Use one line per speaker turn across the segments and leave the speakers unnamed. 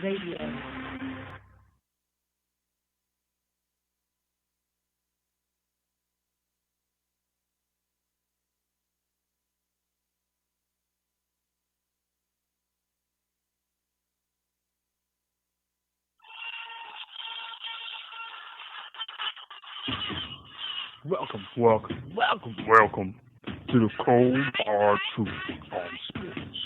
Radio.
Welcome to the Cold Hard Truth on Sports.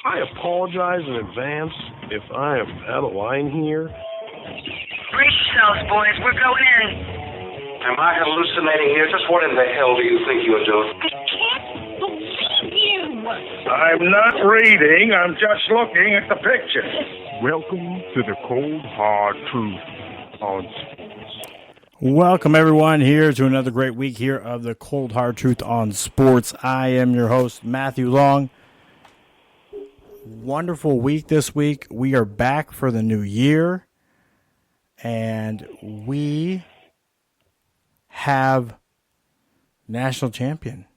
I apologize in advance if I am out of line here.
Brace yourselves, boys. We're going in.
Am I hallucinating here? Just what in the hell do you think you're doing?
I can't believe you!
I'm not reading. I'm just looking at the picture.
Welcome to the Cold Hard Truth on Sports.
Welcome, everyone, here to another great week here of the Cold Hard Truth on Sports. I am your host, Matthew Long. Wonderful week this week. We are back for the new year, and we have national champion.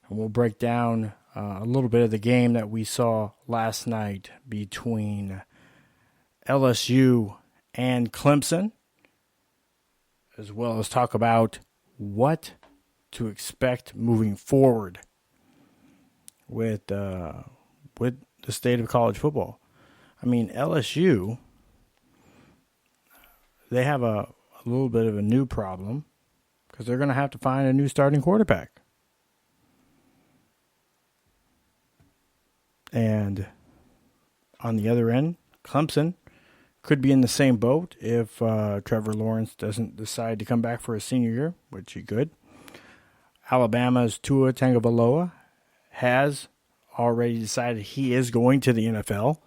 And we'll break down a little bit of the game that we saw last night between LSU and Clemson, as well as talk about what to expect moving forward with the state of college football. I mean, LSU, they have a little bit of a new problem because they're going to have to find a new starting quarterback. And on the other end, Clemson could be in the same boat if Trevor Lawrence doesn't decide to come back for his senior year, which he could. Alabama's Tua Tagovailoa has already decided he is going to the NFL,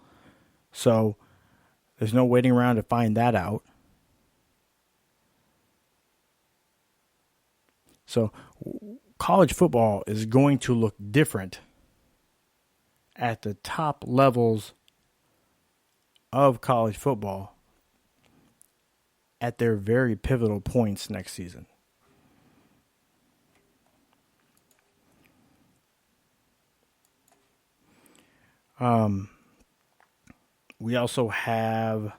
so there's no waiting around to find that out. So college football is going to look different at the top levels of college football at their very pivotal points next season. We also have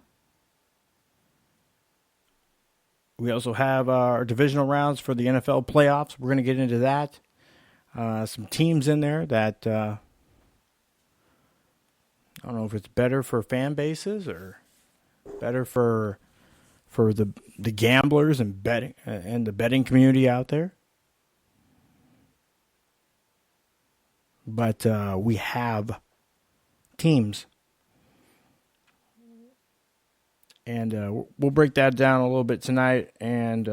our divisional rounds for the NFL playoffs. We're going to get into that. Some teams in there that I don't know if it's better for fan bases or better for the gamblers and betting and the betting community out there. But we have teams, and we'll break that down a little bit tonight. And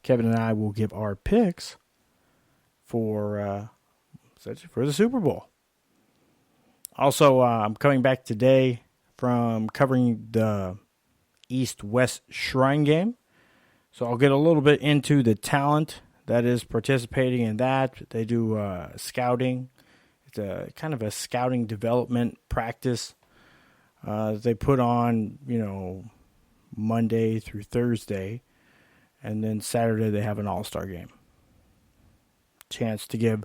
Kevin and I will give our picks for the Super Bowl. Also, I'm coming back today from covering the East-West Shrine game. So I'll get a little bit into the talent that is participating in that. They do scouting. It's a kind of a scouting development practice. They put on, Monday through Thursday. And then Saturday they have an all-star game. Chance to give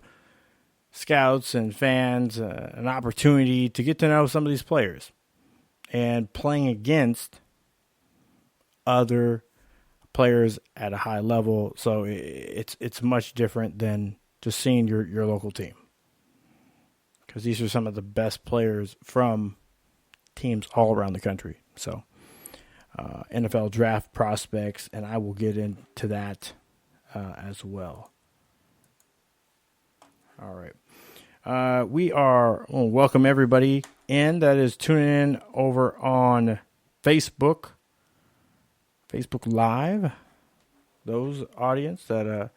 scouts and fans an opportunity to get to know some of these players and playing against other players at a high level. So it's much different than just seeing your local team, because these are some of the best players from teams all around the country. So NFL draft prospects, and I will get into that as well. All right. We are welcome everybody in that is tuning in over on Facebook Live. Those audience that are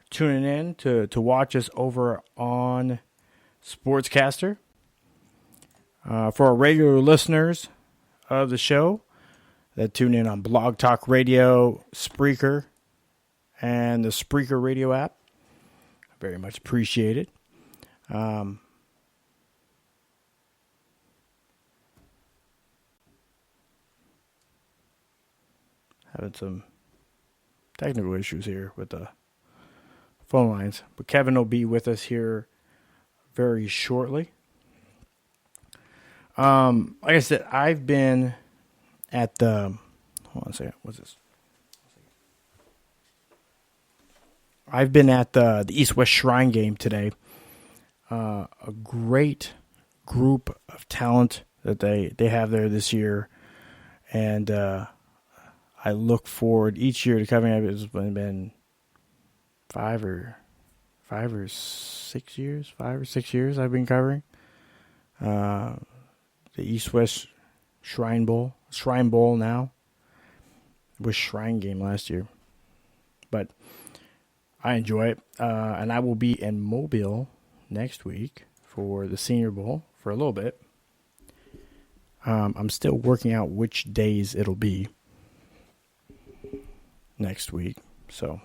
tuning in to watch us over on Sportscaster. For our regular listeners of the show that tune in on BlogTalkRadio, Spreaker, and the Spreaker radio app, very much appreciated. Having some technical issues here with the phone lines, but Kevin will be with us here very shortly. Like I said, I've been at the. Hold on a second. What's this? I've been at the East-West Shrine game today. A great group of talent that they have there this year, and I look forward each year to coming up. It's been 5 or 6 years I've been covering the East-West Shrine Bowl now. It was Shrine game last year, but I enjoy it, and I will be in Mobile next week for the Senior Bowl for a little bit. I'm still working out which days it'll be next week, so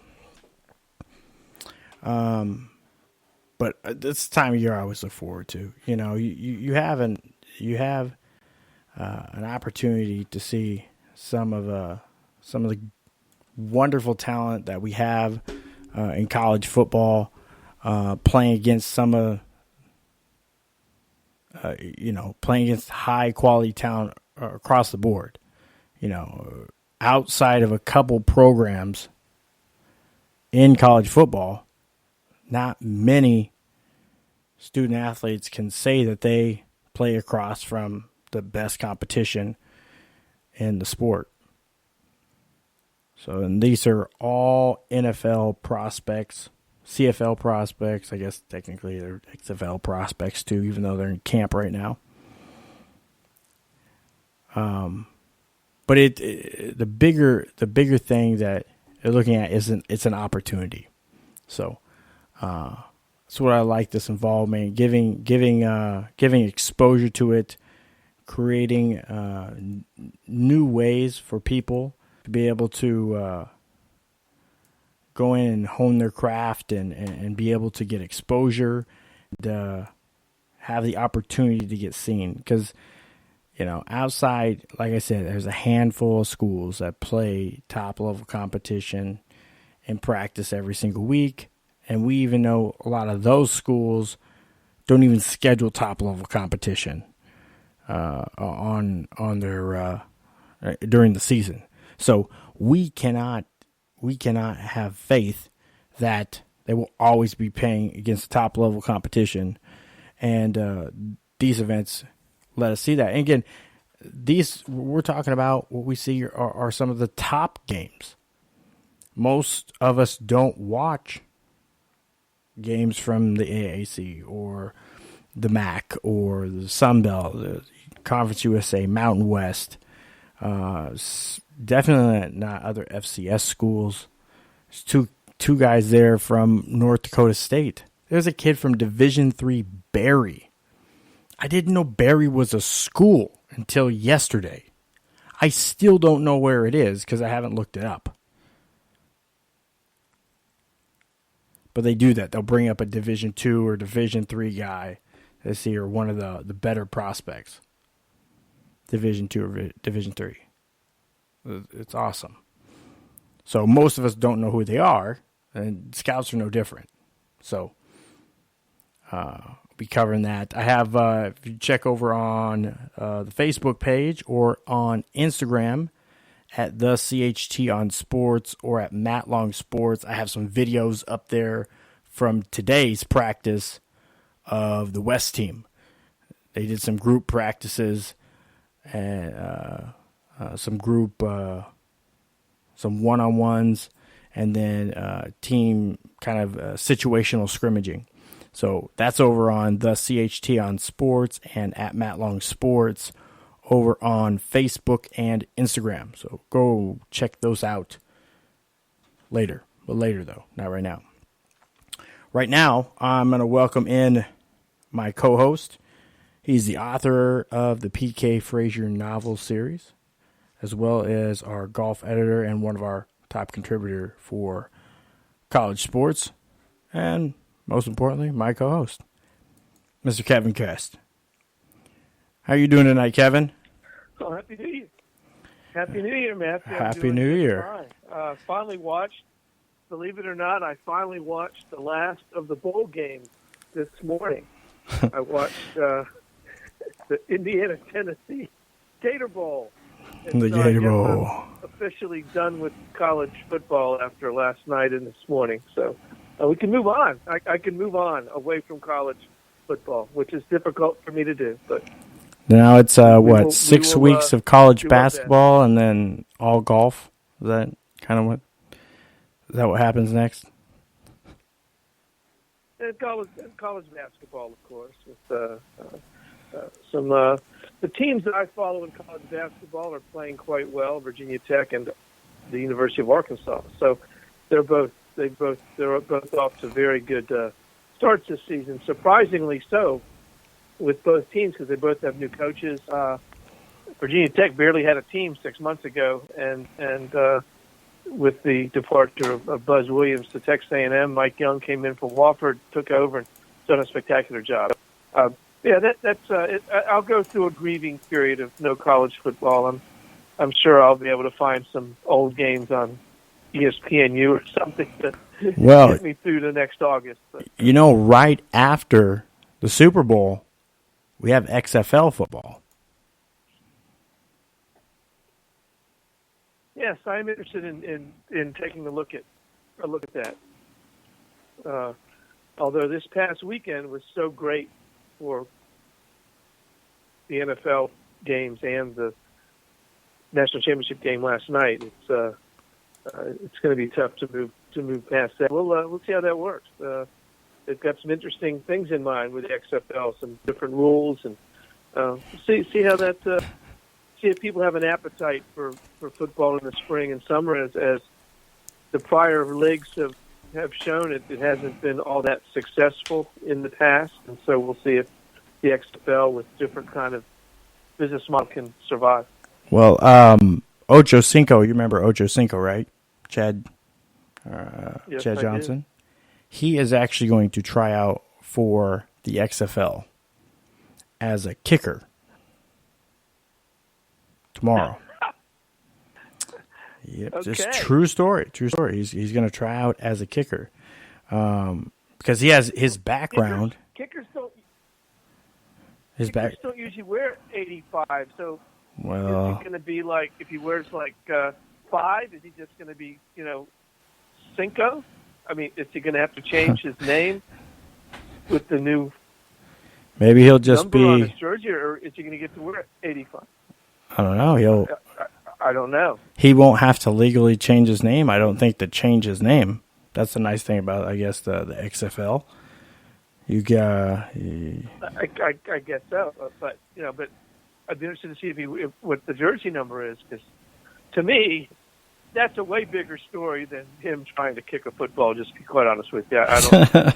but this time of year I always look forward to. You know, you have an opportunity to see some of the wonderful talent that we have in college football, playing against playing against high quality talent across the board. You know, outside of a couple programs in college football, not many student athletes can say that they play across from the best competition in the sport. So, and these are all NFL prospects, CFL prospects. I guess technically they're XFL prospects too, even though they're in camp right now. But the bigger thing that they're looking at it's an opportunity. So, that's what I like this involvement, giving exposure to it, creating new ways for people to be able to go in and hone their craft and be able to get exposure, and have the opportunity to get seen. Because, you know, outside, like I said, there's a handful of schools that play top-level competition and practice every single week. And we even know a lot of those schools don't even schedule top-level competition on their during the season. So we cannot have faith that they will always be playing against top level competition, and these events let us see that. And again, these we're talking about what we see are some of the top games. Most of us don't watch games from the AAC or the MAC or the Sun Belt, the Conference USA, Mountain West. Definitely not other FCS schools. There's two guys there from North Dakota State. There's a kid from Division III Barry. I didn't know Barry was a school until yesterday. I still don't know where it is because I haven't looked it up. But they do that. They'll bring up a Division II or Division III guy they see are one of the better prospects. Division II or Division III. It's awesome. So most of us don't know who they are, and scouts are no different. So I'll be covering that. I have, if you check over on the Facebook page or on Instagram at the CHT on Sports or at Matt Long Sports, I have some videos up there from today's practice of the West team. They did some group practices and some group, some one-on-ones, and then team kind of situational scrimmaging. So that's over on the CHT on Sports and at Matt Long Sports over on Facebook and Instagram. So go check those out later. But later, though, not right now. Right now, I'm going to welcome in my co-host. He's the author of the P.K. Frazier novel series, as well as our golf editor and one of our top contributor for college sports, and most importantly, my co-host, Mr. Kevin Kest. How are you doing tonight, Kevin?
Oh, Happy New Year. Happy New Year, Matthew.
Happy New Year.
Finally watched, believe it or not, I finally watched the last of the bowl game this morning. I watched
the Indiana-Tennessee Gator Bowl.
The Gator Bowl.
I'm officially done with college football after last night and this morning. So we can move on. I can move on away from college football, which is difficult for me to do. But
now it's 6 weeks of college basketball and then all golf. Is that what happens next?
And college basketball, of course, with the teams that I follow in college basketball are playing quite well, Virginia Tech and the University of Arkansas. So they're both off to very good starts this season. Surprisingly so, with both teams because they both have new coaches. Virginia Tech barely had a team 6 months ago, and with the departure of Buzz Williams to Texas A&M, Mike Young came in from Wofford, took over, and done a spectacular job. That's it. I'll go through a grieving period of no college football. I'm sure I'll be able to find some old games on ESPNU or something to get me through the next August. But,
right after the Super Bowl, we have XFL football.
Yes, I'm interested in taking a look at that. Although this past weekend was so great for the NFL games and the national championship game last night, it's going to be tough to move past that. We'll see how that works. They've got some interesting things in mind with the XFL, some different rules, and see how that. See if people have an appetite for football in the spring and summer, as the prior leagues have shown. It hasn't been all that successful in the past, and so we'll see if the XFL with different kind of business model can survive.
Well, Ocho Cinco, you remember Ocho Cinco, right? Chad Johnson. He is actually going to try out for the XFL as a kicker tomorrow. Yep,
okay.
Just true story. He's going to try out as a kicker because he has his background.
Kickers don't usually wear 85. So is it going to be like if he wears like 5? Is he just going to be Cinco? I mean, is he going to have to change his name with the new?
Maybe he'll just
number on his jersey, or is he going to get to wear 85?
I don't know.
I don't know.
He won't have to legally change his name, I don't think, to change his name. That's the nice thing about, I guess, the XFL. I
guess so, but I'd be interested to see what the jersey number is, because to me, that's a way bigger story than him trying to kick a football. Just to be quite honest with you, I don't.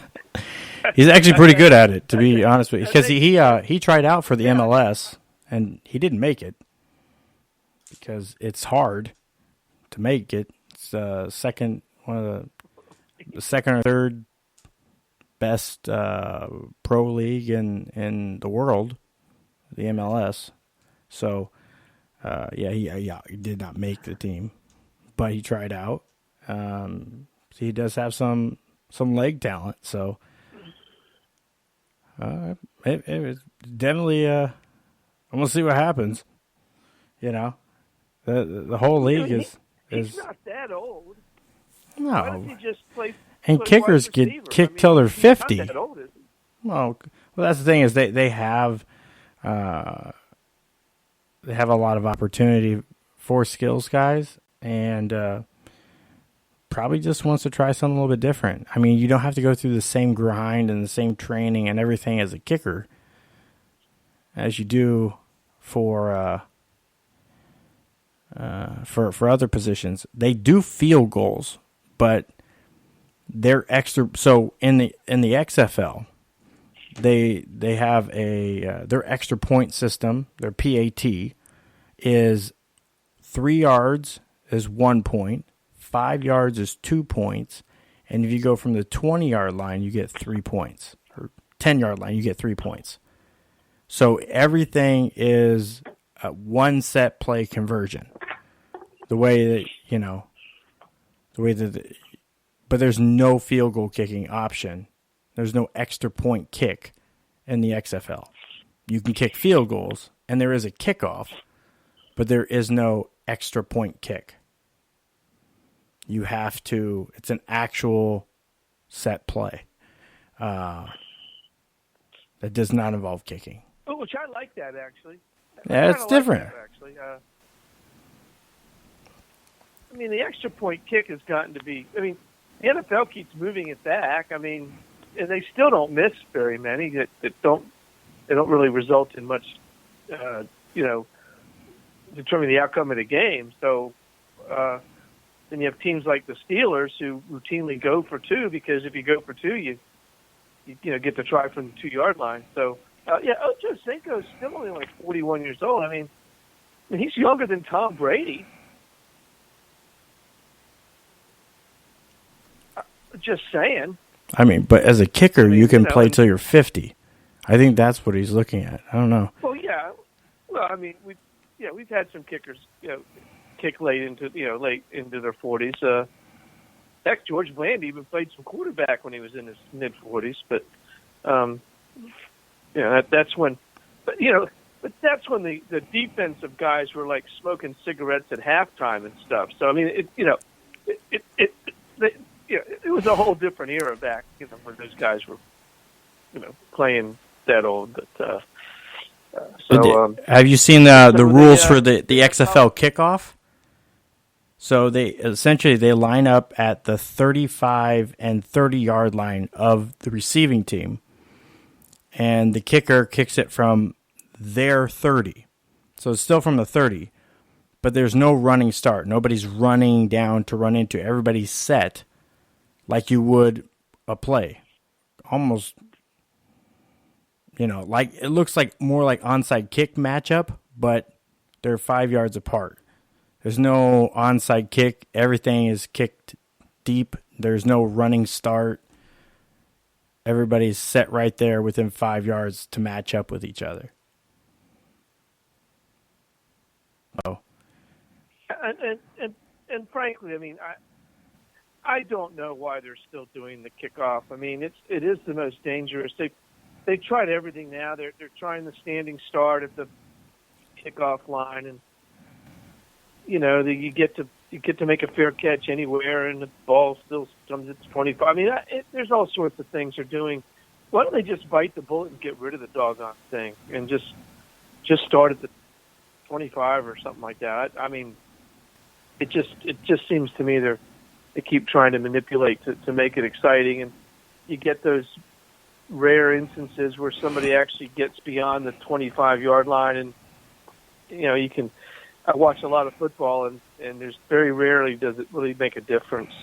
He's actually pretty good at it, to be honest with you, because he tried out for the MLS and he didn't make it because it's hard to make it. It's the second or third best pro league in the world, the MLS. So he did not make the team, but he tried out. He does have some leg talent, so it definitely. I'm gonna see what happens. The whole league is.
He's not that old.
No.
Why doesn't he just play?
And kickers get kicked till they're 50.
He's not that old, is he?
Well, that's the thing is they have a lot of opportunity for skills guys, and probably just wants to try something a little bit different. I mean, you don't have to go through the same grind and the same training and everything as a kicker as you do for other positions. They do field goals, but they're extra. So in the XFL, they have their extra point system. Their PAT is 3 yards is 1 point, 5 yards is 2 points, and if you go from the 20-yard line, you get 3 points, or 10-yard line, you get 3 points. So everything is a one set play conversion. But there's no field goal kicking option. There's no extra point kick in the XFL. you can kick field goals, and there is a kickoff, but there is no extra point kick. You have to, it's an actual set play that does not involve kicking.
Oh, which I like that, actually.
Yeah, it's different.
Like that, actually. I mean, the extra point kick has gotten to be, I mean, the NFL keeps moving it back. I mean, and they still don't miss very many that don't really result in much, determining the outcome of the game. So then you have teams like the Steelers who routinely go for two, because if you go for two, you get to try from the 2-yard line. So Ocho Cinco is still only like 41 years old. I mean, he's younger than Tom Brady. Just saying.
I mean, but as a kicker, you can play till you're 50. I think that's what he's looking at. I don't know.
Well, yeah. Well, I mean, we've had some kickers, kick late into their 40s. Heck, George Bland even played some quarterback when he was in his mid 40s. But that's when. But that's when the defensive guys were like smoking cigarettes at halftime and stuff. So I mean, it was a whole different era back, when those guys were, playing that old. But
have you seen the rules for the XFL kickoff? So they line up at the 35 and 30-yard line of the receiving team, and the kicker kicks it from their 30. So it's still from the 30, but there's no running start. Nobody's running down to run into. Everybody's set like you would a play. Almost, like it looks like more like onside kick matchup, but they're 5 yards apart. There's no onside kick. Everything is kicked deep. There's no running start. Everybody's set right there within 5 yards to match up with each other. Oh.
And frankly, I mean, I don't know why they're still doing the kickoff. I mean, it is the most dangerous. They tried everything now. They're trying the standing start at the kickoff line, and you get to make a fair catch anywhere, and the ball still comes at 25. I mean, there's all sorts of things they're doing. Why don't they just bite the bullet and get rid of the doggone thing and just start at the 25 or something like that? I mean, it just seems to me they keep trying to manipulate to make it exciting, and you get those rare instances where somebody actually gets beyond the 25-yard line, and you can. I watch a lot of football, and there's very rarely does it really make a difference.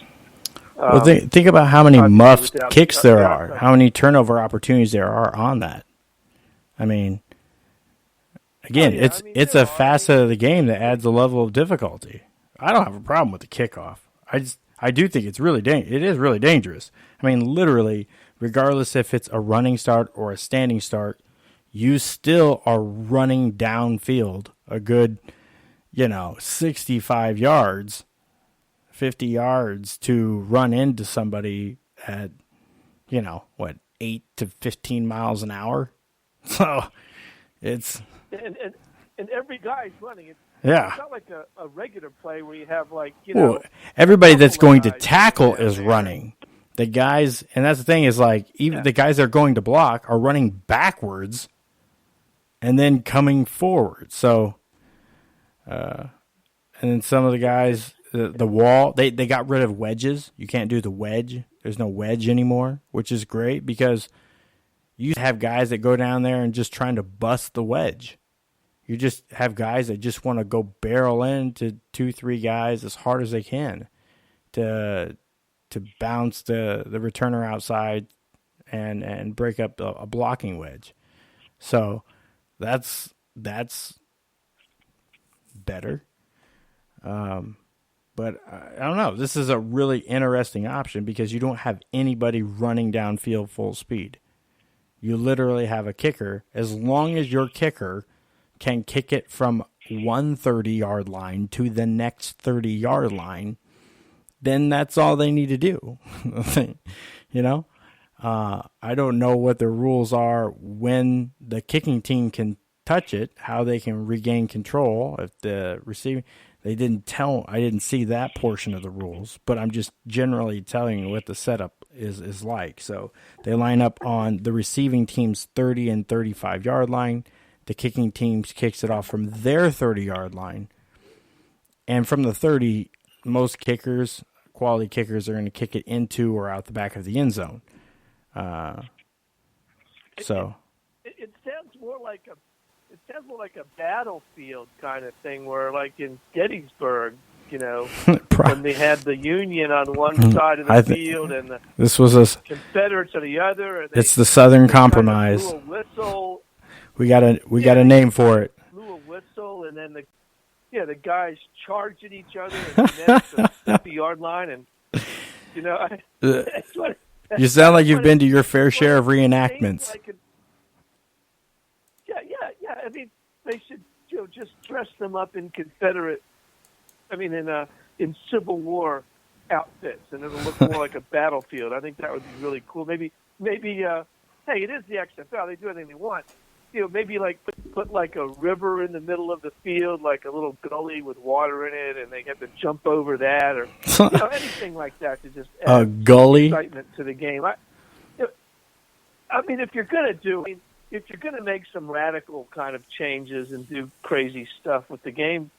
Well, think about how many muffed kicks there are, how many turnover opportunities there are on that. I mean, again, it's a facet of the game that adds a level of difficulty. I don't have a problem with the kickoff. I do think it's really it is really dangerous. I mean, literally, regardless if it's a running start or a standing start, you still are running downfield a good 65 yards, 50 yards to run into somebody at, 8 to 15 miles an hour. So it's...
And every guy's running. It's not like a regular play where you have
everybody that's going to tackle is running. The guys, and that's the thing is even the guys that are going to block are running backwards and then coming forward. So... and then some of the guys, the wall, they got rid of wedges. You can't do the wedge. There's no wedge anymore, which is great because you have guys that go down there and just trying to bust the wedge. You just have guys that just want to go barrel into 2-3 guys as hard as they can to bounce the returner outside and break up a blocking wedge. So that's better. But I don't know. This is a really interesting option because you don't have anybody running downfield full speed. You literally have a kicker. As long as your kicker can kick it from one 30-yard line to the next 30-yard line, then that's all they need to do. I don't know what the rules are when the kicking team can touch it, how they can regain control. If the receiving, I didn't see that portion of the rules, but I'm just generally telling you what the setup is like. So they line up on the receiving team's 30 and 35-yard line. The kicking team kicks it off from their 30-yard line. And from the 30, most kickers, quality kickers, are going to kick it into or out the back of the end zone.
It sounds more like a battlefield kind of thing, where like in Gettysburg, when they had the Union on one side of the field and the Confederates on the other. And
it's the Southern Compromise.
Blew a whistle.
We got a name for it.
Blew a whistle, and then the guys charged at each other and met the 50-yard line, and that's what.
You sound like you've been to your fair share of reenactments.
Yeah. I mean, they should just dress them up in Confederate. I mean, in Civil War outfits, and it'll look more like a battlefield. I think that would be really cool. Maybe. Hey, it is the XFL. They do anything they want. Maybe like put like a river in the middle of the field, like a little gully with water in it, and they have to jump over that, or anything like that to just add
a gully
excitement to the game. I mean, if you're going to make some radical kind of changes and do crazy stuff with the game,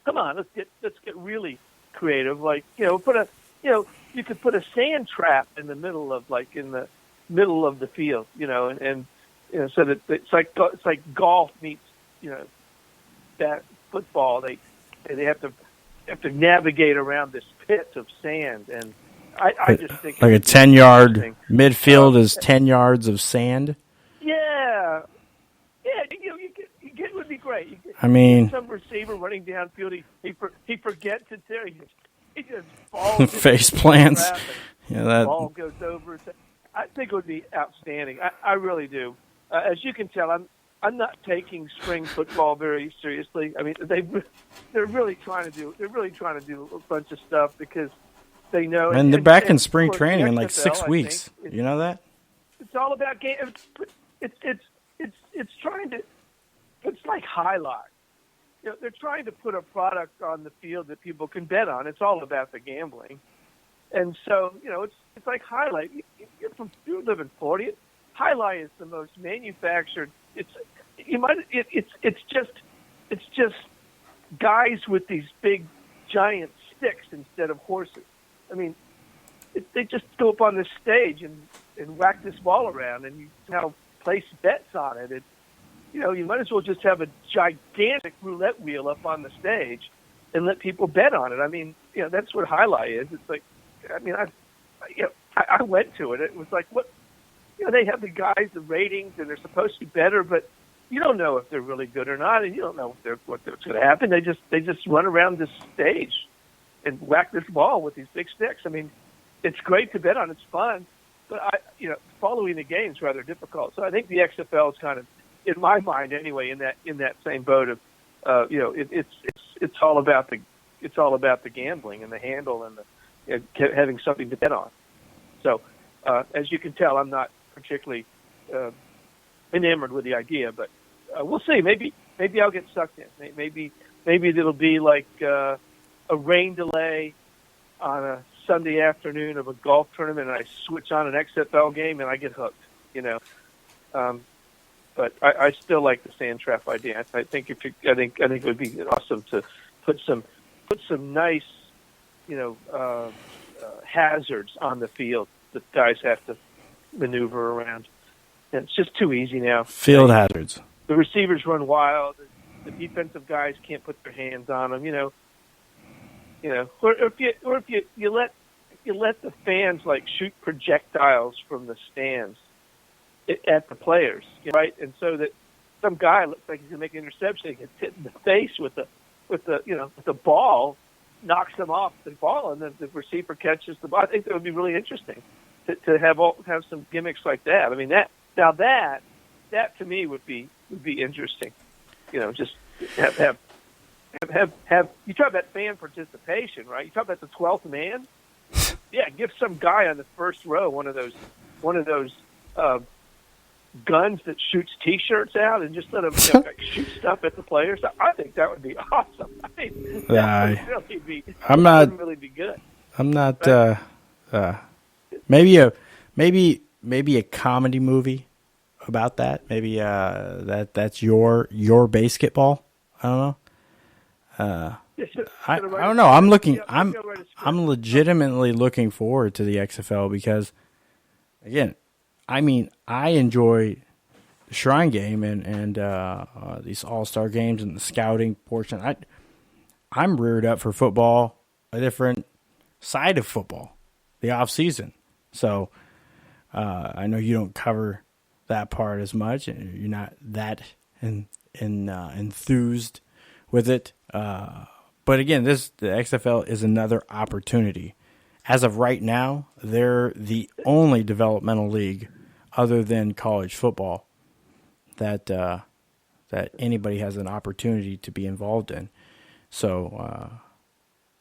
come on, let's get really creative. Like you could put a sand trap in the middle of the field, and so that it's like golf meets that football. They have to navigate around this pit of sand, and I just think
like a 10-yard midfield is 10 yards of sand.
Yeah, you get would be great.
I mean,
some receiver running downfield, he forgets it's there. He just falls
face plants.
The ball goes over. I think it would be outstanding. I really do. As you can tell, I'm not taking spring football very seriously. I mean, they're really trying to do a bunch of stuff because they know.
And they're back in spring training in like 6 weeks. You know that?
It's all about game. It's trying to. It's like highlight. They're trying to put a product on the field that people can bet on. It's all about the gambling, and so it's like highlight. You live in Florida. Highlight is the most manufactured. It's just guys with these big giant sticks instead of horses. I mean, they just go up on this stage and whack this ball around, and you now place bets on it. You might as well just have a gigantic roulette wheel up on the stage and let people bet on it. I mean, that's what highlight is. It's like, I mean, I went to it. It was like, what? They have the guys, the ratings, and they're supposed to be better, but you don't know if they're really good or not, and you don't know what's going to happen. They just run around this stage and whack this ball with these big sticks. I mean, it's great to bet on. It's fun, but following the game is rather difficult. So I think the XFL is kind of, in my mind anyway, in that same boat of, it's all about the gambling and the handle and the having something to bet on. So as you can tell, I'm not particularly enamored with the idea, but we'll see. Maybe I'll get sucked in. Maybe it'll be like a rain delay on a Sunday afternoon of a golf tournament, and I switch on an XFL game and I get hooked. But I still like the sand trap idea. I think I think it would be awesome to put some nice hazards on the field that guys have to maneuver around. And it's just too easy now.
Field hazards.
The receivers run wild. The defensive guys can't put their hands on them. Or if you let the fans like shoot projectiles from the stands at the players, right? And so that some guy looks like he's gonna make an interception, he gets hit in the face with the ball, knocks him off the ball, and then the receiver catches the ball. I think that would be really interesting to have some gimmicks like that. I mean, that to me would be interesting. Just have you talk about fan participation, right? You talk about the 12th man. Yeah, give some guy on the first row one of those one of those guns that shoots T-shirts out and just let them shoot stuff at the players. I think that would be awesome. I mean, that would really be good.
I'm not. Right? Maybe a comedy movie about that. Maybe that's your basketball. I don't know. I don't know. I'm legitimately looking forward to the XFL because, again, I mean, I enjoy the Shrine Game and these All-Star games and the scouting portion. I'm reared up for football, a different side of football, the off season. So I know you don't cover that part as much, and you're not that enthused with it. But again, the XFL is another opportunity. As of right now, they're the only developmental league other than college football that anybody has an opportunity to be involved in. So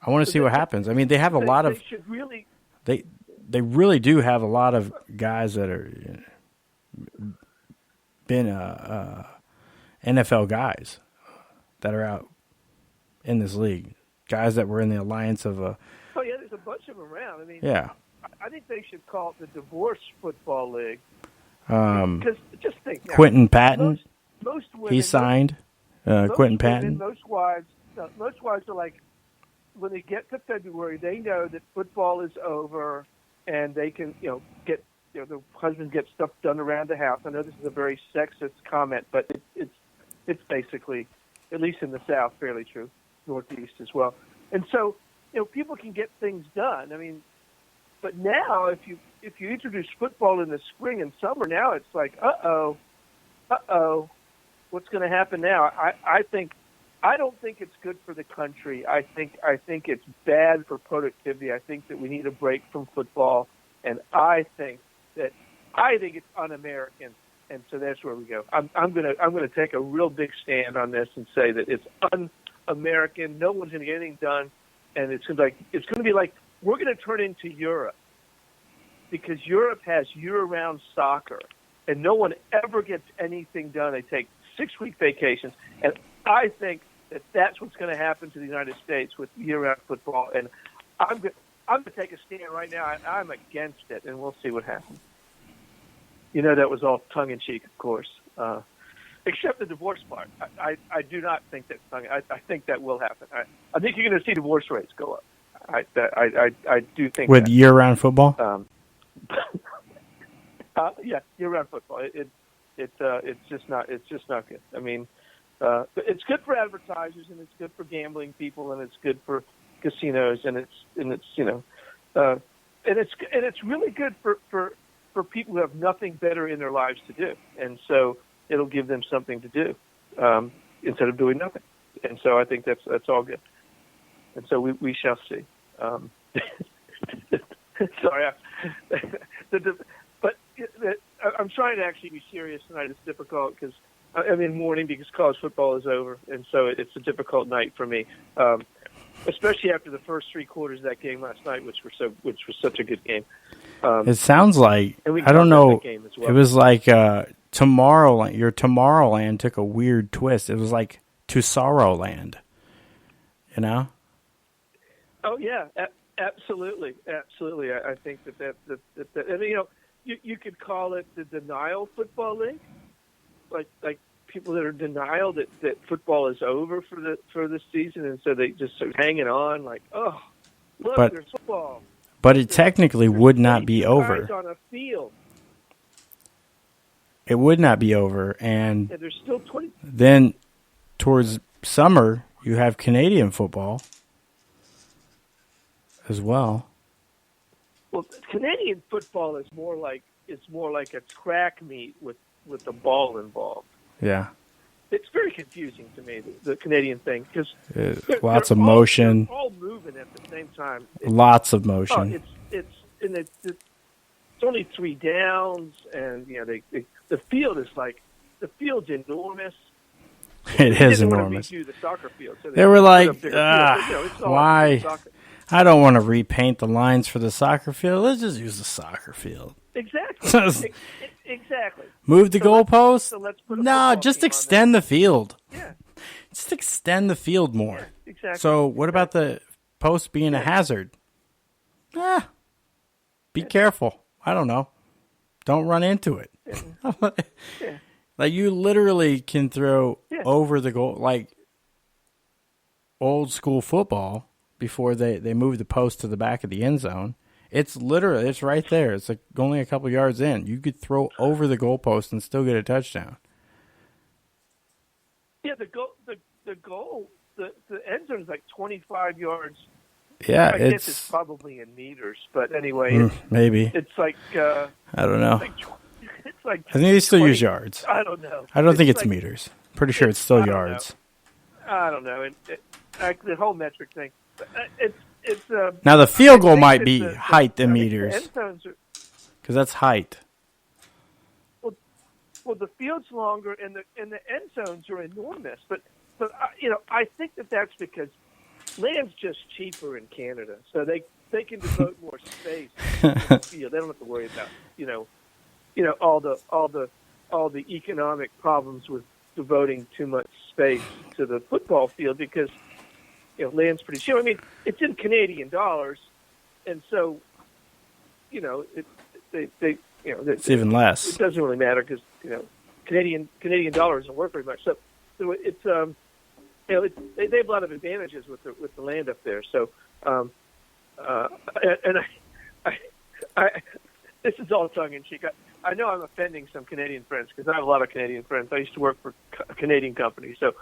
I want to see what happens. I mean, they have a lot of they really do have a lot of guys that are been NFL guys that are out in this league. Guys that were in the alliance of a.
Oh yeah, there's a bunch of them around. I mean,
yeah.
I think they should call it the Divorce Football League. Because just think now,
Quentin Patton.
Most women,
he signed. Quentin Patton.
Most wives are like, when they get to February, they know that football is over, and they can, get, the husband gets stuff done around the house. I know this is a very sexist comment, but it's basically, at least in the South, fairly true, Northeast as well. And so, people can get things done. I mean, but now if you introduce football in the spring and summer, now it's like, what's going to happen now? I don't think it's good for the country. I think it's bad for productivity. I think that we need a break from football, and I think it's un-American, and so that's where we go. I'm gonna take a real big stand on this and say that it's un-American. No one's going to get anything done, and it's going to be like we're going to turn into Europe, because Europe has year-round soccer, and no one ever gets anything done. They take 6-week vacations, and I think that's what's going to happen to the United States with year-round football. And I'm going to take a stand right now. I'm against it, and we'll see what happens. That was all tongue-in-cheek, of course, except the divorce part. I do not think that's tongue. I think that will happen. I think you're going to see divorce rates go up. I do think
with year-round football.
Yeah, year-round football. It's just not good. I mean, it's good for advertisers, and it's good for gambling people, and it's good for casinos, and it's really good for people who have nothing better in their lives to do, and so it'll give them something to do instead of doing nothing. And so I think that's all good. And so we shall see. Sorry, but I'm trying to actually be serious tonight. It's difficult because I'm in mourning because college football is over, and so it's a difficult night for me, especially after the first 3 quarters of that game last night, which was such a good game.
It sounds like, I don't know, it was like Tomorrowland. Your Tomorrowland took a weird twist. It was like To Sorrowland,
Oh yeah, absolutely. I think that you could call it the denial football league, like people that are denial that football is over for the season, and so they just are hanging on like, oh, look, there's football.
But it technically would not be over.
On a field.
It would not be over, and
there's still 20.
Then towards summer, you have Canadian football as well.
Well, Canadian football is more like a track meet with the ball involved.
Yeah,
it's very confusing to me, the Canadian thing, because
lots of motion.
They're all moving at the same time.
Lots of motion.
It's only 3 downs, and the field is the field's enormous.
It is enormous.
The soccer field, so
they were like, why? I don't want to repaint the lines for the soccer field. Let's just use the soccer field.
Exactly. Exactly.
Move the goalpost?
So let's put a
No,
football
just
team on
extend the field.
Yeah.
Just extend the field more.
Yeah, exactly.
So what about the post being a hazard? Be careful. I don't know. Don't run into it.
Yeah.
Like, you literally can throw over the goal, like old school football before they move the post to the back of the end zone. It's right there. It's like only a couple yards in. You could throw over the goalpost and still get a touchdown.
Yeah, the end zone is like 25 yards.
Yeah,
I guess it's probably in meters, but anyway,
maybe
it's like
I don't know.
It's like
I think they still use yards.
I don't know.
I don't think it's meters. Pretty sure it's still yards.
I don't know. The whole metric thing. It's
now the field goal might be height in meters, because that's height.
Well, the field's longer and the end zones are enormous, but I think that's because land's just cheaper in Canada, so they can devote more space to the field. They don't have to worry about all the economic problems with devoting too much space to the football field, because land's pretty cheap. I mean, it's in Canadian dollars, and so it's
even less.
It doesn't really matter because Canadian dollars don't work very much. So it's they have a lot of advantages with the land up there. So and I this is all tongue in cheek. I know I'm offending some Canadian friends because I have a lot of Canadian friends. I used to work for a Canadian company, so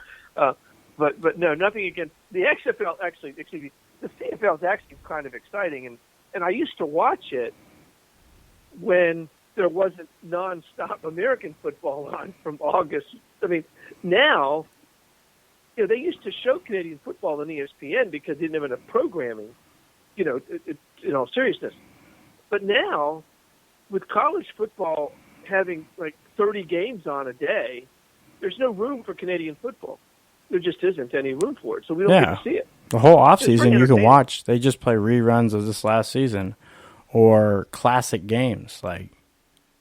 but no, nothing against the XFL. Actually, excuse me, the CFL is actually kind of exciting, and I used to watch it when there wasn't nonstop American football on from August. I mean, now they used to show Canadian football on ESPN because they didn't have enough programming. In all seriousness, but now, with college football having like 30 games on a day, there's no room for Canadian football. There just isn't any room for it, so we don't get to see it.
The whole offseason you can watch. They just play reruns of this last season or classic games. Like,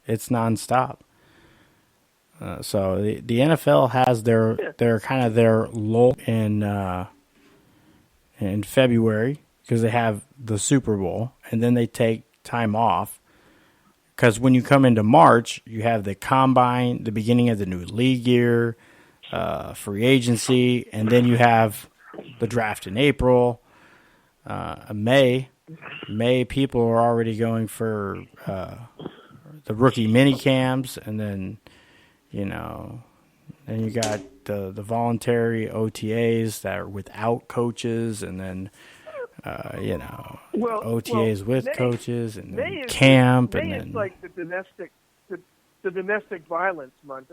it's nonstop. So the NFL has their kind of their lull in February because they have the Super Bowl, and then they take time off. Because when you come into March, you have the combine, the beginning of the new league year, free agency, and then you have the draft in April. May, people are already going for the rookie mini camps, and then then you got the voluntary OTAs that are without coaches, and then OTAs with coaches, and then camp, and then
it's like the domestic violence month.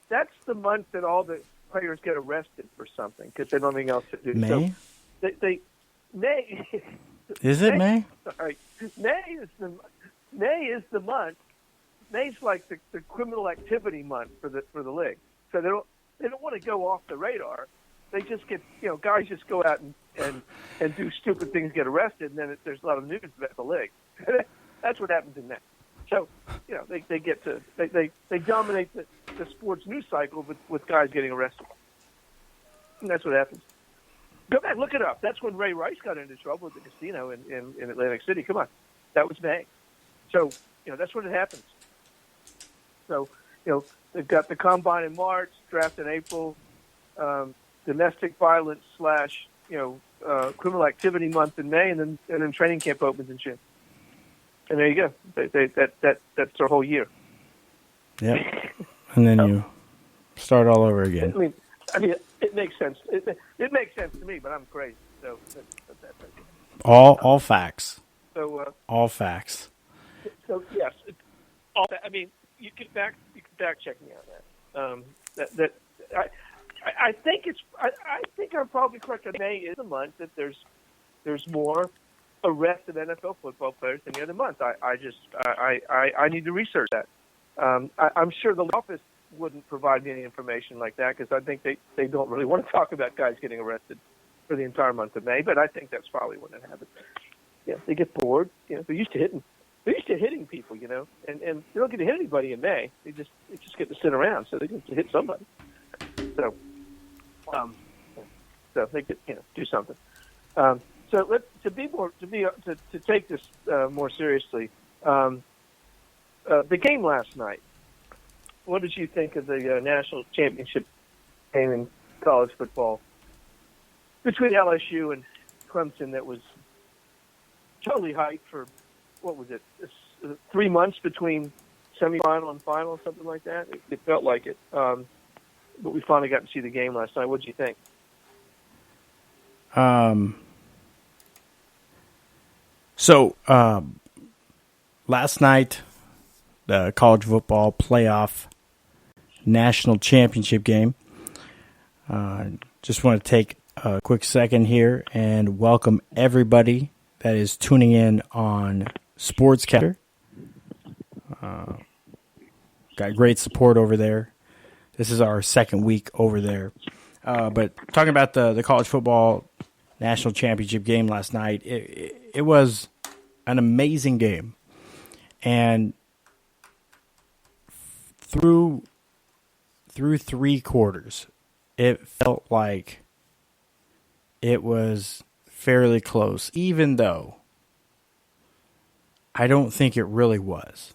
That's the month that all the players get arrested for something because they don't have anything else to do.
May?
So May.
Is it May?
Sorry, May is the month. May's like the criminal activity month for the league. So they don't want to go off the radar. They just get guys just go out and do stupid things, get arrested, and then there's a lot of news about the league. That's what happens in that. So they get to they dominate the sports news cycle with guys getting arrested, and that's what happens. Go back, look it up. That's when Ray Rice got into trouble at the casino in Atlantic City. Come on, that was May. So that's when it happens. So they've got the combine in March, draft in April, domestic violence / criminal activity month in May, and then training camp opens in June. And there you go. That's their whole year.
Yeah. And then you start all over again.
I mean, it makes sense. It makes sense to me, but I'm crazy. So that's
all facts.
So
all facts.
So yes, I mean, you can back check me on that. I think I'm probably correct. May is a month that there's more arrested NFL football players than the other month. I need to research that. I'm sure the office wouldn't provide me any information like that because I think they don't really want to talk about guys getting arrested. for the entire month of May, but I think that's probably when it happens. Yeah, they get bored. They're used to hitting people, and they don't get to hit anybody in May. They just get to sit around, so they get to hit somebody. So they get do something. So to take this more seriously, the game last night. What did you think of the national championship game in college football between LSU and Clemson? That was totally hyped for, what was it, 3 months between semifinal and final, something like that. It felt like it. But we finally got to see the game last night. What did you think?
So last night, the college football playoff national championship game. Just want to take a quick second here and welcome everybody that is tuning in on Sportscaster. Got great support over there. This is our second week over there. But talking about the college football national championship game last night, it was an amazing game. And through 3 quarters, it felt like it was fairly close, even though I don't think it really was.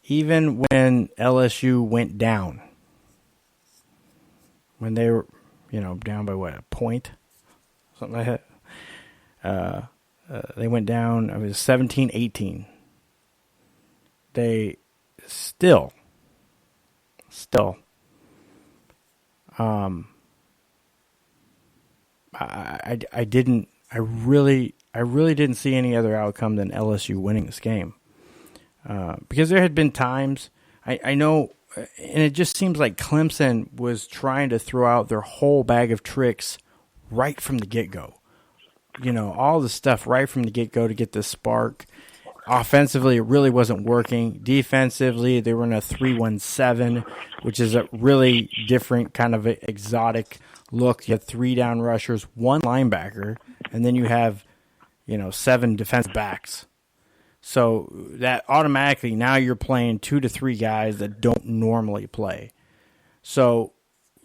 Even when LSU went down, when they were, down by a point? Something like that. They went down, it was 17-18. They still, I really didn't see any other outcome than LSU winning this game. Because there had been times, I know, and it just seems like Clemson was trying to throw out their whole bag of tricks right from the get-go. All the stuff right from the get-go to get the spark. Offensively, it really wasn't working. Defensively, they were in a 3-1-7, which is a really different kind of exotic look. You have 3 down rushers, 1 linebacker, and then you have, 7 defensive backs. So that automatically, now you're playing 2 to 3 guys that don't normally play. So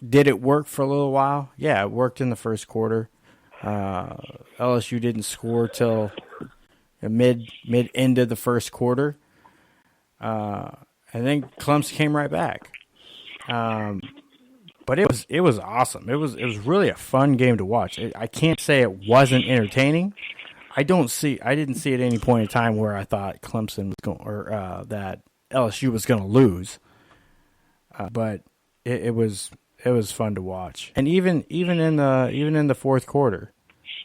did it work for a little while? Yeah, it worked in the first quarter. LSU didn't score till mid end of the first quarter, and then Clemson came right back. But it was awesome. It was really a fun game to watch. I can't say it wasn't entertaining. I didn't see at any point in time where I thought Clemson was going or that LSU was going to lose. But it was fun to watch, and even in the fourth quarter,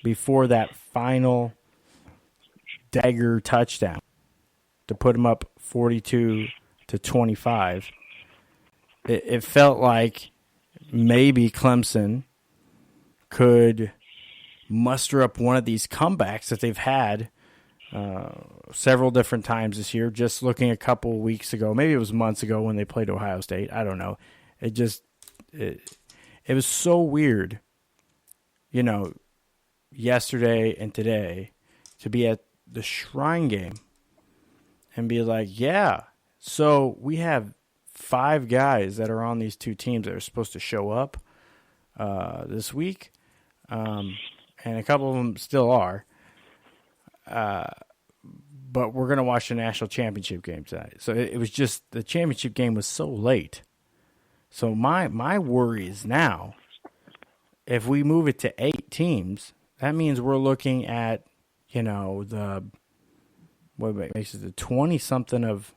before that final dagger touchdown to put them up 42-25, it felt like maybe Clemson could muster up one of these comebacks that they've had several different times this year. Just looking a couple of weeks ago, maybe it was months ago when they played Ohio State. I don't know. It was so weird, yesterday and today to be at the Shrine game and be like, yeah, so we have 5 guys that are on these 2 teams that are supposed to show up this week, and a couple of them still are. But we're going to watch the national championship game tonight. So it was just the championship game was so late. So my worry is now, if we move it to 8 teams, that means we're looking at, what makes it the 20-something of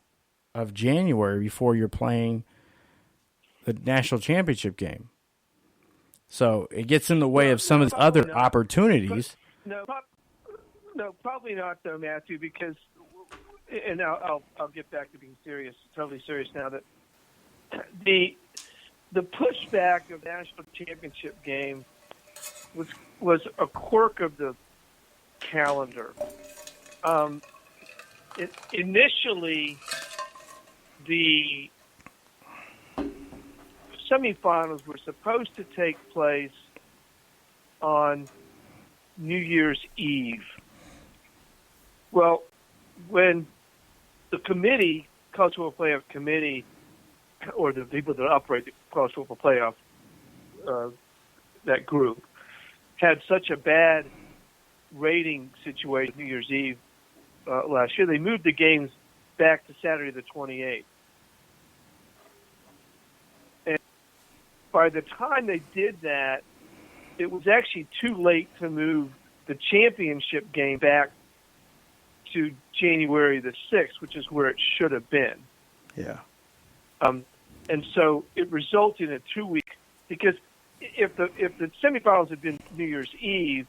January before you're playing the national championship game. So it gets in the way of some of the other opportunities.
No, probably not, though, Matthew, because, and I'll get back to being serious, totally serious now, that the pushback of the national championship game was a quirk of the calendar. Initially, the semifinals were supposed to take place on New Year's Eve. Well, when the committee, College Football Playoff Committee, or the people that operate the College Football Playoff, that group, had such a bad rating situation New Year's Eve last year, they moved the games back to Saturday the 28th. And by the time they did that, it was actually too late to move the championship game back to January the 6th, which is where it should have been.
Yeah.
And so it resulted in a 2-week, because if the semifinals had been New Year's Eve,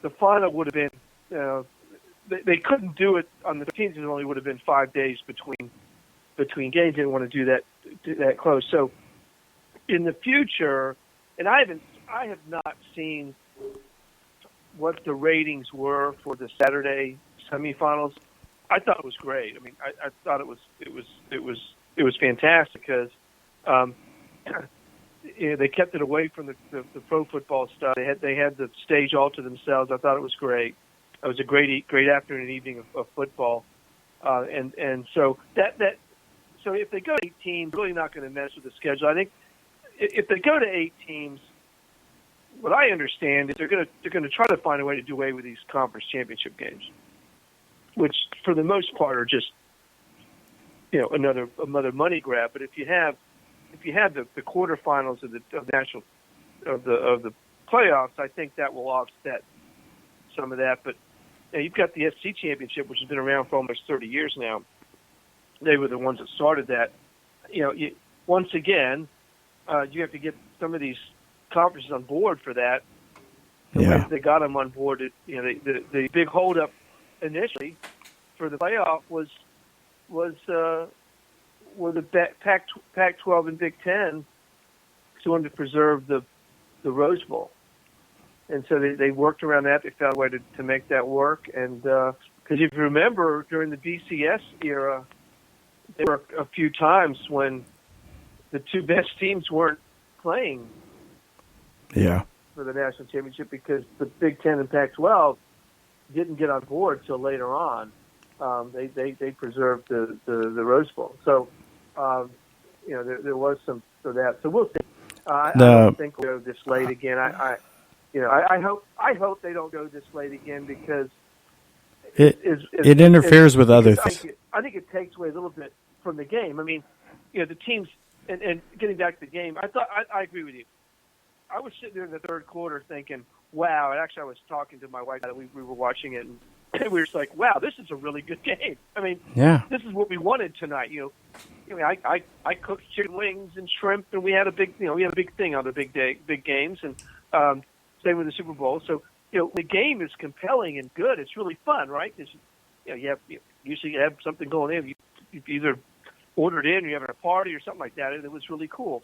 the final would have been they couldn't do it on the 15th. It only would have been 5 days between games. They didn't want to do that close. So in the future, and I have not seen what the ratings were for the Saturday semifinals. I thought it was great. I mean, I thought it was fantastic because they kept it away from the pro football stuff. They had the stage all to themselves. I thought it was great. It was a great afternoon and evening of football, and so so if they go to 8 teams, really not going to mess with the schedule. I think if they go to 8 teams, what I understand is they're going to try to find a way to do away with these conference championship games, which for the most part are just another money grab. But if you have the quarterfinals of the national of the playoffs, I think that will offset some of that. But you've got the SC championship, which has been around for almost 30 years now. They were the ones that started that. Once again, you have to get some of these conferences on board for that.
Yeah.
They got them on board. The big holdup initially for the playoff was were the Pac-12 and Big Ten wanted to preserve the Rose Bowl. And so they worked around that. They found a way to make that work. And because if you remember, during the BCS era, there were a few times when the 2 best teams weren't playing for the national championship because the Big Ten and Pac-12 didn't get on board till later on. They preserved the Rose Bowl. So, there was some for that. So we'll see. I don't think we'll go this late again. I hope they don't go this late again because
it interferes with other things.
I think it takes away a little bit from the game. I mean, the teams and getting back to the game. I agree with you. I was sitting there in the third quarter thinking, wow. And actually, I was talking to my wife. We were watching it, and we were just like, wow, this is a really good game. I mean, this is what we wanted tonight. I cooked chicken wings and shrimp, and we had a big thing on the big games, and same with the Super Bowl. So, the game is compelling and good. It's really fun, right? Because, usually you have something going in. You either ordered in, or you're having a party or something like that, and it was really cool.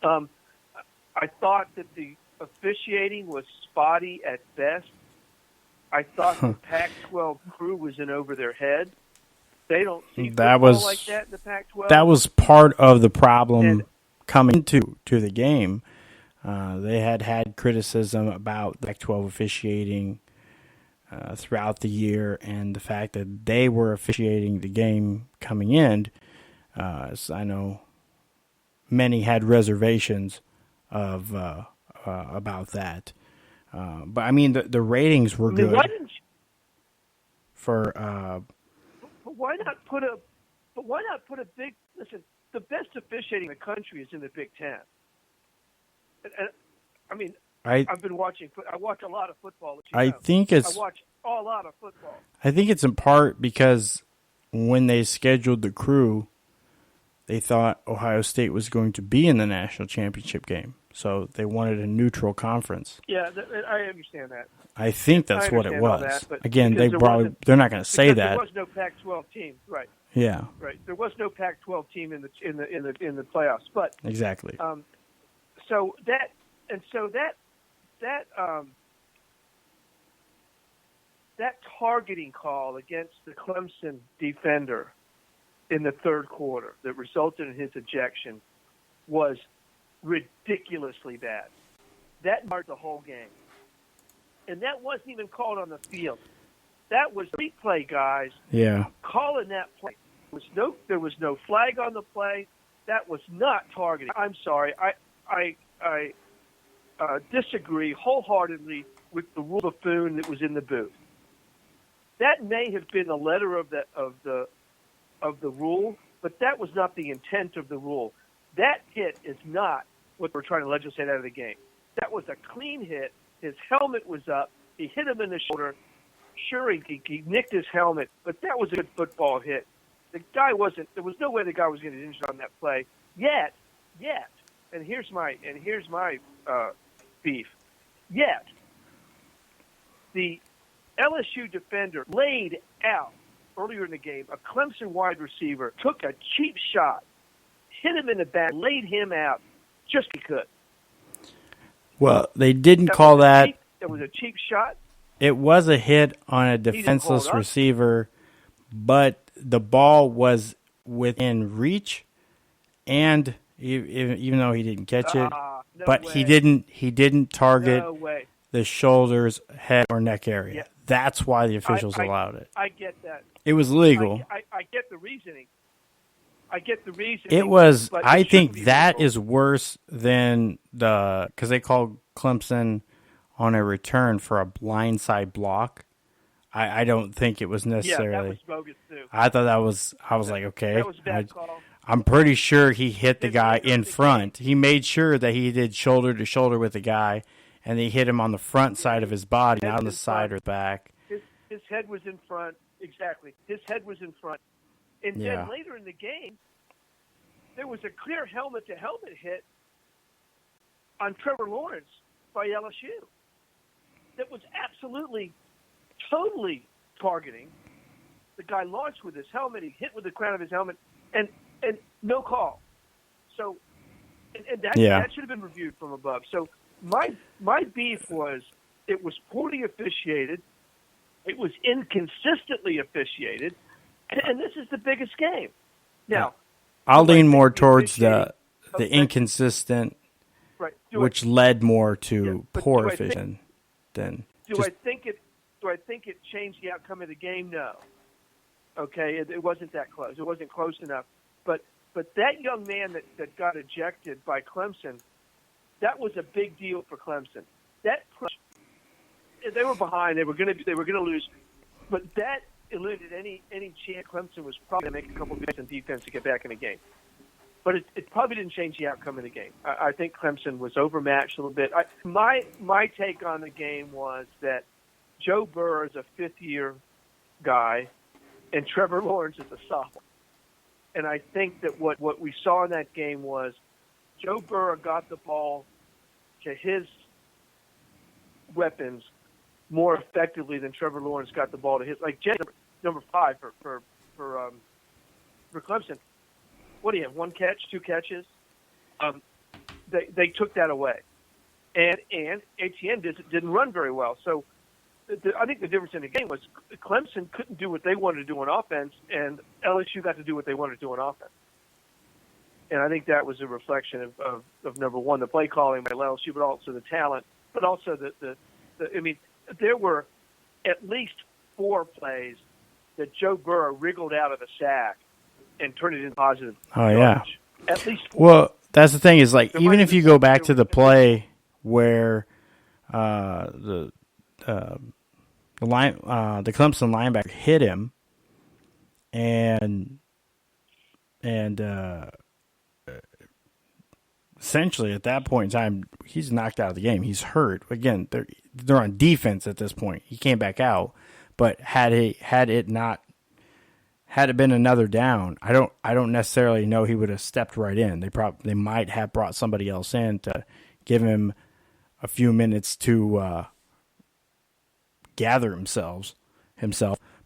I thought that the officiating was spotty at best. I thought the Pac-12 crew was in over their head. They don't see football like that in the Pac-12.
That was part of the problem coming into the game. They had criticism about the Pac-12 officiating throughout the year, and the fact that they were officiating the game coming in. As I know many had reservations of about that. But I mean, the ratings were good.
Why didn't you,
but
why not put a big? Listen, the best officiating in the country is in the Big Ten. And I mean, I've been watching. I watch a lot of football.
I
watch a lot of football.
I think it's in part because when they scheduled the crew, they thought Ohio State was going to be in the national championship game. So they wanted a neutral conference.
Yeah, I understand that.
I think that's what it was. Again, they're not going to say that.
There was no Pac-12 team, right?
Yeah,
right. There was no Pac-12 team in the playoffs, but
exactly.
So that targeting call against the Clemson defender in the third quarter that resulted in his ejection was ridiculously bad. That marked the whole game. and that wasn't even called on the field. That was replay guys calling that play. There was no flag on the play. That was not targeting. I'm sorry. I disagree wholeheartedly with the rule buffoon that was in the booth. That may have been a letter of the rule, but that was not the intent of the rule. That hit is not what we're trying to legislate out of the game. That was a clean hit. His helmet was up. He hit him in the shoulder. Sure, he nicked his helmet, but that was a good football hit. The guy wasn't. There was no way the guy was going to get injured on that play. Yet. And here's my beef. Yet, the LSU defender laid out earlier in the game. A Clemson wide receiver took a cheap shot, hit him in the back, laid him out just because.
Well, they didn't call that.
It was a cheap shot.
It was a hit on a defenseless receiver, but the ball was within reach, and even though he didn't catch it, he didn't target the shoulders, head, or neck area. Yeah. That's why the officials allowed it.
I get that.
It was legal.
I get the reasoning.
It was. I think that is worse than because they called Clemson on a return for a blindside block. I don't think it was necessarily.
Yeah, that was bogus too.
I thought that was. I was like, okay.
That was a bad call.
I'm pretty sure he hit the guy in front. He made sure that he did shoulder to shoulder with the guy, and he hit him on the front side of his body, not on the side or back.
His head was in front. Exactly. His head was in front. And then later in the game, there was a clear helmet-to-helmet hit on Trevor Lawrence by LSU. That was absolutely, totally targeting. The guy launched with his helmet. He hit with the crown of his helmet, and no call. So, and that should have been reviewed from above. So my beef was it was poorly officiated. It was inconsistently officiated, and this is the biggest game. Now,
I'll lean more towards the inconsistent, which led more to poor officiating than.
Do I think it changed the outcome of the game? No. Okay, it wasn't that close. It wasn't close enough. But that young man that got ejected by Clemson, that was a big deal for Clemson. They were behind. They were going to lose, but that eluded any chance Clemson was probably going to make a couple of plays in defense to get back in the game. But it probably didn't change the outcome of the game. I think Clemson was overmatched a little bit. My take on the game was that Joe Burrow is a fifth-year guy, and Trevor Lawrence is a sophomore. And I think that what we saw in that game was Joe Burrow got the ball to his weapons more effectively than Trevor Lawrence got the ball to his. Like Jay, number 5 for Clemson. What do you have? 1 catch, 2 catches? They took that away, and ATN didn't run very well. So I think the difference in the game was Clemson couldn't do what they wanted to do on offense, and LSU got to do what they wanted to do on offense. And I think that was a reflection of number one, the play calling by LSU, but also the talent, but also the I mean, there were at least 4 plays that Joe Burrow wriggled out of the sack and turned it into positive.
Oh, yeah.
At least 4.
Well, that's the thing is, like, even if you go back to the play where the Clemson linebacker hit him, and essentially at that point in time, he's knocked out of the game. He's hurt. Again, they're on defense at this point. He came back out, but had it been another down, I don't necessarily know he would have stepped right in. They might have brought somebody else in to give him a few minutes to gather himself.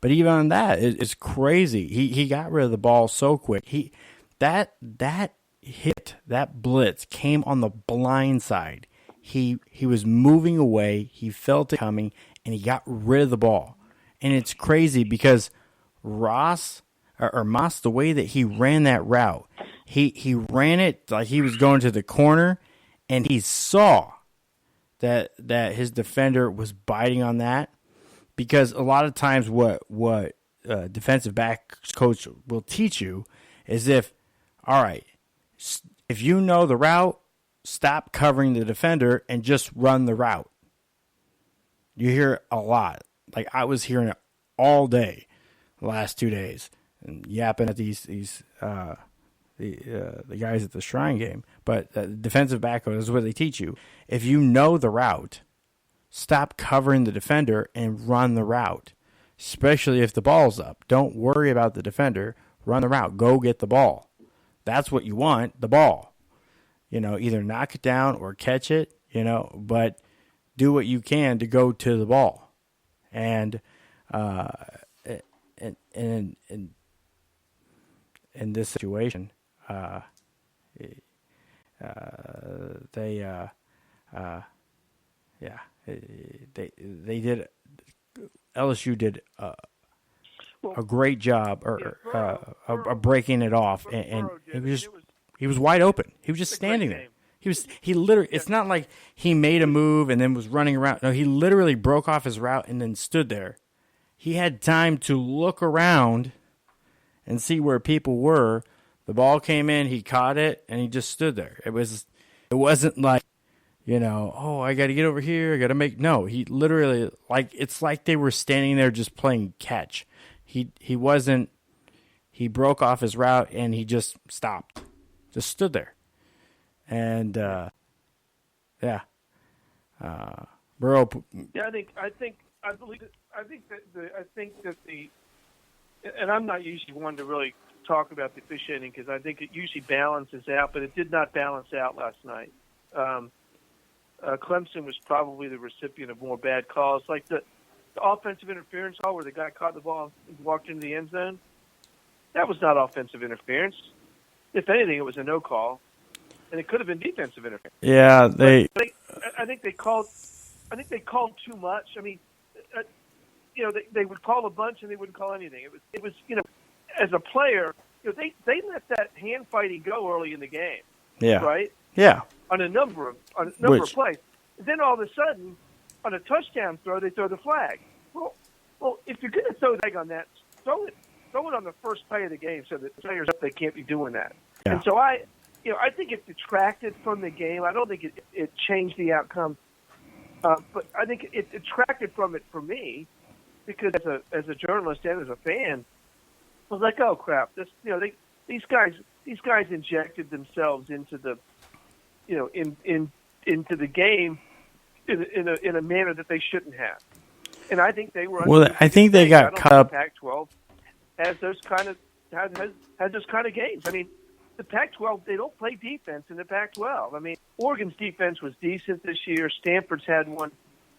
But even on that, it's crazy. He got rid of the ball so quick. That hit, that blitz came on the blind side. He was moving away. He felt it coming, and he got rid of the ball. And it's crazy because Moss, the way that he ran that route, he ran it like he was going to the corner, and he saw that his defender was biting on that, because a lot of times what defensive back coach will teach you is all right, if you know the route, stop covering the defender and just run the route. You hear it a lot. Like I was hearing it all day the last 2 days and yapping at the guys at the Shrine game. But defensive back coach is what they teach you. If you know the route, stop covering the defender and run the route, especially if the ball's up. Don't worry about the defender. Run the route. Go get the ball. That's what you want, the ball. Either knock it down or catch it, but do what you can to go to the ball. And in this situation, they did. LSU did a great job of breaking it off, and he was wide open. He was just standing there. He literally. It's not like he made a move and then was running around. No, he literally broke off his route and then stood there. He had time to look around and see where people were. The ball came in, he caught it, and he just stood there. It wasn't like, I got to get over here, I got to make. No, he literally, it's like they were standing there just playing catch. He wasn't. He broke off his route and he just stopped, just stood there, and Burrow.
Yeah, I think that the, and I'm not usually one to really talk about the officiating because I think it usually balances out, but it did not balance out last night. Clemson was probably the recipient of more bad calls, like the offensive interference call where the guy caught the ball and walked into the end zone. That was not offensive interference. If anything, it was a no call, and it could have been defensive interference.
Yeah,
I think they called too much. I mean, they would call a bunch and they wouldn't call anything. It was as a player, they let that hand fighting go early in the game.
Yeah.
Right.
Yeah.
On a number of plays. And then all of a sudden, on a touchdown throw, they throw the flag. Well, if you're going to throw the flag on that, throw it on the first play of the game so that the players know they can't be doing that.
Yeah.
And so I think it detracted from the game. I don't think it changed the outcome, but I think it detracted from it for me because as a journalist and as a fan, I was like, oh crap! These guys injected themselves into the into the game in a manner that they shouldn't have, and I think they were.
Well, I think they got caught up.
Pac-12 has those kind of games. I mean, the Pac-12 they don't play defense in the Pac-12. I mean, Oregon's defense was decent this year. Stanford's had one,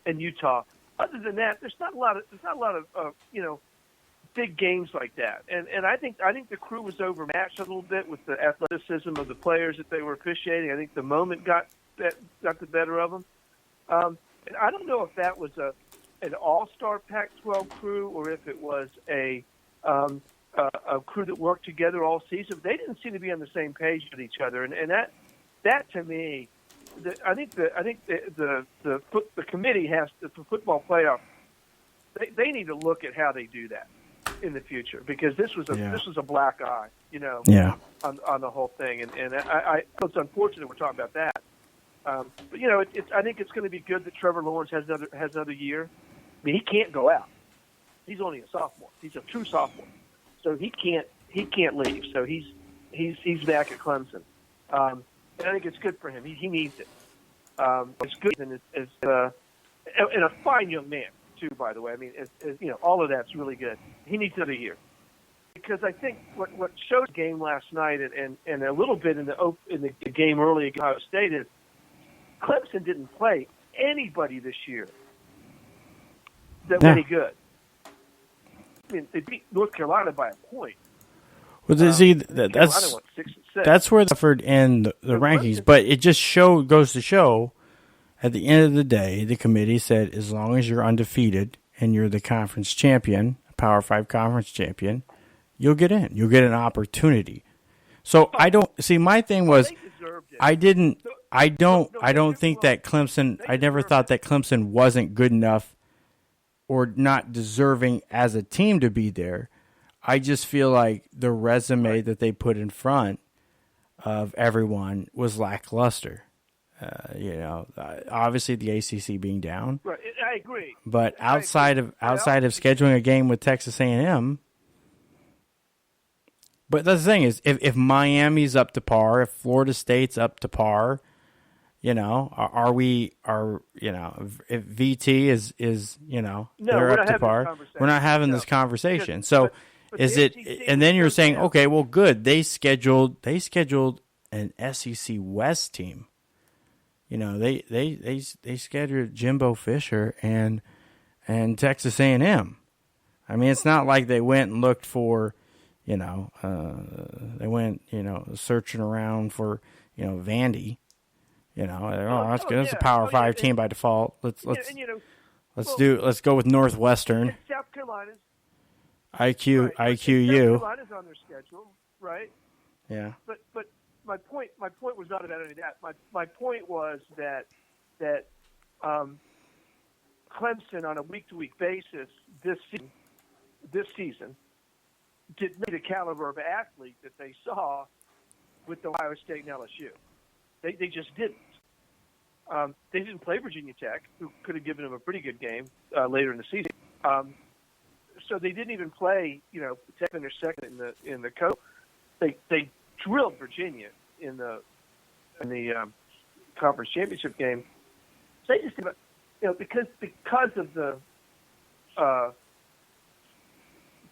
and Utah. Other than that, there's not a lot of big games like that. And I think the crew was overmatched a little bit with the athleticism of the players that they were officiating. I think the moment got the better of them. And I don't know if that was an all-star Pac-12 crew or if it was a crew that worked together all season. They didn't seem to be on the same page with each other, and that to me, I think the committee has the football playoff. They need to look at how they do that in the future because this was a black eye, on the whole thing, and it's unfortunate we're talking about that. But I think it's going to be good that Trevor Lawrence has another year. I mean, he can't go out. He's only a sophomore. He's a true sophomore, so he can't leave. So he's back at Clemson, and I think it's good for him. He needs it. It's good, and and a fine young man too. By the way, I mean, all of that's really good. He needs another year because I think what showed the game last night and a little bit in the game early against Ohio State is Clemson didn't play anybody this year that was any good. I mean, they beat North Carolina by a point.
Well, that's where they suffered in the rankings, but it just goes to show. At the end of the day, the committee said as long as you're undefeated and you're the conference champion, Power 5 conference champion, you'll get in. You'll get an opportunity. So I don't see. My thing was, I didn't I don't think that Clemson. I never thought that Clemson wasn't good enough or not deserving as a team to be there. I just feel like the resume that they put in front of everyone was lackluster. Obviously the ACC being down.
Right, I agree.
But outside of scheduling a game with Texas A&M. But the thing is, if Miami's up to par, if Florida State's up to par, if VT is they're up to par, we're not having this conversation. So but is it? And then you're saying, okay, well, good. They scheduled an SEC West team. They scheduled Jimbo Fisher and Texas A&M. I mean, it's not like they went and looked for. They went, searching around for, Vandy. That's good. That's a Power 5 team by default. Let's go with Northwestern.
South Carolina's
IQU.
South Carolina's on their schedule, right?
Yeah.
But my point was not about any of that. My point was that Clemson on a week-to-week basis this season didn't meet the caliber of athlete that they saw with Ohio State and LSU. They just didn't. They didn't play Virginia Tech, who could have given them a pretty good game later in the season. So they didn't even play, Tech in their second in the coach. They drilled Virginia in the conference championship game. So they just because of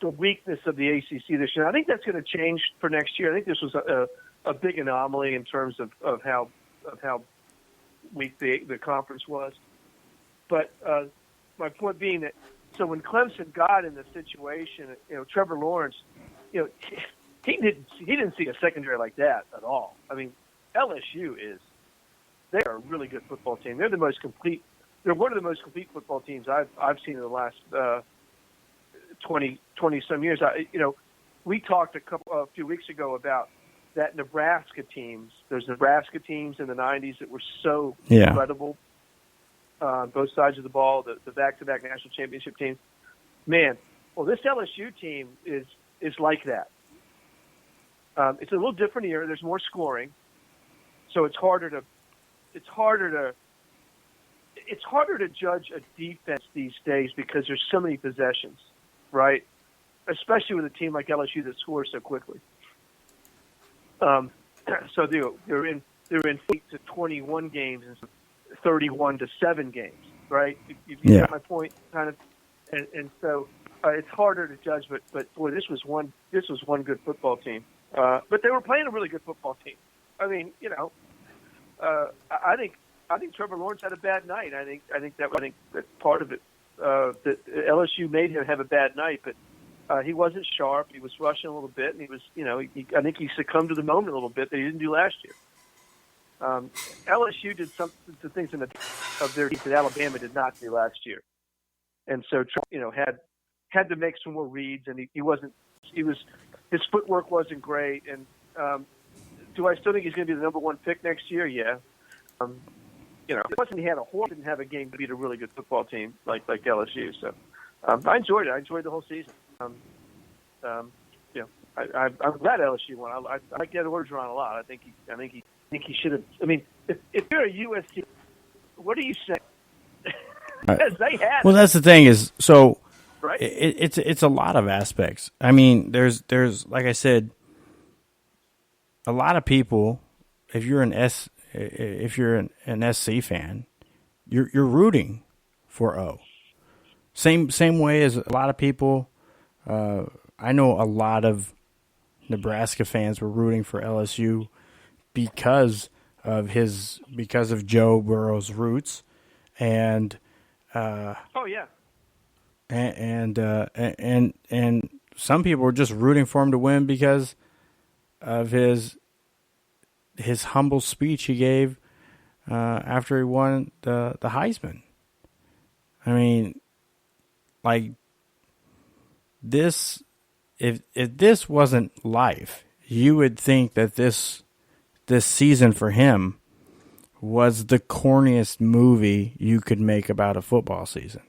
the weakness of the ACC this year. I think that's going to change for next year. I think this was a big anomaly in terms of how weak the conference was. But my point being that when Clemson got in the situation, Trevor Lawrence, he didn't see a secondary like that at all. I mean, LSU they're a really good football team. They're the most complete. They're one of the most complete football teams I've seen in the last 20 some years. We talked a few weeks ago about that Nebraska teams. There's Nebraska teams in the 90s that were so incredible. Both sides of the ball, the back-to-back national championship teams. Man, well, this LSU team is like that. It's a little different here. There's more scoring, so it's harder to judge a defense these days because there's so many possessions, right? Especially with a team like LSU that scores so quickly. So they're in 8 to 21 games and 31 to 7 games, right? You get my point, kind of, and so it's harder to judge. But boy, this was one good football team. But they were playing a really good football team. I mean, I think Trevor Lawrence had a bad night. I think that's part of it. That LSU made him have a bad night, but he wasn't sharp. He was rushing a little bit, and he was, I think he succumbed to the moment a little bit that he didn't do last year. LSU did some things of their team that Alabama did not do last year, and so had to make some more reads, and his footwork wasn't great. And do I still think he's going to be the number one pick next year? Yeah. It wasn't he didn't have a game to beat a really good football team like LSU. So I enjoyed it. I enjoyed the whole season. I'm glad LSU won. I like Ed Orgeron a lot. I think he should have. I mean, if you're a USC, what are you saying? Because they had.
Well, that's the thing is so.
Right.
It's a lot of aspects. I mean, there's like I said, a lot of people. If you're an SC fan, you're rooting for O. Same way as a lot of people. I know a lot of Nebraska fans were rooting for LSU because of Joe Burrow's roots, and and some people were just rooting for him to win because of his humble speech he gave after he won the Heisman. I mean, like this. If this wasn't life, you would think that this season for him was the corniest movie you could make about a football season.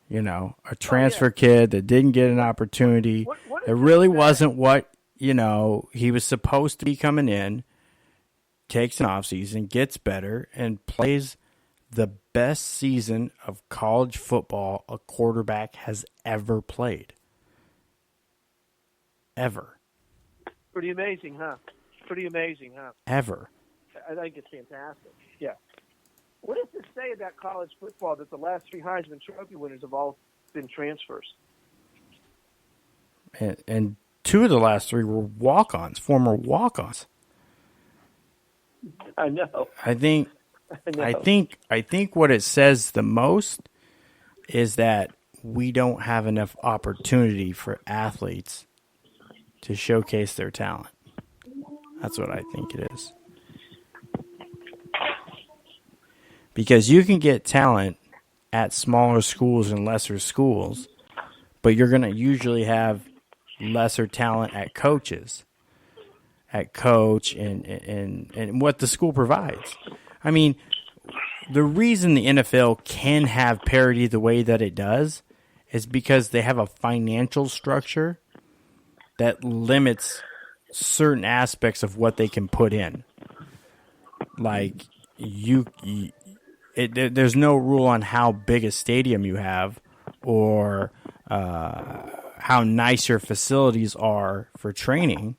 You know, a transfer kid that didn't get an opportunity. It really wasn't what, you know, he was supposed to be coming in, takes an offseason, gets better, and plays the best season of college football a quarterback has ever played. Ever.
Pretty amazing, huh?
Ever.
I think it's fantastic. Yeah. What does it say about college football that the last 3 Heisman Trophy winners have all been transfers?
And 2 of the last 3 were walk-ons, former walk-ons.
I know.
I think what it says the most is that we don't have enough opportunity for athletes to showcase their talent. That's what I think it is. Because you can get talent at smaller schools and lesser schools, but you're going to usually have lesser talent at coach and what the school provides. I mean, the reason the NFL can have parity the way that it does is because they have a financial structure that limits certain aspects of what they can put in. Like, there's no rule on how big a stadium you have or how nice your facilities are for training,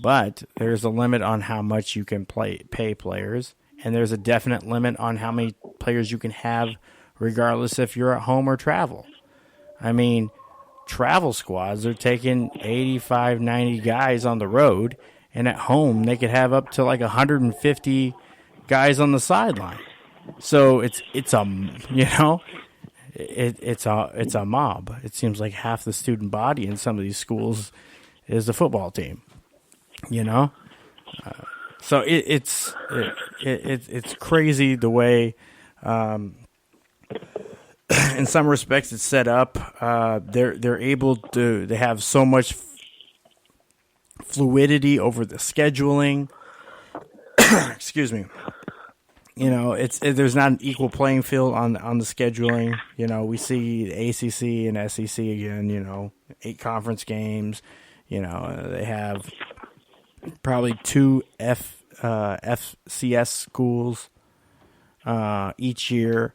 but there's a limit on how much you can pay players, and there's a definite limit on how many players you can have regardless if you're at home or travel. I mean, travel squads are taking 85, 90 guys on the road, and at home they could have up to like 150 guys on the sideline. So it's a mob. It seems like half the student body in some of these schools is the football team. You know, so it's crazy the way, in some respects, it's set up. They're able to. They have so much fluidity over the scheduling. Excuse me. You know, there's not an equal playing field on the scheduling. You know, we see the ACC and SEC again. You know, 8 conference games. You know, they have probably 2 FCS schools each year,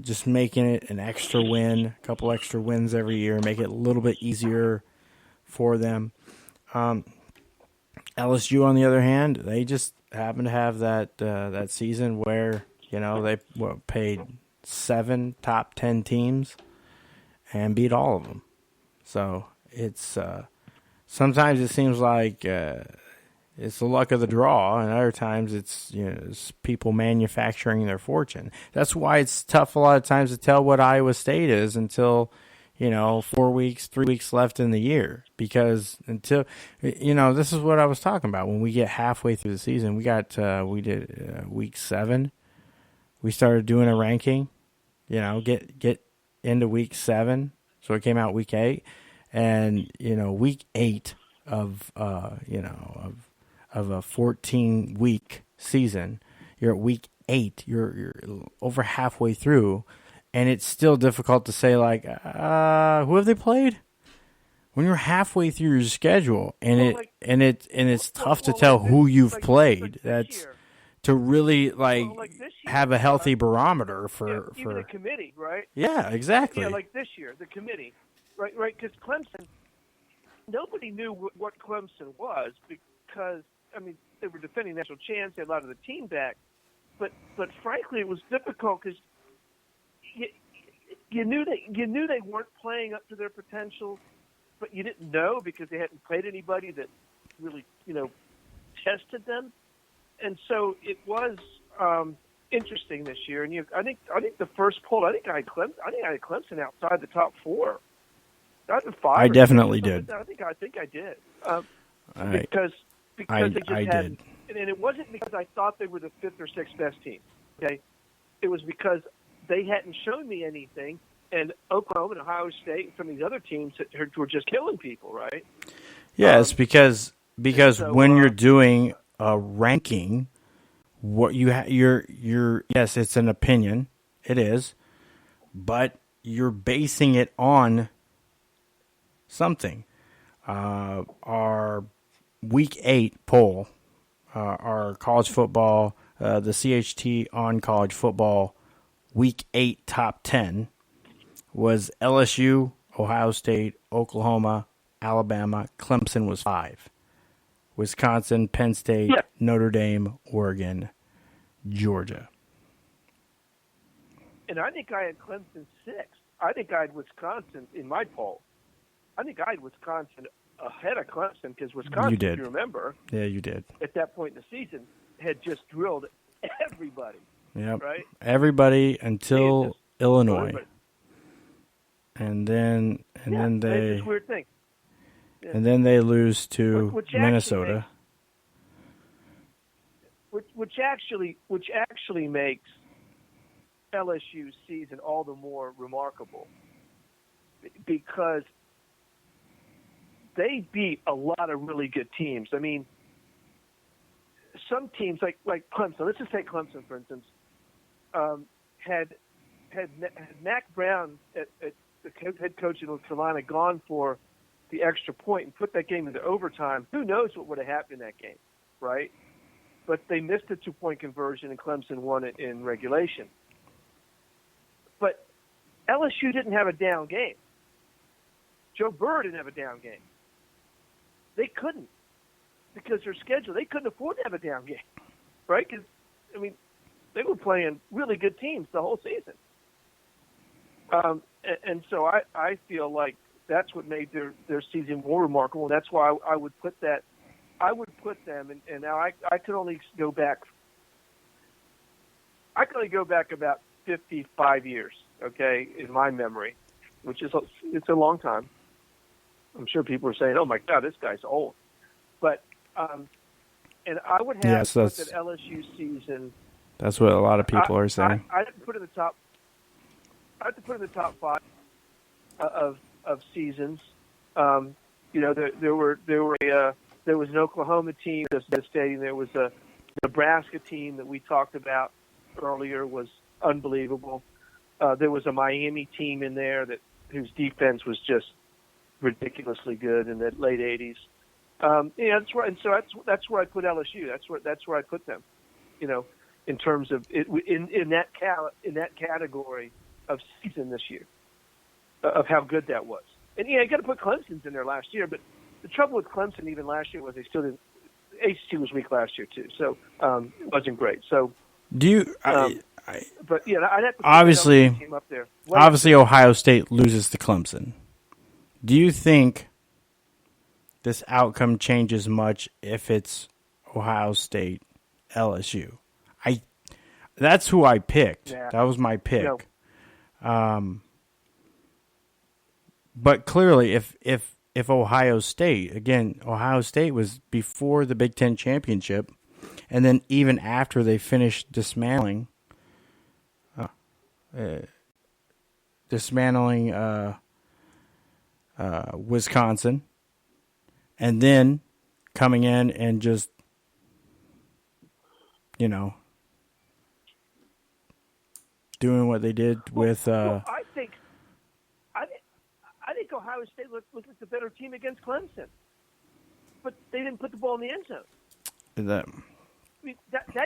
just making it an extra win, a couple extra wins every year, make it a little bit easier for them. LSU, on the other hand, they just happen to have that season where, you know, they paid 7 top 10 teams and beat all of them. So it's sometimes it seems like it's the luck of the draw, and other times it's, you know, it's people manufacturing their fortune. That's why it's tough a lot of times to tell what Iowa State is until, you know, 4 weeks, 3 weeks left in the year. Because until, you know, this is what I was talking about. When we get halfway through the season, we did week 7. We started doing a ranking, you know, get into week 7. So it came out week 8. And, you know, week 8 of a 14-week season, you're at week 8. You're over halfway through, and it's still difficult to say, like, who have they played? When you're halfway through your schedule, and it's tough to tell who you've played. That's to really have a healthy barometer for
even the committee, right?
Yeah, exactly.
Yeah, like this year, the committee. Right, because Clemson, nobody knew what Clemson was because, I mean, they were defending national champs, they had a lot of the team back, but frankly, it was difficult because you knew they weren't playing up to their potential, but you didn't know because they hadn't played anybody that really, you know, tested them, and so it was interesting this year. And I think the first poll, I think I had Clemson outside the top 4.
I definitely did.
I think I did.
Because
they just had, and it wasn't because I thought they were the 5th or 6th best team. Okay, it was because they hadn't shown me anything, and Oklahoma and Ohio State and some of these other teams that were just killing people, right?
Yes, because when you're doing a ranking, what you're yes, it's an opinion. It is, but you're basing it on something. Our Week 8 poll, our college football, the CHT on college football Week 8 top 10 was LSU, Ohio State, Oklahoma, Alabama, Clemson was 5. Wisconsin, Penn State, Notre Dame, Oregon, Georgia.
And I think I had Clemson 6. I think I had Wisconsin in my poll. I think I had Wisconsin ahead of Clemson because Wisconsin,
you did.
if you remember,
Yeah, you did.
at that point in the season, had just drilled everybody.
Yep.
Right?
Everybody until Illinois.
Everybody.
And then they
it's a weird thing. Yeah.
And then they lose to Minnesota.
Which actually makes LSU's season all the more remarkable because they beat a lot of really good teams. I mean, some teams like Clemson. Let's just take Clemson for instance. Had Mac Brown at the head coach in North Carolina gone for the extra point and put that game into overtime, who knows what would have happened in that game, right? But they missed a 2-point conversion and Clemson won it in regulation. But LSU didn't have a down game. Joe Burrow didn't have a down game. They couldn't because their schedule. They couldn't afford to have a down game, right? Because, I mean, they were playing really good teams the whole season. And so I feel like that's what made their season more remarkable. And that's why I would put that. I would put them, and now I can only go back. I can only go back about 55 years, okay, in my memory, which is it's a long time. I'm sure people are saying, "Oh my God, this guy's old," but and I would have put that LSU season.
That's what a lot of people are saying.
I have to put it in the top. I have to put it in the top 5 of seasons. You know, there was an Oklahoma team that's devastating. There was a Nebraska team that we talked about earlier was unbelievable. There was a Miami team in there whose defense was just ridiculously good in the late '80s. Yeah, that's right. And so that's where I put LSU. That's where I put them. You know, in terms of in that category of season this year, of how good that was. And yeah, you got to put Clemson's in there last year, but the trouble with Clemson even last year was they still didn't. ACC was weak last year too, so it wasn't great. So
do you?
But yeah, I'd have to put
obviously
team up there.
Obviously, Ohio State loses to Clemson. Do you think this outcome changes much if it's Ohio State LSU? That's who I picked.
Yeah.
That was my pick.
No.
But clearly, if Ohio State was before the Big Ten championship, and then even after they finished dismantling Wisconsin, and then coming in and just, doing what they did with.
I think Ohio State looked like the better team against Clemson, but they didn't put the ball in the end zone.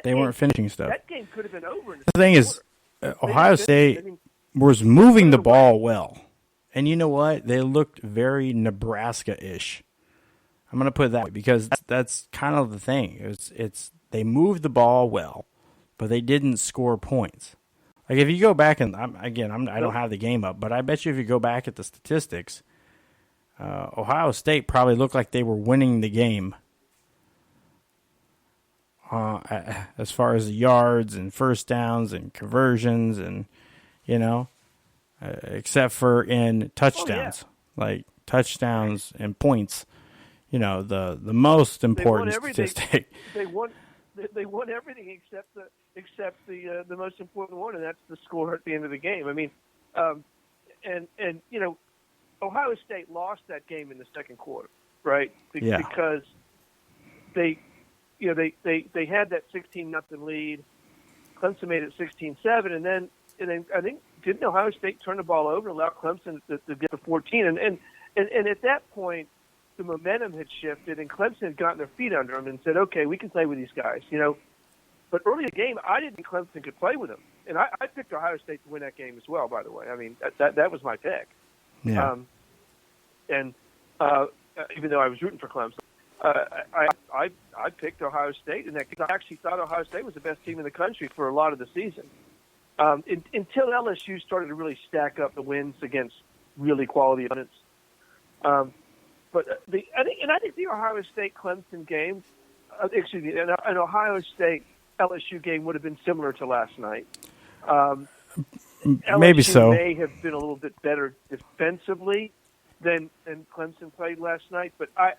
They weren't finishing stuff.
That game could have been over.
The thing is, Ohio State was moving the ball well, and you know what? They looked very Nebraska-ish. I'm going to put it that way because that's kind of the thing. It's they moved the ball well, but they didn't score points. Like if you go back and I don't have the game up, but I bet you if you go back at the statistics, Ohio State probably looked like they were winning the game as far as the yards and first downs and conversions and except for in touchdowns, like touchdowns and points. The most important statistic.
They won everything except the most important one, and that's the score at the end of the game. I mean, Ohio State lost that game in the second quarter, right? Because they they had that 16-0 lead. Clemson made it 16-7, and then I think didn't Ohio State turn the ball over and allow Clemson to get to 14, and at that point the momentum had shifted, and Clemson had gotten their feet under them and said, okay, we can play with these guys, But early in the game, I didn't think Clemson could play with them, and I picked Ohio State to win that game as well. By the way, I mean that was my pick.
Yeah.
Even though I was rooting for Clemson, I picked Ohio State in that because I actually thought Ohio State was the best team in the country for a lot of the season. Until LSU started to really stack up the wins against really quality opponents. I think the Ohio State Clemson game, an Ohio State LSU game would have been similar to last night.
Maybe
LSU
so.
May have been a little bit better defensively than Clemson played last night, but I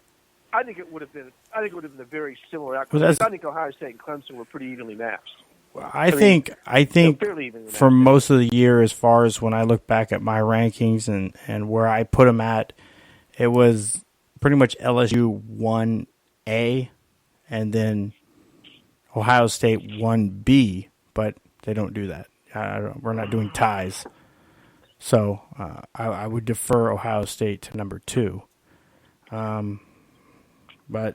think it would have been a very similar outcome. I think Ohio State and Clemson were pretty evenly matched.
I think for most of the year, as far as when I look back at my rankings and where I put them at, it was pretty much LSU 1A and then Ohio State 1B, but they don't do that. We're not doing ties. So I would defer Ohio State to number 2. But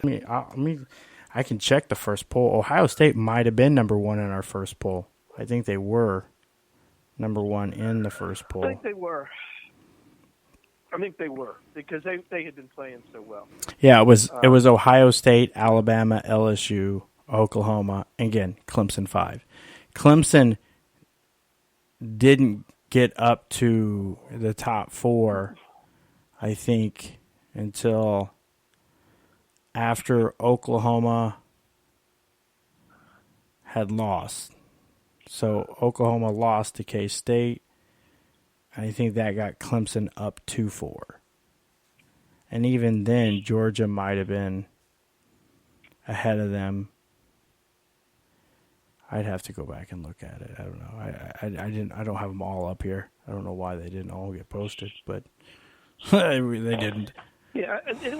I can check the first poll. Ohio State might have been number 1 in our first poll. I think they were number 1 in the first poll.
I think they were because they had been playing so well.
Yeah, it was Ohio State, Alabama, LSU, Oklahoma, and again, Clemson 5. Clemson didn't get up to the top 4, I think, until after Oklahoma had lost. So Oklahoma lost to K-State. I think that got Clemson up 2-4. And even then, Georgia might have been ahead of them. I'd have to go back and look at it. I don't know. I don't have them all up here. I don't know why they didn't all get posted, but they didn't.
Yeah, and it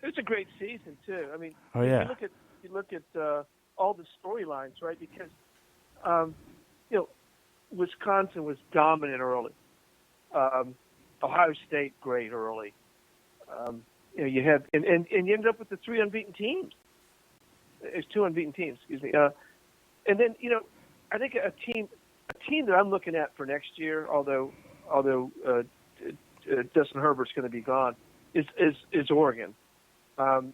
was a great season too. I mean, you look at all the storylines, right? Because Wisconsin was dominant early. Ohio State great early. You had and you ended up with the 3 unbeaten teams. It's 2 unbeaten teams, excuse me. And then I think a team that I'm looking at for next year, although Justin Herbert's going to be gone, is Oregon. How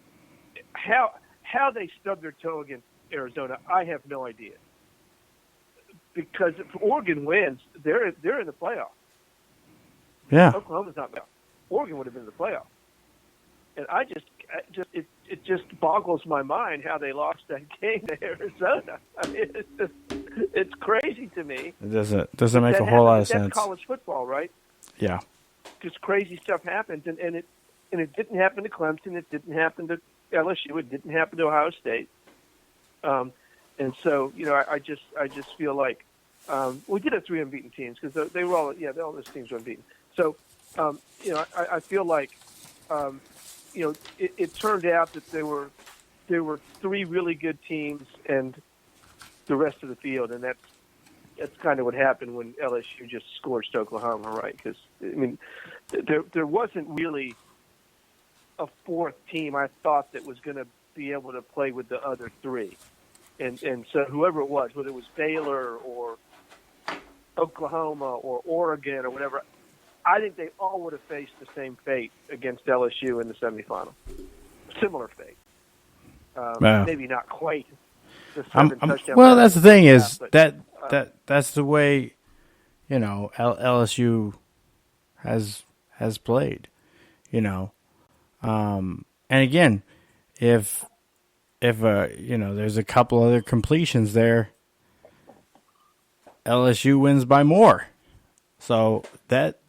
they stubbed their toe against Arizona, I have no idea. Because if Oregon wins, they're in the playoff.
Yeah.
Oklahoma's not there. Oregon would have been in the playoff. And it just boggles my mind how they lost that game to Arizona. I mean, it's crazy to me.
It doesn't make a whole lot of sense.
That's college football, right?
Yeah.
Because crazy stuff happens, and it didn't happen to Clemson. It didn't happen to LSU. It didn't happen to Ohio State. And so I just feel like we did have 3 unbeaten teams because they were all those teams were unbeaten. So I feel like it turned out that there were 3 really good teams and the rest of the field, and that's kind of what happened when LSU just scorched Oklahoma, right? Because I mean, there wasn't really a 4th team I thought that was going to be able to play with the other 3, and so whoever it was, whether it was Baylor or Oklahoma or Oregon or whatever, I think they all would have faced the same fate against LSU in the semifinal. Similar fate. Maybe not quite the 7 touchdown.
Well, that's the thing is that's the way LSU has played. And again, if there's a couple other completions there, LSU wins by more. So that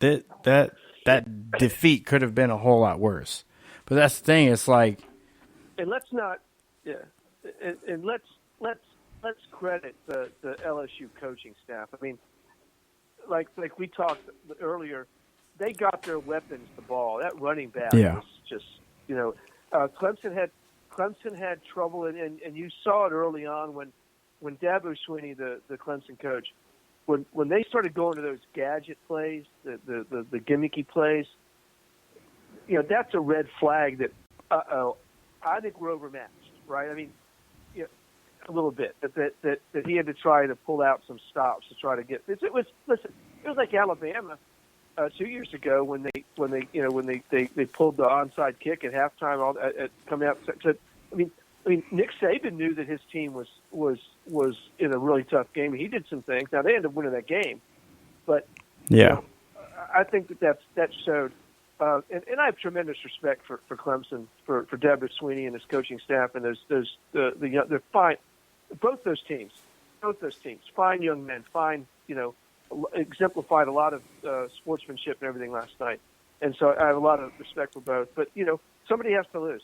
defeat could have been a whole lot worse. But that's the thing. It's like,
and let's not, and let's credit the LSU coaching staff. I mean, like we talked earlier, they got their weapons the ball. That running back was just, Clemson Clemson had trouble, and you saw it early on when Dabo Swinney, the Clemson coach, when they started going to those gadget plays, the gimmicky plays, that's a red flag that, I think we're overmatched, right? I mean, a little bit that he had to try to pull out some stops to try to get this. It was like Alabama 2 years ago when they pulled the onside kick at halftime, coming out. I mean, Nick Saban knew that his team was in a really tough game. He did some things. Now they ended up winning that game, but I think that showed. And I have tremendous respect for Clemson, for Dabo Swinney and his coaching staff, and they're fine. Both those teams, fine young men, fine, exemplified a lot of sportsmanship and everything last night. And so I have a lot of respect for both. But, somebody has to lose.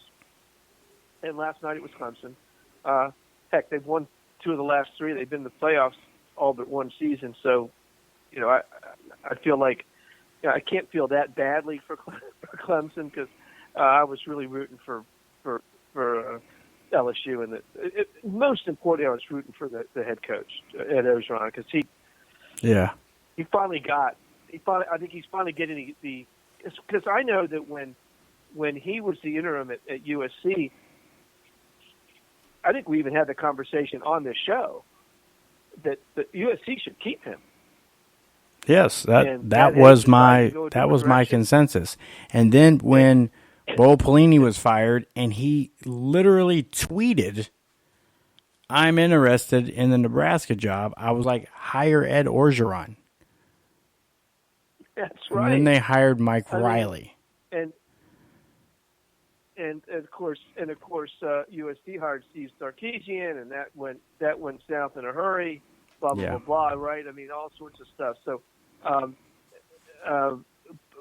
And last night it was Clemson. Heck, they've won 2 of the last 3. They've been in the playoffs all but one season. So, I feel like I can't feel that badly for Clemson because I was really rooting for LSU, and most importantly, I was rooting for the head coach Ed Orgeron because he finally I think he's finally getting because I know that when he was the interim at USC, I think we even had the conversation on this show that USC should keep him.
Yes, that was my consensus. And then when Bo Pelini was fired, and he literally tweeted, "I'm interested in the Nebraska job," I was like, "Hire Ed Orgeron."
That's right.
And then they hired Mike Riley.
And of course, USC hired Steve Sarkisian, and that went south in a hurry. Blah blah blah. Right? I mean, all sorts of stuff. So.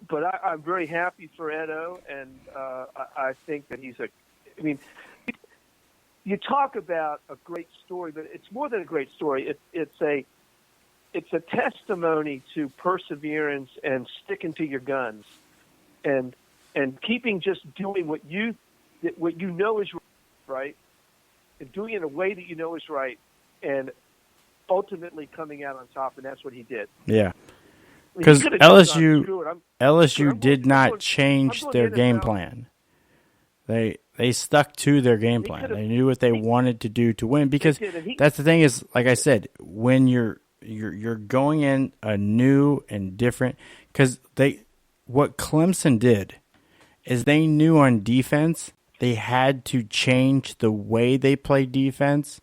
But I'm very happy for Edo, and I think that you talk about a great story, but it's more than a great story. It's a testimony to perseverance and sticking to your guns, and keeping just doing what you know is right, and doing it in a way that you know is right, and ultimately coming out on top, and that's what he did.
Yeah. Because LSU did not change their game plan. They stuck to their game plan. They knew what they wanted to do to win. Because that's the thing is, like I said, when you're going in a new and different. Because what Clemson did is they knew on defense they had to change the way they played defense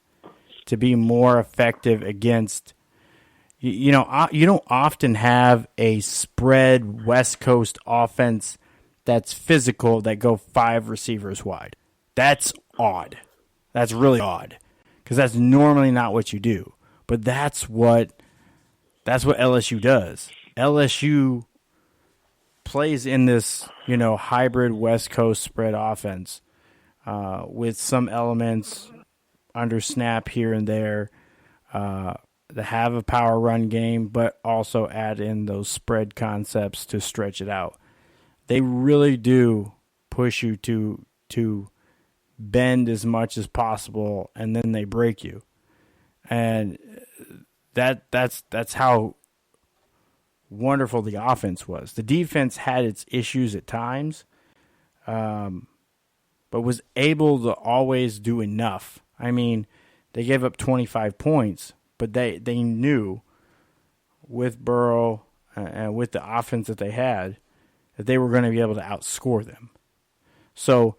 to be more effective against. You don't often have a spread West Coast offense that's physical that go 5 receivers wide. That's odd. That's really odd because that's normally not what you do. But that's what LSU does. LSU plays in this hybrid West Coast spread offense with some elements under snap here and there. To have a power run game, but also add in those spread concepts to stretch it out. They really do push you to bend as much as possible, and then they break you. And that's how wonderful the offense was. The defense had its issues at times, but was able to always do enough. I mean, they gave up 25 points, but they knew with Burrow and with the offense that they had that they were going to be able to outscore them. So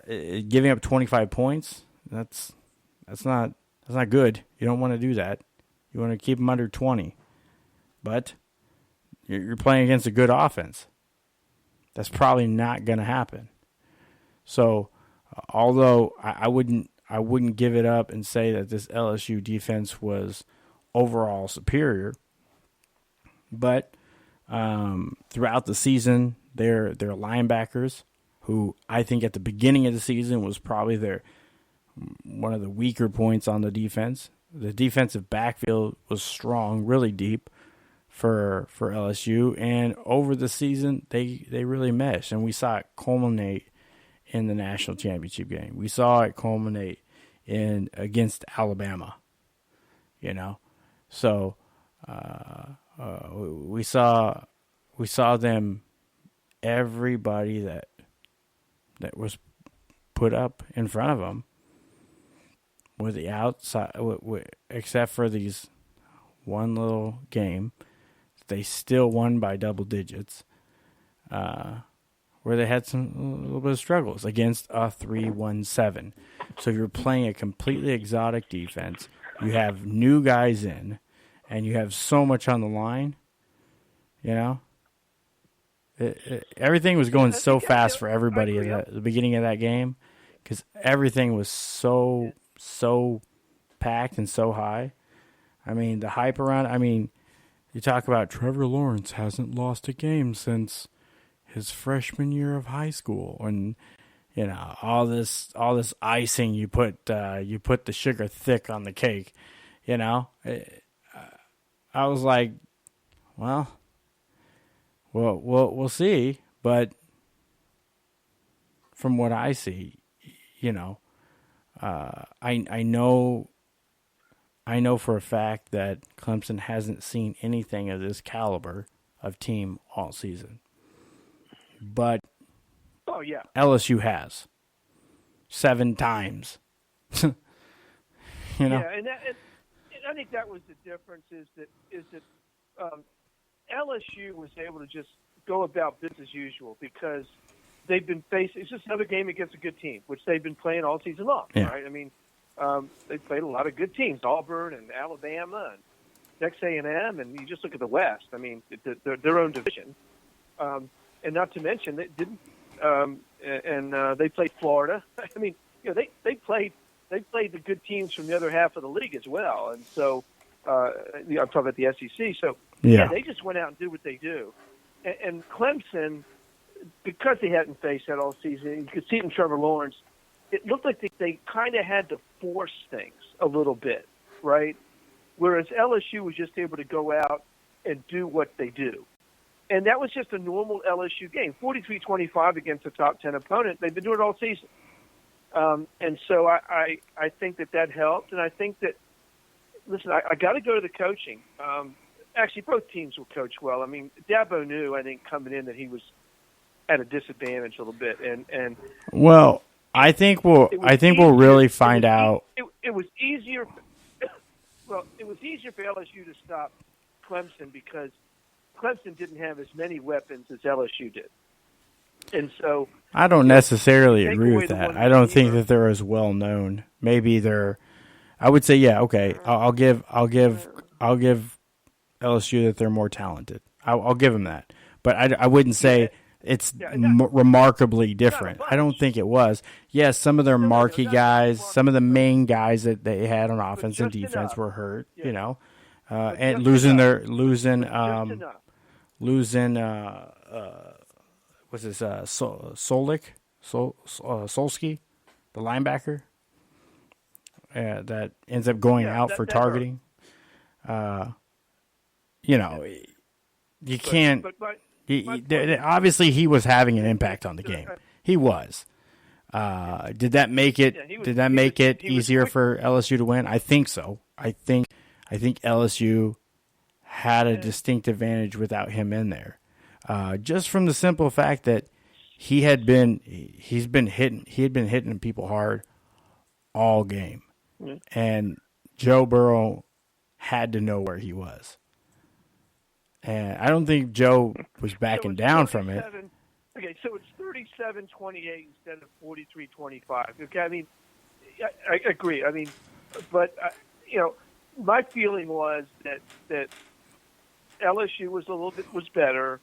giving up 25 points, that's not good. You don't want to do that. You want to keep them under 20. But you're playing against a good offense. That's probably not going to happen. So although I wouldn't give it up and say that this LSU defense was overall superior. But throughout the season, their linebackers, who I think at the beginning of the season was probably one of the weaker points on the defense. The defensive backfield was strong, really deep for LSU. And over the season, they really meshed. And we saw it culminate in the national championship game. We saw it culminate against Alabama. So we saw them. Everybody that was put up in front of them with the outside, except for these one little game, they still won by double digits. Where they had a little bit of struggles against a 3-1-7. So you're playing a completely exotic defense. You have new guys in, and you have so much on the line. Everything was going so fast for everybody at the beginning of that game because everything was so packed and so high. I mean, the hype around. I mean, you talk about Trevor Lawrence hasn't lost a game since his freshman year of high school, and all this icing you put the sugar thick on the cake. I was like, well, we'll see, but from what I see, I know for a fact that Clemson hasn't seen anything of this caliber of team all season. But LSU has 7 times.
Yeah, and I think that was the difference is that LSU was able to just go about business as usual because they've been facing. It's just another game against a good team, which they've been playing all season long.
Yeah.
Right? I mean, they played a lot of good teams, Auburn and Alabama and Texas A&M, and you just look at the West. I mean, their own division. And not to mention, they didn't, they played Florida. I mean, they played the good teams from the other half of the league as well. And so, I'm talking about the SEC. So, they just went out and did what they do. And Clemson, because they hadn't faced that all season, you could see it in Trevor Lawrence. It looked like they kind of had to force things a little bit, right? Whereas LSU was just able to go out and do what they do. And that was just a normal LSU game, 43-25 against a top 10 opponent. They've been doing it all season. And so I think that helped. And I think that, listen, I got to go to the coaching. Actually, both teams will coach well. I mean, Dabo knew, I think, coming in that he was at a disadvantage a little bit. And
well, I think we'll really find out.
It was easier. Well, it was easier for LSU to stop Clemson because Clemson didn't have as many weapons as LSU did. And so
I don't necessarily agree with that. I don't think that they're as well known. Maybe they're. I would say, yeah, okay. I'll give LSU that they're more talented. I'll give them that. But I wouldn't say it's remarkably different. I don't think it was. Yes, some of their marquee guys, some of the main guys that they had on offense and defense were hurt. And losing what's this? Solsky, the linebacker, that ends up going out for targeting. You can't. Obviously, he was having an impact on the game. He was. Did that make it? Did that make it easier for LSU to win? I think so. I think LSU had a distinct advantage without him in there. Just from the simple fact that he had been hitting people hard all game, and Joe Burrow had to know where he was. And I don't think Joe was backing down from it.
Okay, so it's 37-28 instead of 43-25. Okay, I mean, I agree. I mean, but my feeling was that LSU was better,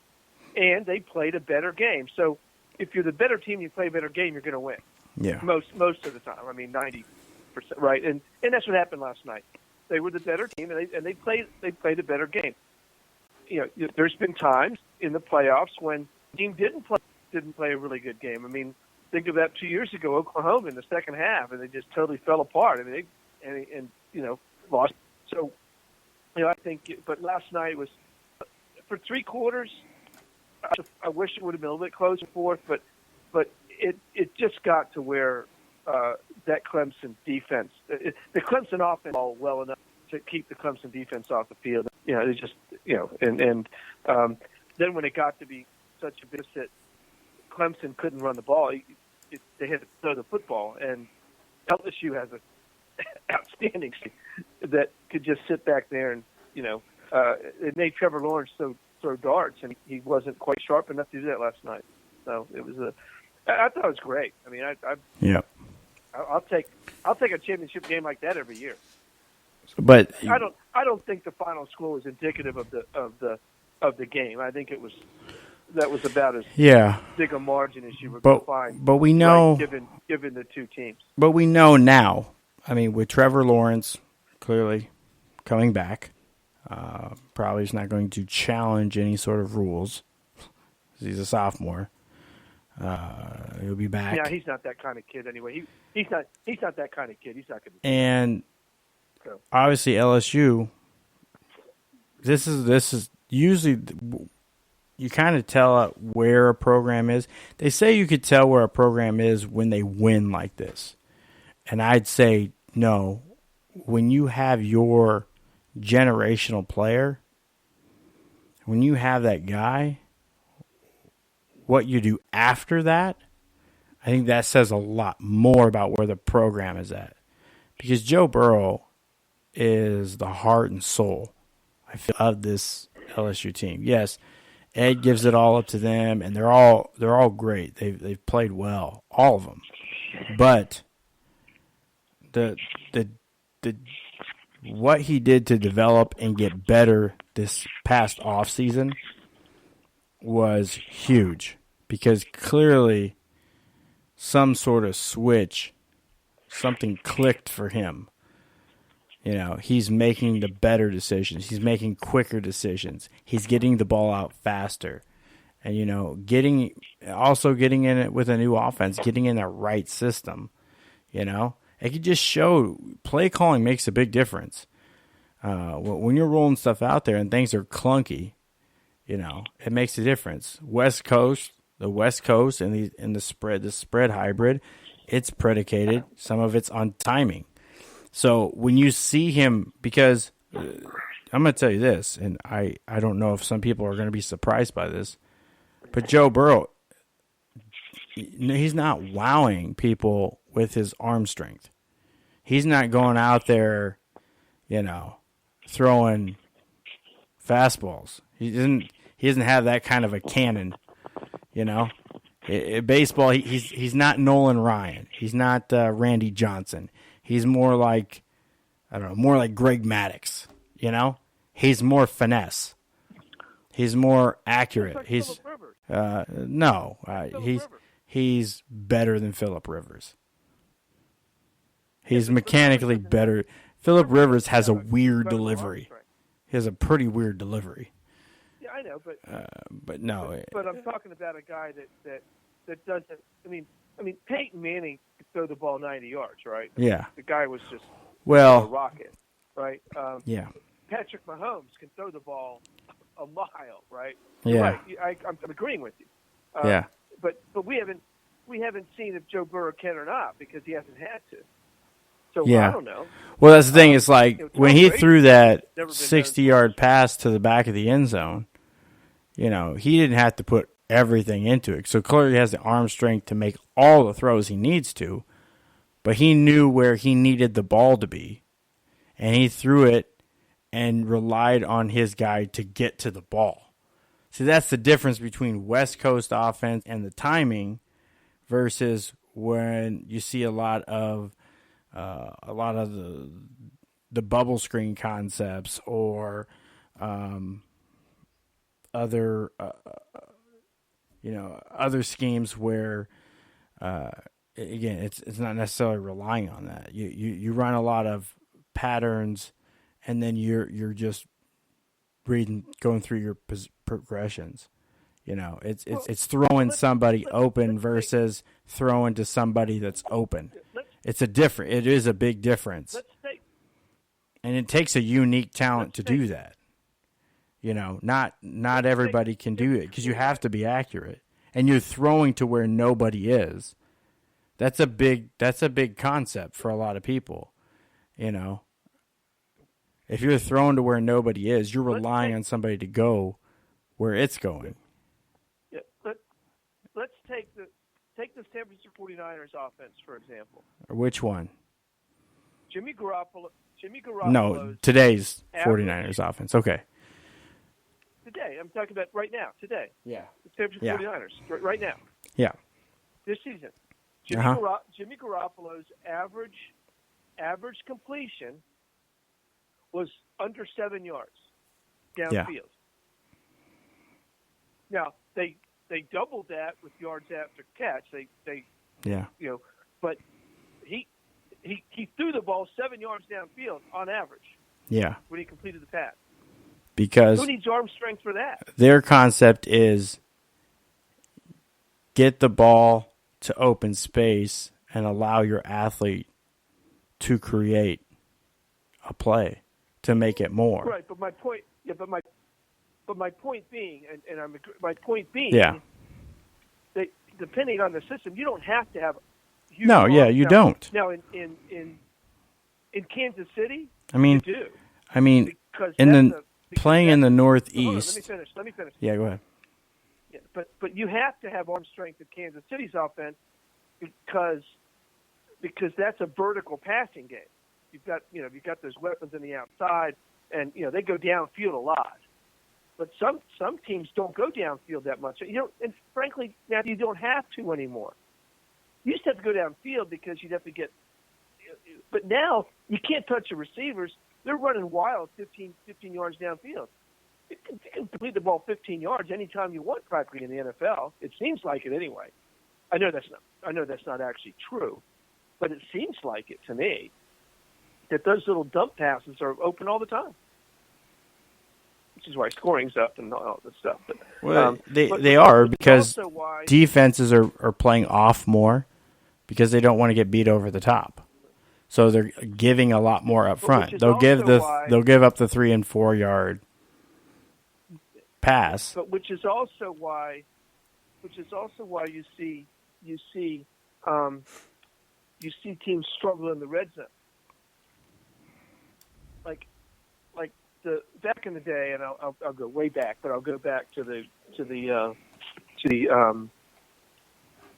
and they played a better game. So if you're the better team, you play a better game, you're going to win.
Yeah.
Most of the time. I mean, 90%, right? And that's what happened last night. They were the better team, and they played a better game. There's been times in the playoffs when the team didn't play a really good game. I mean, think of that 2 years ago, Oklahoma in the second half, and they just totally fell apart. I mean, they lost. So, I think. But last night was for 3 quarters. I wish it would have been a little bit closer fourth, but it just got to where that Clemson defense, the Clemson offense, all well enough to keep the Clemson defense off the field. It just and then when it got to be such a bit that Clemson couldn't run the ball, they had to throw the football, and LSU has an outstanding team that could just sit back there and it made Trevor Lawrence throw darts, and he wasn't quite sharp enough to do that last night. So it was I thought it was great. I mean, I'll take a championship game like that every year.
But
I don't think the final score was indicative of the game. I think that was about as big a margin as you were going to find.
But we know,
given the two teams.
But we know now. I mean, with Trevor Lawrence clearly coming back, probably is not going to challenge any sort of rules. He's a sophomore. He'll be back.
Yeah, he's not that kind of kid anyway. He's not that kind of kid. He's not going to.
And obviously LSU. This is usually you kind of tell where a program is. They say you could tell where a program is when they win like this, and I'd say no. When you have your generational player, when you have that guy, what you do after that, I think that says a lot more about where the program is at. Because Joe Burrow is the heart and soul, I feel, of this LSU team. Yes, Ed gives it all up to them, and they're all great. They've played well, all of them. But the what he did to develop and get better this past offseason was huge, because clearly some sort of switch, something clicked for him. He's making the better decisions. He's making quicker decisions. He's getting the ball out faster. And, getting in it with a new offense, getting in the right system, It could just show play calling makes a big difference. When you're rolling stuff out there and things are clunky, it makes a difference. The West Coast and the spread hybrid, it's predicated. Some of it's on timing. So when you see him, because I'm going to tell you this, and I don't know if some people are going to be surprised by this, but Joe Burrow, he's not wowing people with his arm strength. He's not going out there, throwing fastballs. He doesn't have that kind of a cannon, Baseball, he's not Nolan Ryan. He's not Randy Johnson. He's more like, more like Greg Maddux, He's more finesse. He's more accurate. He's he's better than Phillip Rivers. He's mechanically better. Phillip Rivers has a weird delivery. He has a pretty weird delivery.
Yeah, I know,
but no.
But I'm talking about a guy that doesn't. I mean, Peyton Manning could throw the ball 90 yards, right?
Yeah.
The guy was just
a
rocket, right?
Yeah.
Patrick Mahomes can throw the ball a mile, right?
Yeah.
Right. I'm agreeing with you.
Yeah.
But we haven't seen if Joe Burrow can or not, because he hasn't had to. So I don't know.
Well, that's the thing. It's like when he threw that 60-yard pass to the back of the end zone, he didn't have to put everything into it. So clearly he has the arm strength to make all the throws he needs to, but he knew where he needed the ball to be, and he threw it and relied on his guy to get to the ball. See, that's the difference between West Coast offense and the timing versus when you see a lot of the bubble screen concepts or other schemes where again it's not necessarily relying on that. You run a lot of patterns, and then you're just going through your progressions. It's throwing somebody open versus throwing to somebody that's open. It is a big difference. And it takes a unique talent to do that. Not everybody can do it, because you have to be accurate. and you're throwing to where nobody is. That's a big concept for a lot of people. You know, if you're throwing to where nobody is, you're relying on somebody to go where it's going.
Yeah, let's take the San Francisco 49ers offense, for example.
Which one?
Jimmy Garoppolo.
No, today's 49ers offense. Okay.
Today, I'm talking about right now. Today.
Yeah.
The San Francisco 49ers, right now.
Yeah.
This season, Jimmy Garoppolo's average completion was under 7 yards downfield.
Yeah.
Now they doubled that with yards after catch. But he threw the ball 7 yards downfield on average.
Yeah.
When he completed the pass.
Because
who needs arm strength for that?
Their concept is get the ball to open space and allow your athlete to create a play to make it more.
Right, but my point, my point being, that depending on the system, you don't have to have.
No, yeah, you don't.
Now in Kansas City,
you
do.
I mean, playing in the Northeast.
Let me finish.
Yeah, go ahead.
Yeah, but you have to have arm strength in Kansas City's offense because that's a vertical passing game. You've got those weapons in the outside, and they go downfield a lot. But some teams don't go downfield that much. And frankly, now you don't have to anymore. You used to have to go downfield because you'd have to get. But now you can't touch the receivers. They're running wild 15 yards downfield. You can complete the ball 15 yards anytime you want, practically in the NFL. It seems like it anyway. I know that's not actually true, but it seems like it to me that those little dump passes are open all the time, which is why scoring's up and all this stuff. But,
they are because defenses are playing off more because they don't want to get beat over the top. So they're giving a lot more up front. They'll give up the 3 and 4 yard pass.
But which is also why you see teams struggle in the red zone. Like the back in the day, and I'll go way back, but I'll go back to the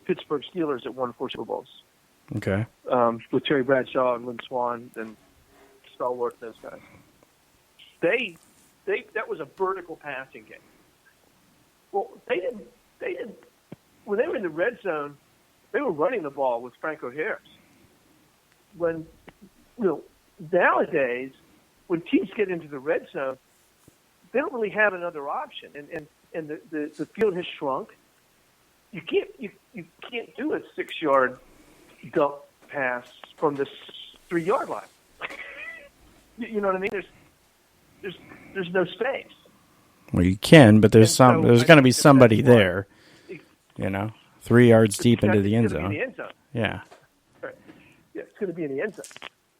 Pittsburgh Steelers that won 4 Super Bowls.
Okay.
With Terry Bradshaw and Lynn Swann and Stallworth, those guys. That was a vertical passing game. Well, they didn't. When they were in the red zone, they were running the ball with Franco Harris. When nowadays, when teams get into the red zone, they don't really have another option, and the field has shrunk. You can't do a 6 yard dump pass from the 3 yard line. You know what I mean? There's no space.
Well, you can, but there's going to be somebody there. 3 yards deep into the end zone. Yeah.
Right. Yeah, it's going to be in the end zone.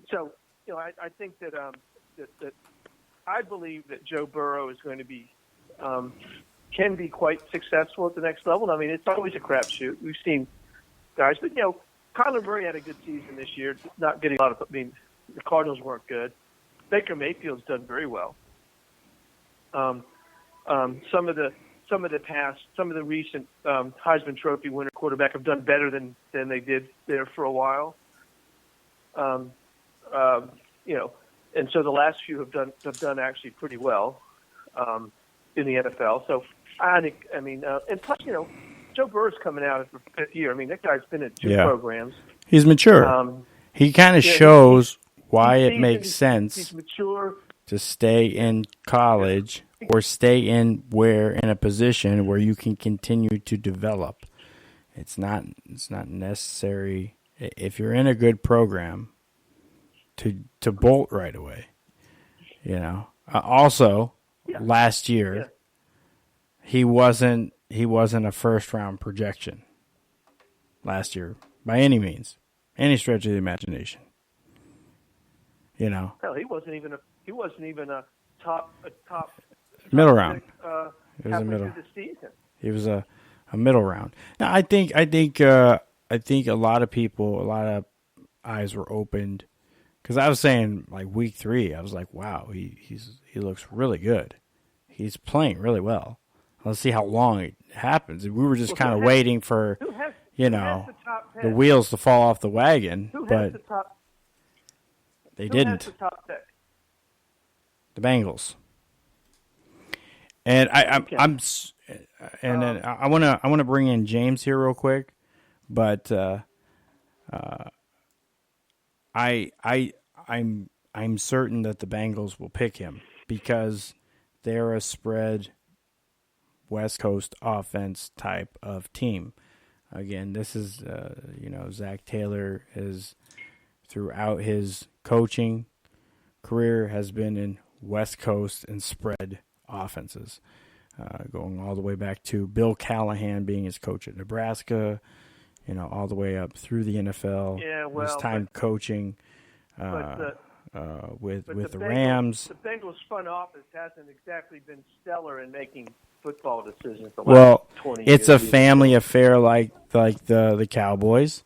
So, I think that I believe that Joe Burrow is going to be can be quite successful at the next level. I mean, it's always a crapshoot. We've seen guys, but Kyler Murray had a good season this year. Not getting a lot of. I mean, the Cardinals weren't good. Baker Mayfield's done very well. Some of the recent Heisman Trophy winner quarterback have done better than they did there for a while. And so the last few have done actually pretty well in the NFL. So I think, and plus, Joe Burrow's coming out for 5th year. I mean, that guy's been in 2 programs.
He's mature. He kind of shows why it makes sense.
He's mature.
To stay in college or stay in a position where you can continue to develop. It's not necessary if you're in a good program to bolt right away. Last year he wasn't a first round projection last year by any means, any stretch of the imagination.
Hell, he wasn't even a top
middle round.
It was a middle. The season.
He was a middle round. Now, I think a lot of eyes were opened because I was saying like week 3, I was like, wow, he looks really good. He's playing really well. Let's see how long it happens. We were just kind of waiting for the wheels to fall off the wagon, but they didn't.
Has the top pick?
The Bengals. And I want to bring in James here real quick, but I'm certain that the Bengals will pick him because they're a spread West Coast offense type of team. Again, this is Zach Taylor is throughout his coaching career has been in West Coast and spread offenses, going all the way back to Bill Callahan being his coach at Nebraska, all the way up through the NFL.
Yeah, well,
his time coaching with the Rams.
The Bengals front office hasn't exactly been stellar in making football decisions the
last
20 years.
It's a family affair like the Cowboys,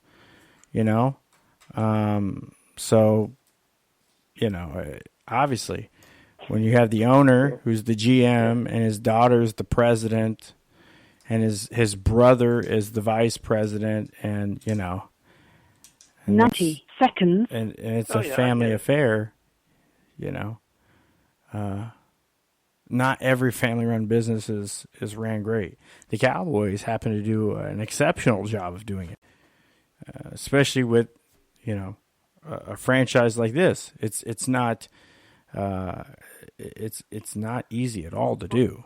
So, obviously, when you have the owner who's the GM and his daughter's the president and his brother is the vice president and
90 seconds.
And it's a family affair, not every family-run business is ran great. The Cowboys happen to do an exceptional job of doing it, especially with, a franchise like this. It's not easy at all to do.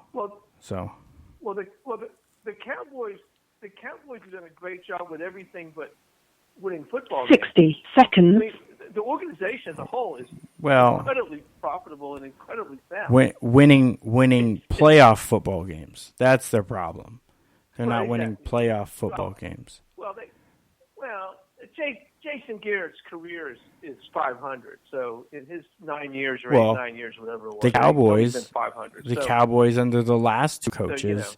The Cowboys have done a great job with everything but winning football
60
games.
seconds.
I mean, the organization as a whole is incredibly profitable and incredibly sound.
Winning playoff football games. That's their problem. They're not winning playoff football games.
Jason Garrett's career is 500. So in his 9 years or 8-9 years, whatever it was,
the Cowboys,
he's been 500.
Cowboys under the last two coaches,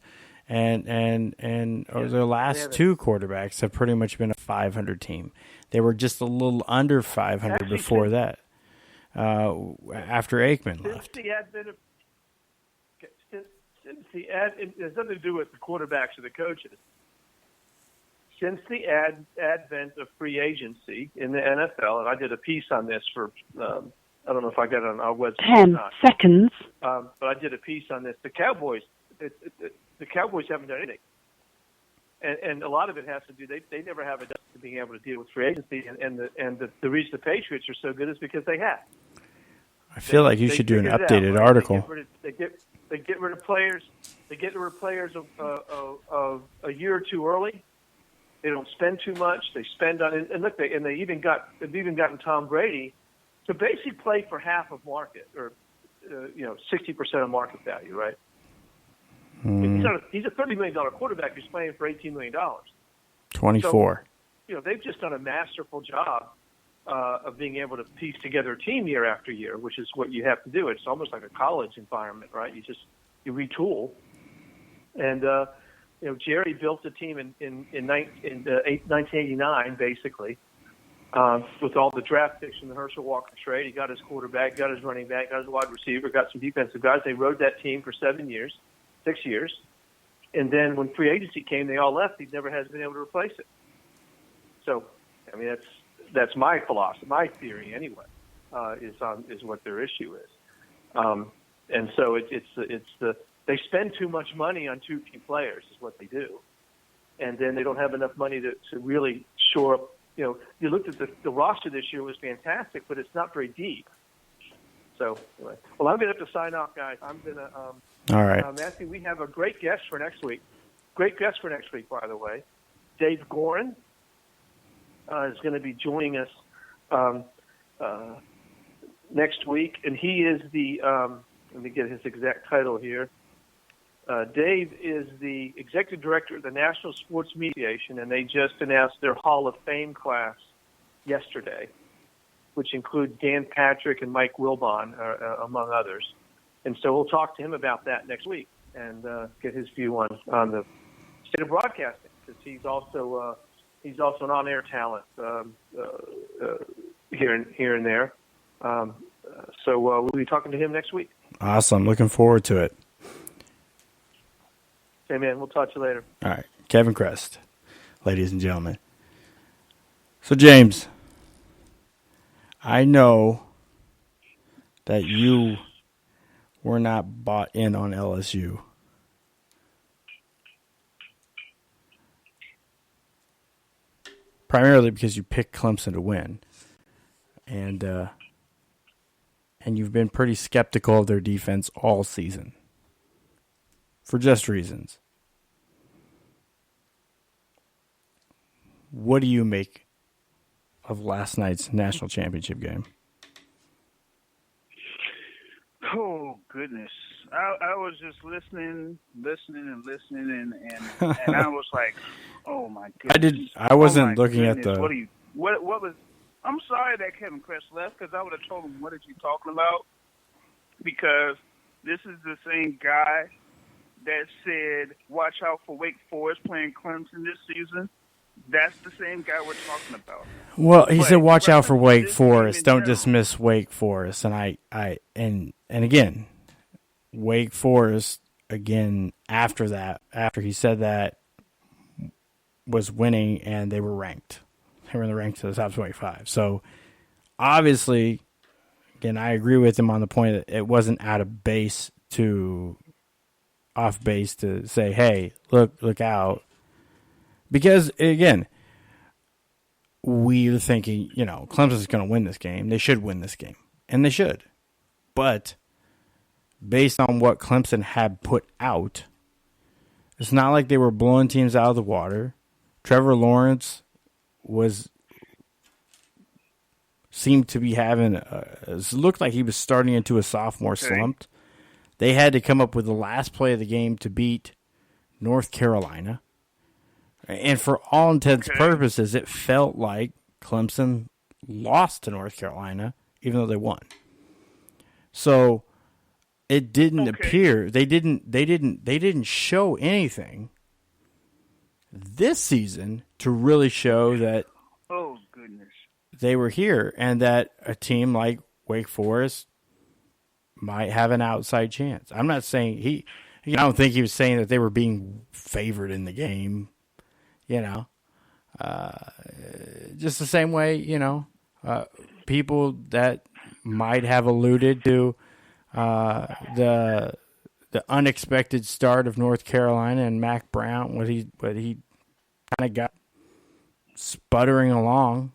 and their last two quarterbacks have pretty much been a 500 team. They were just a little under 500 before that. After Aikman left.
It has nothing to do with the quarterbacks or the coaches. Since the advent of free agency in the NFL, and I did a piece on this for, I don't know if I got it on our website
10 seconds.
But I did a piece on this. The Cowboys haven't done anything. And a lot of it has to do, they never have adjusted to being able to deal with free agency. And the reason the Patriots are so good is because they have.
I feel like you should do an updated article.
They get rid of players. They get rid of players of a year or two early. They don't spend too much. They spend on and look. They've even gotten Tom Brady to basically play for half of market or 60% of market value, right? He's a $30 million quarterback who's playing for $18 million.
24.
So, they've just done a masterful job of being able to piece together a team year after year, which is what you have to do. It's almost like a college environment, right? You retool, and Jerry built a team in 1989, basically, with all the draft picks from the Herschel Walker trade. He got his quarterback, got his running back, got his wide receiver, got some defensive guys. They rode that team for 6 years. And then when free agency came, they all left. He never has been able to replace it. So, I mean, that's my philosophy, my theory anyway, is what their issue is. And so they spend too much money on too few players is what they do. And then they don't have enough money to really shore up. You looked at the roster this year was fantastic, but it's not very deep. So, anyway. Well, I'm going to have to sign off, guys. I'm going to
all right.
Matthew, we have a great guest for next week. Great guest for next week, by the way. Dave Gorin is going to be joining us next week. And he is the, let me get his exact title here. Dave is the executive director of the National Sports Media Association, and they just announced their Hall of Fame class yesterday, which includes Dan Patrick and Mike Wilbon, among others. And so we'll talk to him about that next week and get his view on the state of broadcasting, because he's also an on-air talent here and there. So we'll be talking to him next week.
Awesome. Looking forward to it.
Hey, man, we'll talk to you later.
All right. Kevin Crest, ladies and gentlemen. So, James, I know that you were not bought in on LSU. Primarily because you picked Clemson to win. And you've been pretty skeptical of their defense all season. For just reasons. What do you make of last night's national championship game?
Oh, goodness. I was just listening, and I was like, oh, my goodness.
I wasn't looking at the...
What was... I'm sorry that Kevin Crest left, because I would have told him, what are you talking about? Because this is the same guy that said, watch out for Wake Forest playing Clemson this season. That's the same guy we're talking about.
Well, he said, watch out for Wake Forest. Don't dismiss Wake Forest. And again, Wake Forest, again, after he said that, was winning, and they were ranked. They were in the ranks of the top 25. So, obviously, again, I agree with him on the point that it wasn't off base to say, hey, look out. Because, again, we're thinking, Clemson's going to win this game. They should win this game. And they should. But based on what Clemson had put out, it's not like they were blowing teams out of the water. Trevor Lawrence seemed to be having it looked like he was starting into a sophomore slump. They had to come up with the last play of the game to beat North Carolina. And for all intents and purposes, it felt like Clemson lost to North Carolina, even though they won. So it didn't appear they didn't show anything this season to really show that they were here and that a team like Wake Forest might have an outside chance. I'm not saying I don't think he was saying that they were being favored in the game. Just the same way, people that might have alluded to the unexpected start of North Carolina and Mac Brown, what he kind of got sputtering along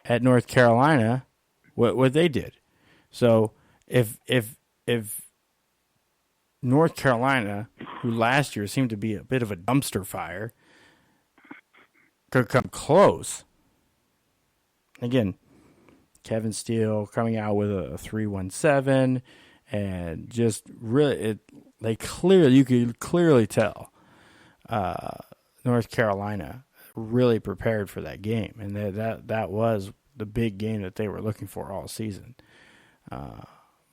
at North Carolina, what they did. So if North Carolina, who last year seemed to be a bit of a dumpster fire, could come close. Again, Kevin Steele coming out with a 3.17, and just really, you could clearly tell North Carolina really prepared for that game, and that was the big game that they were looking for all season. But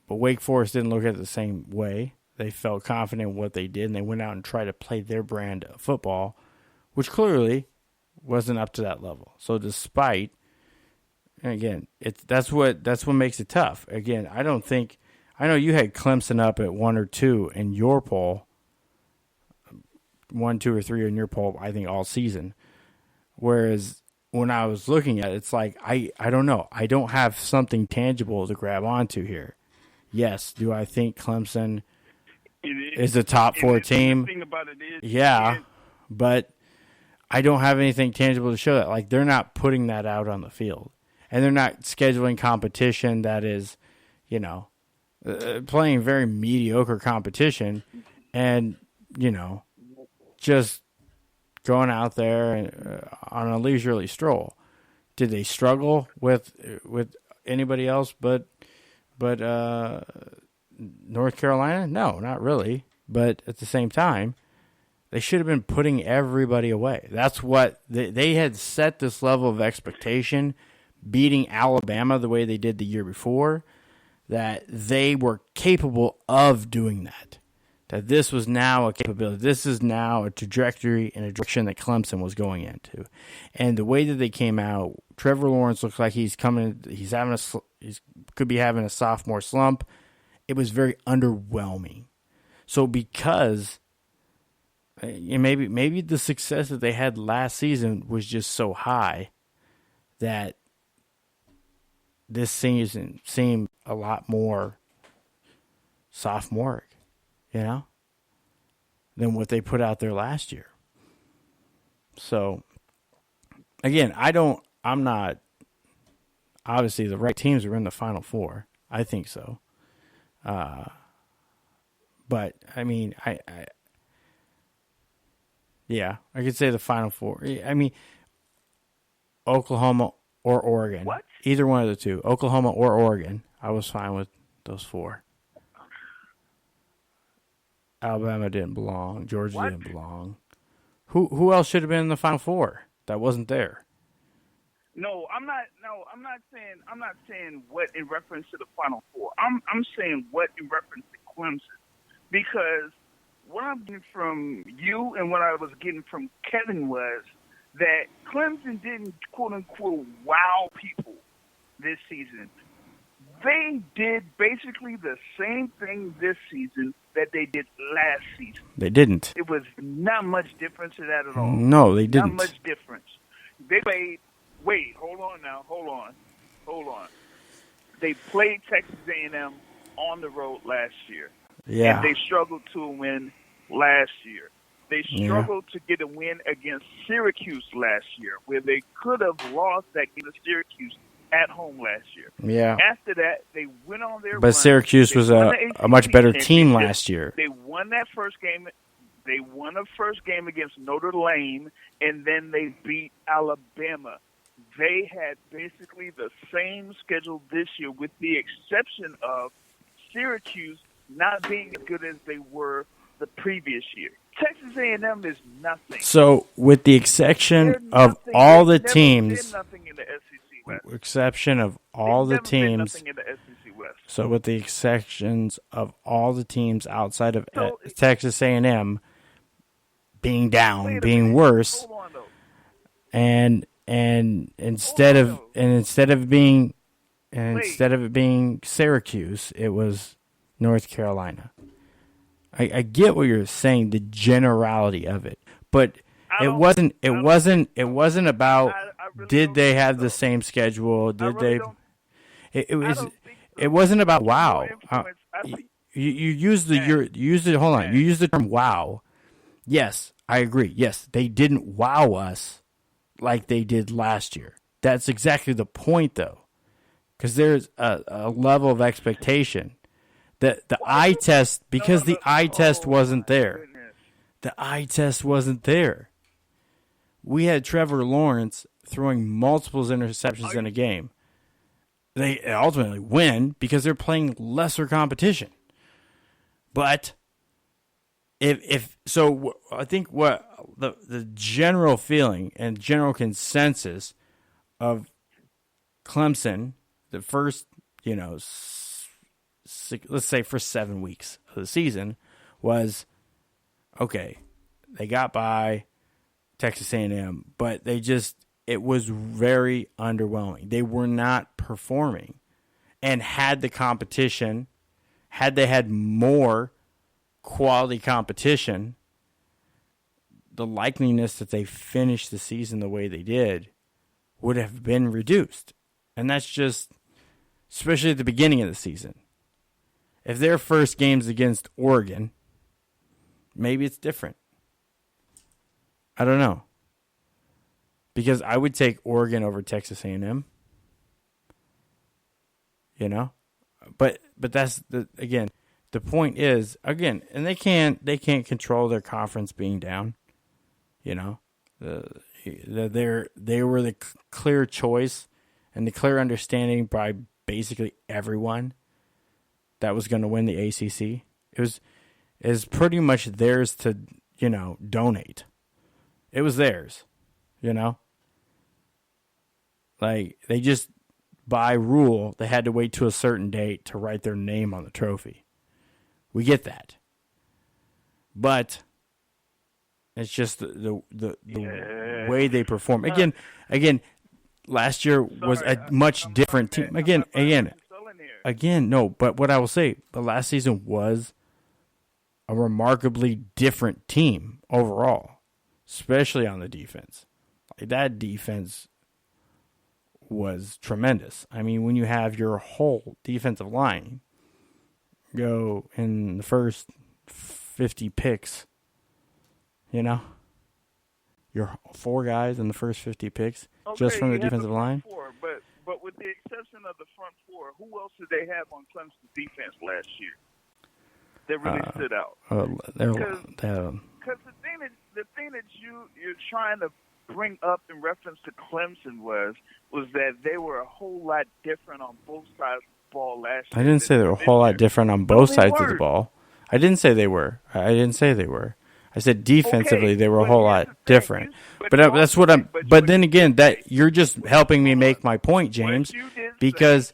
Wake Forest didn't look at it the same way. They felt confident in what they did, and they went out and tried to play their brand of football, which clearly wasn't up to that level. So despite, and again, that's what makes it tough. Again, I know you had Clemson up at 1 or 2 in your poll, 1, 2, or 3 in your poll, I think all season. Whereas when I was looking at it, it's like, I don't know. I don't have something tangible to grab onto here. Yes, do I think Clemson is a top 4 team?
The thing about it is,
yeah, but I don't have anything tangible to show that. Like, they're not putting that out on the field. And they're not scheduling competition that is, playing very mediocre competition and, just going out there on a leisurely stroll. Did they struggle with anybody else but North Carolina? No, not really. But at the same time, they should have been putting everybody away. That's what they had set this level of expectation, beating Alabama the way they did the year before, that they were capable of doing that. that this was now a capability. This is now a trajectory and a direction that Clemson was going into. And the way that they came out, Trevor Lawrence looks like he's could be having a sophomore slump. It was very underwhelming. So because maybe the success that they had last season was just so high that this season seemed a lot more sophomoric, than what they put out there last year. So, again, I'm not, obviously the right teams are in the Final Four. I think so. But, I mean, I could say the Final Four. I mean, Oklahoma or Oregon.
What?
Either one of the two. Oklahoma or Oregon. I was fine with those four. Alabama didn't belong. Georgia didn't belong. Who else should have been in the Final Four that wasn't there?
I'm not saying what in reference to the Final Four. I'm saying what in reference to Clemson. Because what I'm getting from you and what I was getting from Kevin was that Clemson didn't, quote-unquote, wow people this season. They did basically the same thing this season that they did last season.
They didn't.
It was not much difference to that at all.
No, they didn't.
Not much difference. They played, hold on. They played Texas A&M on the road last year.
Yeah.
And they struggled to win last year. They struggled to get a win against Syracuse last year, where they could have lost that game to Syracuse at home last year.
Yeah.
After that, they went on their
But
run.
Syracuse was a much better team last year.
They won that first game. They won the first game against Notre Dame, and then they beat Alabama. They had basically the same schedule this year, with the exception of Syracuse not being as good as they were the previous year. Texas A&M is nothing.
So, with the exception of all the teams,
nothing in the SEC West.
exception of all the teams,
nothing in the SEC West.
so with the exceptions of all the teams outside of Texas A&M being down, being worse,
Hold on, though.
and instead of it being Syracuse, it was North Carolina. I get what you're saying, the generality of it, but it wasn't about did they have the same schedule? Did they? It wasn't about wow. You used the term wow. Yes, I agree. Yes, they didn't wow us like they did last year. That's exactly the point, though, because there's a level of expectation. The eye test, because the eye test wasn't there. The eye test wasn't there. We had Trevor Lawrence throwing multiple interceptions in a game. They ultimately win because they're playing lesser competition. But if so, I think what the general feeling and general consensus of Clemson, the first, let's say for 7 weeks of the season, was okay. They got by Texas A&M, but it was very underwhelming. They were not performing, and had they had more quality competition, the likeliness that they finished the season the way they did would have been reduced. And that's just, especially at the beginning of the season. If their first game's against Oregon, maybe it's different. I don't know. Because I would take Oregon over Texas A&M. But that's the point is, again, and they can't control their conference being down. They were the clear choice and the clear understanding by basically everyone that was going to win the ACC. It was pretty much theirs to, donate. It was theirs, Like, they just, by rule, they had to wait to a certain date to write their name on the trophy. We get that. But it's just the way they perform. Again, last year was a much different team. Again, no. But what I will say, the last season was a remarkably different team overall, especially on the defense. Like, that defense was tremendous. I mean, when you have your whole defensive line go in the first 50 picks, your 4 guys in the first 50 picks just from the defensive line.
But with the exception of the front 4, who else did they have on Clemson's defense last year that really stood out? Because the thing that you're trying to bring up in reference to Clemson was that they were a whole lot different on both sides of the ball last year.
I didn't say they were a whole lot different on both sides of the ball. I didn't say they were. I said defensively they were a whole lot different. But that's what I'm. But then again, that you're just helping me make my point, James, because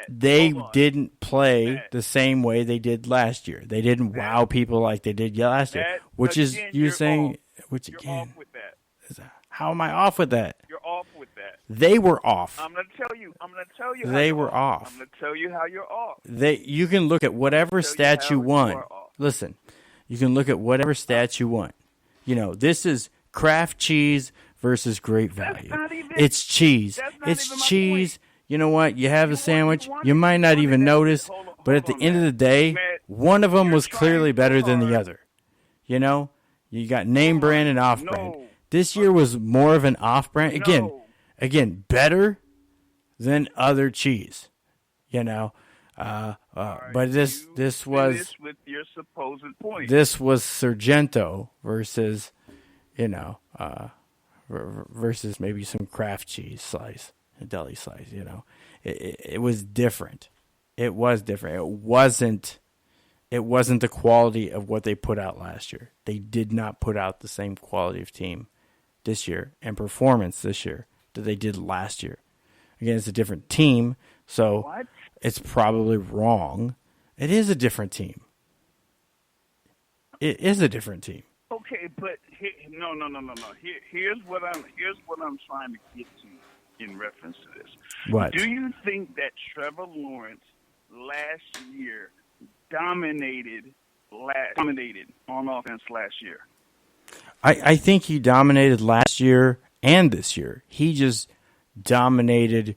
they didn't play the same way they did last year. They didn't wow people like they did last year. Which is you're saying? Which again? How am I off with that?
You're off with that.
They were off.
I'm going to tell you.
They were off.
I'm going to tell you how you're off.
You can look at whatever stat you want. Listen, you can look at whatever stats you want. This is Kraft cheese versus Great Value. It's cheese. It's cheese. You know what? You have a sandwich. You might not even notice, but at the end of the day, one of them was clearly better than the other. You got name brand and off brand. This year was more of an off brand. Again, better than other cheese. But this was
with your supposed point.
This was Sargento versus versus maybe some Kraft cheese slice, a deli slice. It was different. It was different. It wasn't the quality of what they put out last year. They did not put out the same quality of team this year and performance this year that they did last year. Again, it's a different team, so it's probably wrong. It is a different team. It is a different team.
Okay, but no. Here's what I'm trying to get to in reference to this.
What?
Do you think that Trevor Lawrence last year dominated on offense last year?
I think he dominated last year and this year. He just dominated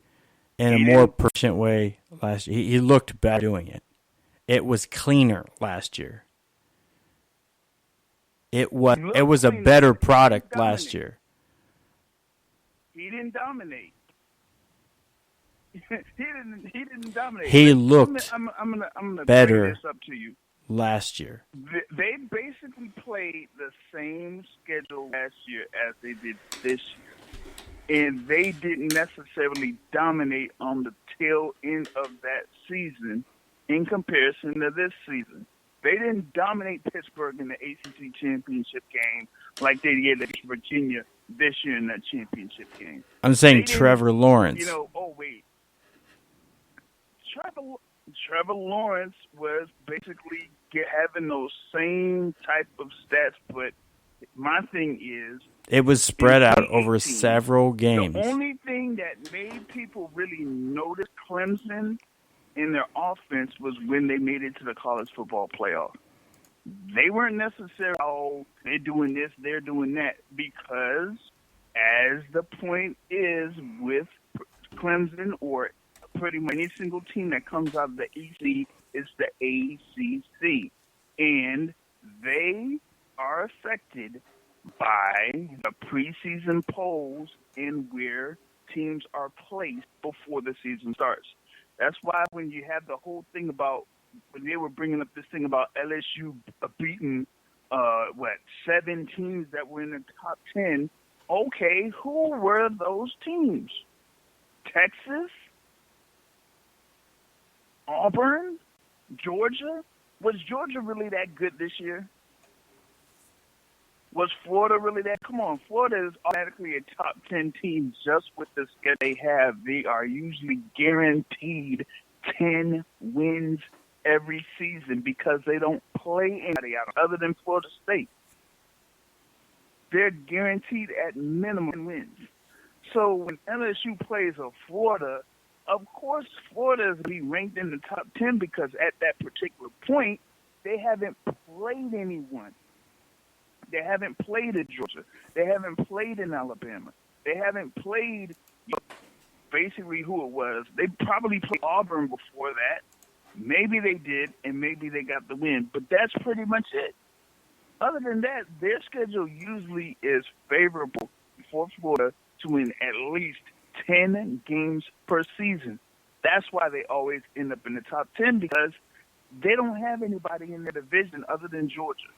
in a more proficient way last year. He looked better doing it. It was cleaner last year. It was a better product last year.
He didn't dominate. He didn't dominate.
He looked
I'm gonna
better
bring this up to you.
Last year.
They basically played the same schedule last year as they did this year. And they didn't necessarily dominate on the tail end of that season in comparison to this season. They didn't dominate Pittsburgh in the ACC championship game like they did against Virginia this year in that championship game.
I'm saying Trevor Lawrence.
Trevor Lawrence was basically having those same type of stats, but my thing is,
it was spread out over several games.
The only thing that made people really notice Clemson in their offense was when they made it to the college football playoff. They weren't necessarily, they're doing this, they're doing that, because as the point is with Clemson or pretty much any single team that comes out of the EC, it's the ACC. And they are affected by the preseason polls and where teams are placed before the season starts. That's why when you have the whole thing about, when they were bringing up this thing about LSU beating, 7 teams that were in the top 10, okay, who were those teams? Texas? Auburn? Georgia? Was Georgia really that good this year? Was Florida really that? Come on, Florida is automatically a top 10 team just with the schedule they have. They are usually guaranteed 10 wins every season because they don't play anybody out other than Florida State. They're guaranteed at minimum wins. So when LSU plays a Florida, of course Florida is going to be ranked in the top 10 because at that particular point, they haven't played anyone. They haven't played in Georgia. They haven't played in Alabama. They haven't played basically who it was. They probably played Auburn before that. Maybe they did, and maybe they got the win. But that's pretty much it. Other than that, their schedule usually is favorable for Florida to win at least 10 games per season. That's why they always end up in the top 10 because they don't have anybody in their division other than Georgia.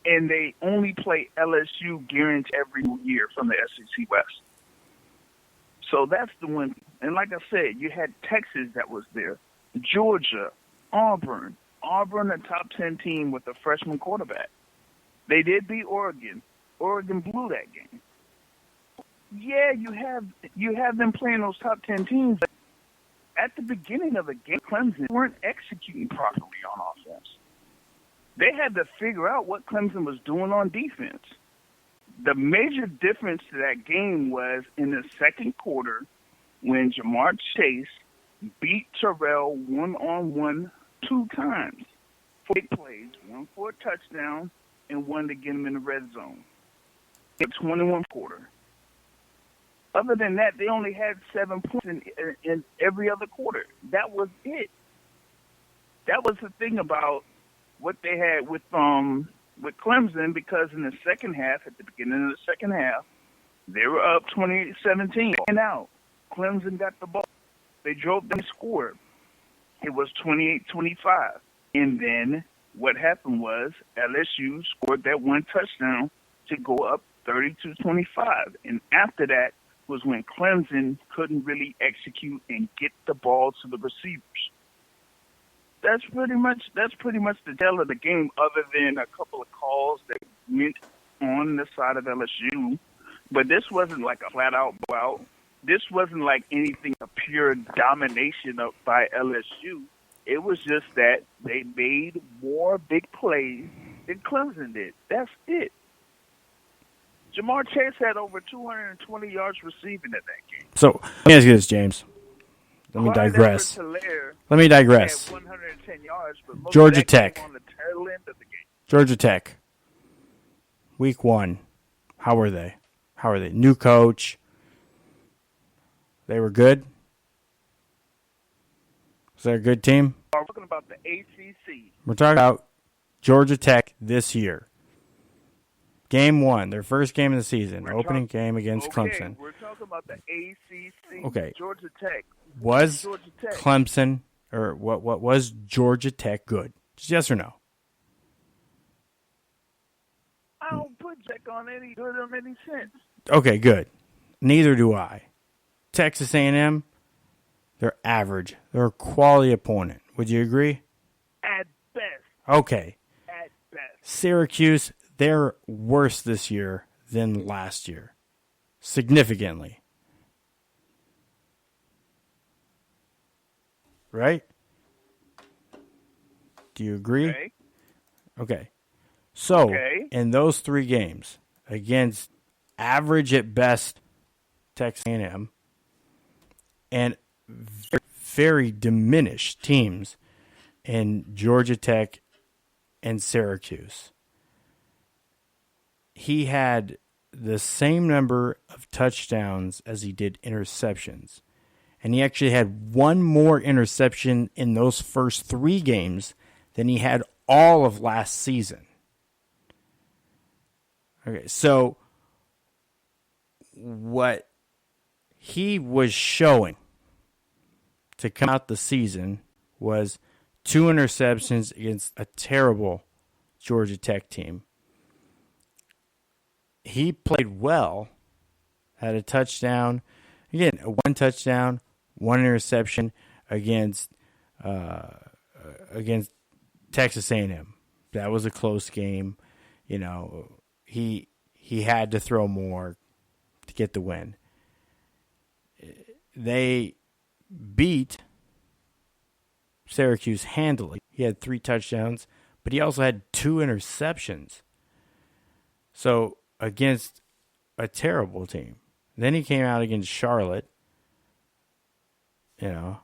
And they only play LSU guaranteed every year from the SEC West. So that's the one. And like I said, you had Texas that was there, Georgia, Auburn, a top 10 team with a freshman quarterback. They did beat Oregon. Oregon blew that game. Yeah, you have them playing those top 10 teams. But at the beginning of the game, Clemson weren't executing properly on offense. They had to figure out what Clemson was doing on defense. The major difference to that game was in the second quarter when Jamar Chase beat Terrell one-on-one 2 times. 4 big plays, one for a touchdown and one to get him in the red zone. In 21 quarter. Other than that, they only had 7 points in every other quarter. That was it. That was the thing about what they had with Clemson, because in the second half, at the beginning of the second half, they were up 28-17 and out. Clemson got the ball. They drove them, scored. It was 28-25. And then what happened was LSU scored that one touchdown to go up 32-25. And after that was when Clemson couldn't really execute and get the ball to the receivers. That's pretty much the tale of the game, other than a couple of calls that went on the side of LSU. But this wasn't like a flat-out blowout. This wasn't like anything, a pure domination by LSU. It was just that they made more big plays than Clemson did. That's it. Jamar Chase had over 220 yards receiving in that game.
So, let me ask you this, James. Let me digress. Let me digress.
110 yards, but
Georgia Tech.
On the tail end of the game.
Georgia Tech. Week 1. How were they? New coach. They were good? Was that a good team?
We're talking about the ACC.
We're talking about Georgia Tech this year. Game 1, their first game of the season. Opening game against Clemson.
We're talking about the ACC.
Okay.
Georgia Tech.
Was
Georgia Tech.
Clemson, or what was Georgia Tech good? Just yes or no?
I don't put Tech on any good or any sense.
Okay, good. Neither do I. Texas A&M, they're average. They're a quality opponent. Would you agree?
At best.
Okay.
At best.
Syracuse, they're worse this year than last year. Significantly. Right? Do you agree? Okay. So, in those 3 games, against average at best Texas A&M and very diminished teams in Georgia Tech and Syracuse, he had the same number of touchdowns as he did interceptions. And he actually had one more interception in those first 3 games than he had all of last season. Okay, so what he was showing to come out the season was 2 interceptions against a terrible Georgia Tech team. He played well, had a touchdown. Again, 1 touchdown, 1 interception against Texas A&M. That was a close game. You know, he had to throw more to get the win. They beat Syracuse handily. He had 3 touchdowns, but he also had 2 interceptions. So against a terrible team. Then he came out against Charlotte. Again,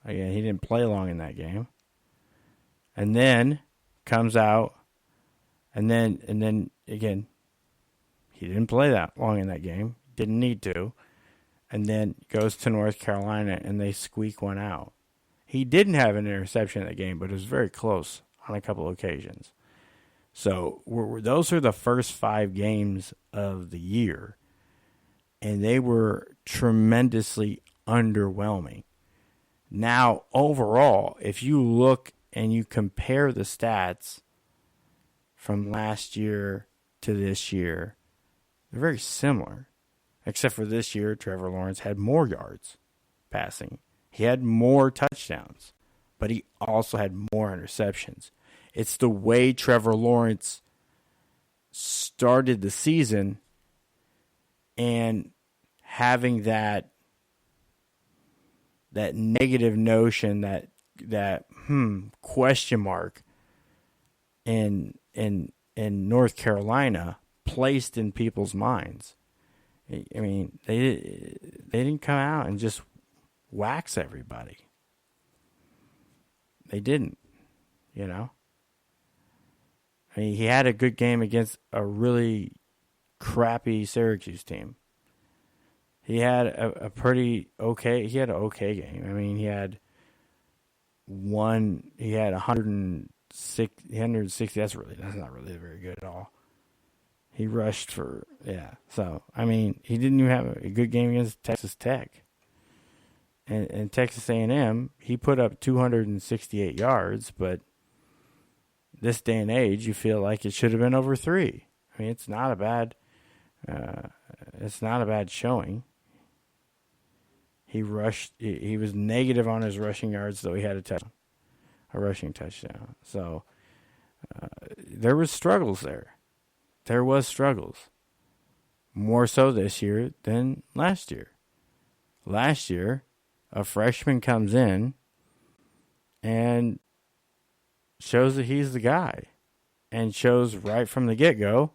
he didn't play long in that game. And then comes out, and then again, he didn't play that long in that game. Didn't need to. And then goes to North Carolina, and they squeak one out. He didn't have an interception in that game, but it was very close on a couple of occasions. So those are the first 5 games of the year, and they were tremendously underwhelming. Now, overall, if you look and you compare the stats from last year to this year, they're very similar. Except for this year, Trevor Lawrence had more yards passing. He had more touchdowns, but he also had more interceptions. It's the way Trevor Lawrence started the season and having that negative notion, that question mark in North Carolina placed in people's minds. I mean, they didn't come out and just wax everybody. They didn't, I mean, he had a good game against a really crappy Syracuse team. He had an okay game. I mean, he had 160. That's not really very good at all. He rushed for, So, I mean, he didn't even have a good game against Texas Tech. And Texas A&M, he put up 268 yards, but this day and age, you feel like it should have been over 3. I mean, it's not a bad showing. He rushed. He was negative on his rushing yards, though he had a rushing touchdown. So there was struggles there. There was struggles. More so this year than last year. Last year, a freshman comes in and shows that he's the guy, and shows right from the get-go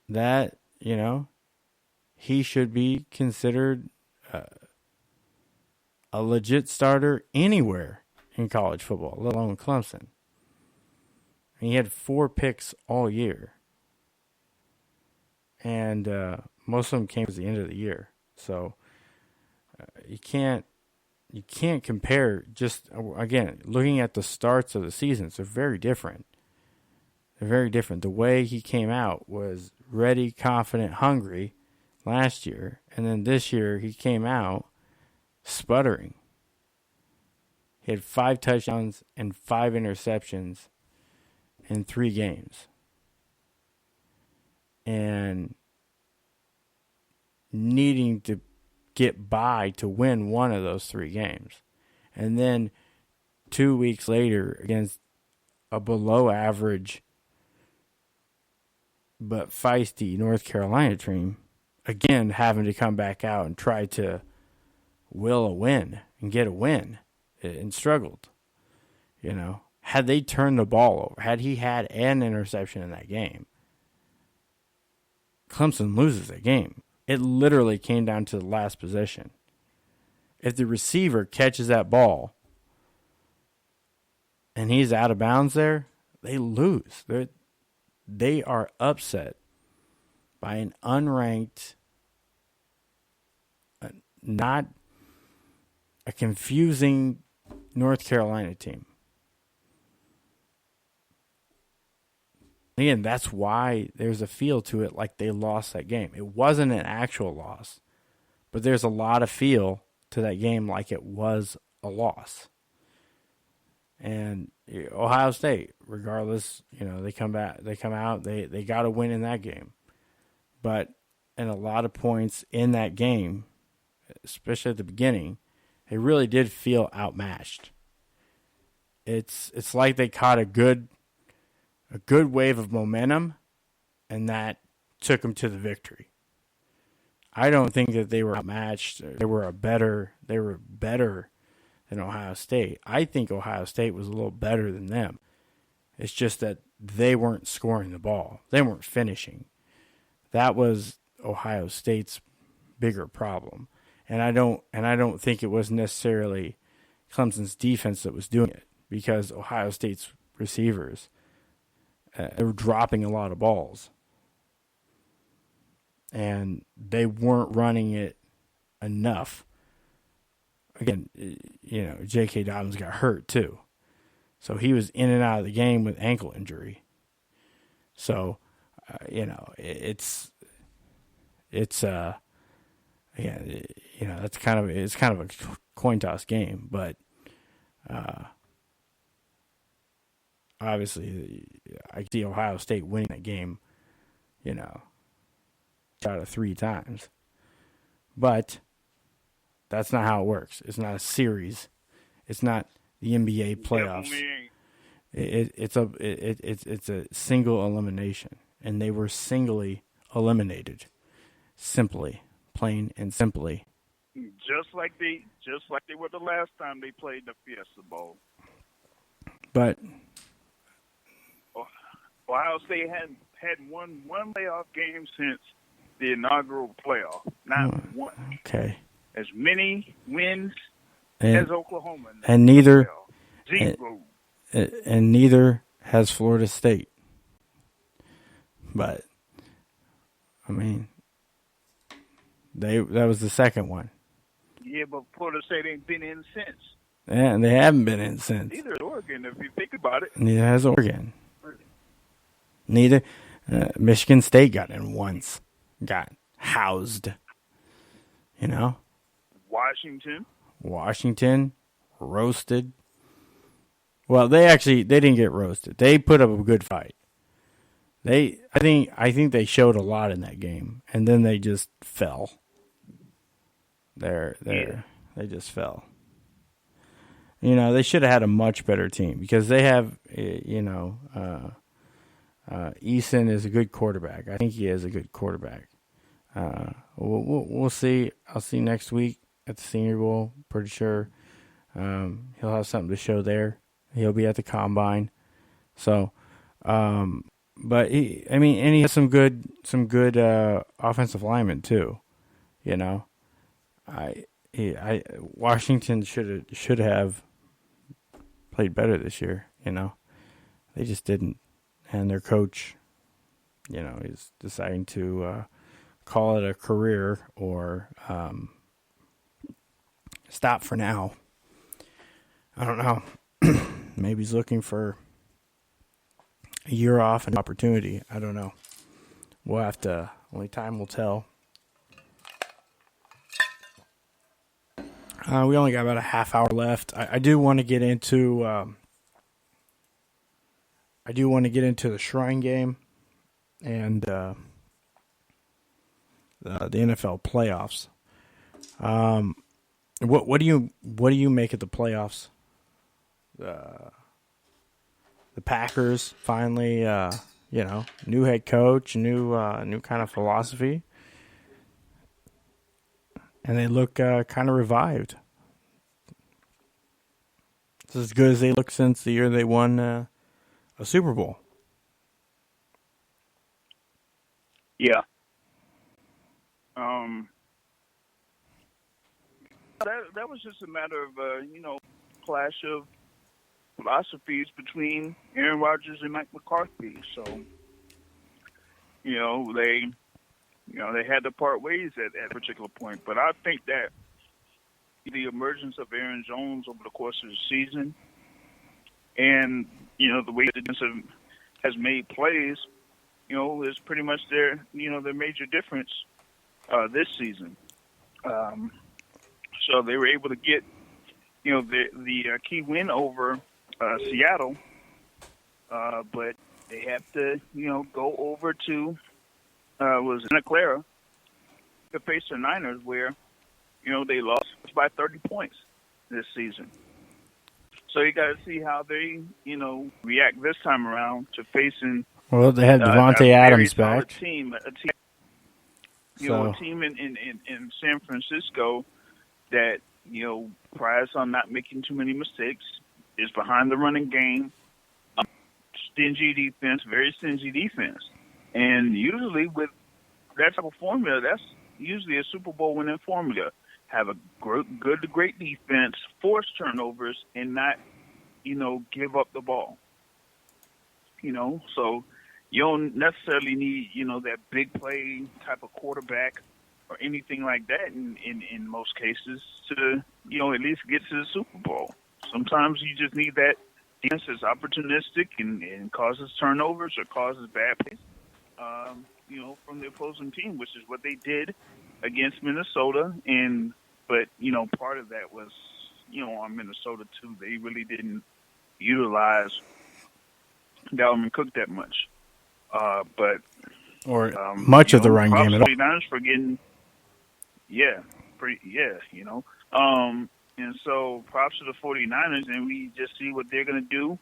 that, he should be considered a legit starter anywhere in college football, let alone Clemson. And he had 4 picks all year. And most of them came at the end of the year. So you can't compare. Just, again, looking at the starts of the seasons, they're very different. They're very different. The way he came out was ready, confident, hungry last year. And then this year he came out sputtering. He had 5 touchdowns and 5 interceptions in 3 games. And needing to get by to win one of those 3 games. And then 2 weeks later, against a below average but feisty North Carolina team, again having to come back out and try to will a win and get a win, and struggled. Had they turned the ball over, had he had an interception in that game, Clemson loses that game. It literally came down to the last possession. If the receiver catches that ball and he's out of bounds there, they lose. They are upset by an unranked, not a confusing North Carolina team. Again, that's why there's a feel to it like they lost that game. It wasn't an actual loss, but there's a lot of feel to that game like it was a loss. And Ohio State, regardless, they come out, they got to win in that game. But in a lot of points in that game, especially at the beginning, they really did feel outmatched. It's like they caught a good wave of momentum, and that took them to the victory. I don't think that they were outmatched. They were better than Ohio State. I think Ohio State was a little better than them. It's just that they weren't scoring the ball. They weren't finishing. That was Ohio State's bigger problem. And I don't think it was necessarily Clemson's defense that was doing it, because Ohio State's receivers they were dropping a lot of balls. And they weren't running it enough. Again, J.K. Dobbins got hurt too. So he was in and out of the game with ankle injury. So, it's that's it's kind of a coin toss game, but obviously I see Ohio State winning that game, out of 3 times. But that's not how it works. It's not a series. It's not the NBA playoffs. It's a single elimination, and they were singly eliminated, simply, plain and simply.
Just like they were the last time they played the Fiesta Bowl.
But
Ohio State had won one playoff game since the inaugural playoff. Not one.
Okay.
As many wins as Oklahoma.
And neither.
Zero.
And neither has Florida State. But I mean, that was the second one.
Yeah, but Florida State ain't been in since.
Yeah, and they haven't been in since.
Neither has Oregon, if you think about it.
Neither has Oregon. Neither. Michigan State got in once. Got housed. Washington roasted. Well, they didn't get roasted. They put up a good fight. I think they showed a lot in that game, and then they just fell. They just fell. They should have had a much better team, because they have, Eason is a good quarterback. I think he is a good quarterback. We'll see. I'll see next week at the Senior Bowl. Pretty sure he'll have something to show there. He'll be at the Combine. So, but he has some good offensive linemen too. Washington should have played better this year. They just didn't, and their coach, is deciding to call it a career or stop for now. I don't know. Maybe he's looking for a year off, an opportunity. I don't know. We'll have to. Only time will tell. We only got about a half hour left. I do want to get into. The Shrine Game and the NFL playoffs. What do you make of the playoffs? The Packers finally, new head coach, new kind of philosophy, and they look kind of revived. It's as good as they look since the year they won a Super Bowl.
Yeah. That was just a matter of clash of philosophies between Aaron Rodgers and Mike McCarthy. So, they had to part ways at a particular point. But I think that the emergence of Aaron Jones over the course of the season, and the way the defense has made plays, is pretty much their major difference this season. So they were able to get the key win over Seattle, but they have to go over to Santa Clara to face the Niners, where they lost by 30 points this season. So you got to see how they react this time around to facing.
Well, they had Devontae Adams back.
A team in San Francisco that prides on not making too many mistakes, is behind the running game, stingy defense, very stingy defense. And usually with that type of formula, that's usually a Super Bowl winning formula. Have a good to great defense, force turnovers, and not, give up the ball. So you don't necessarily need, that big play type of quarterback or anything like that in most cases to, at least get to the Super Bowl. Sometimes you just need that defense that's opportunistic and causes turnovers or causes bad plays, from the opposing team, which is what they did against Minnesota. But part of that was, on Minnesota too. They really didn't utilize Dalvin Cook that much.
Much of the run game at all.
49ers for getting, and so props to the 49ers, and we just see what they're going to do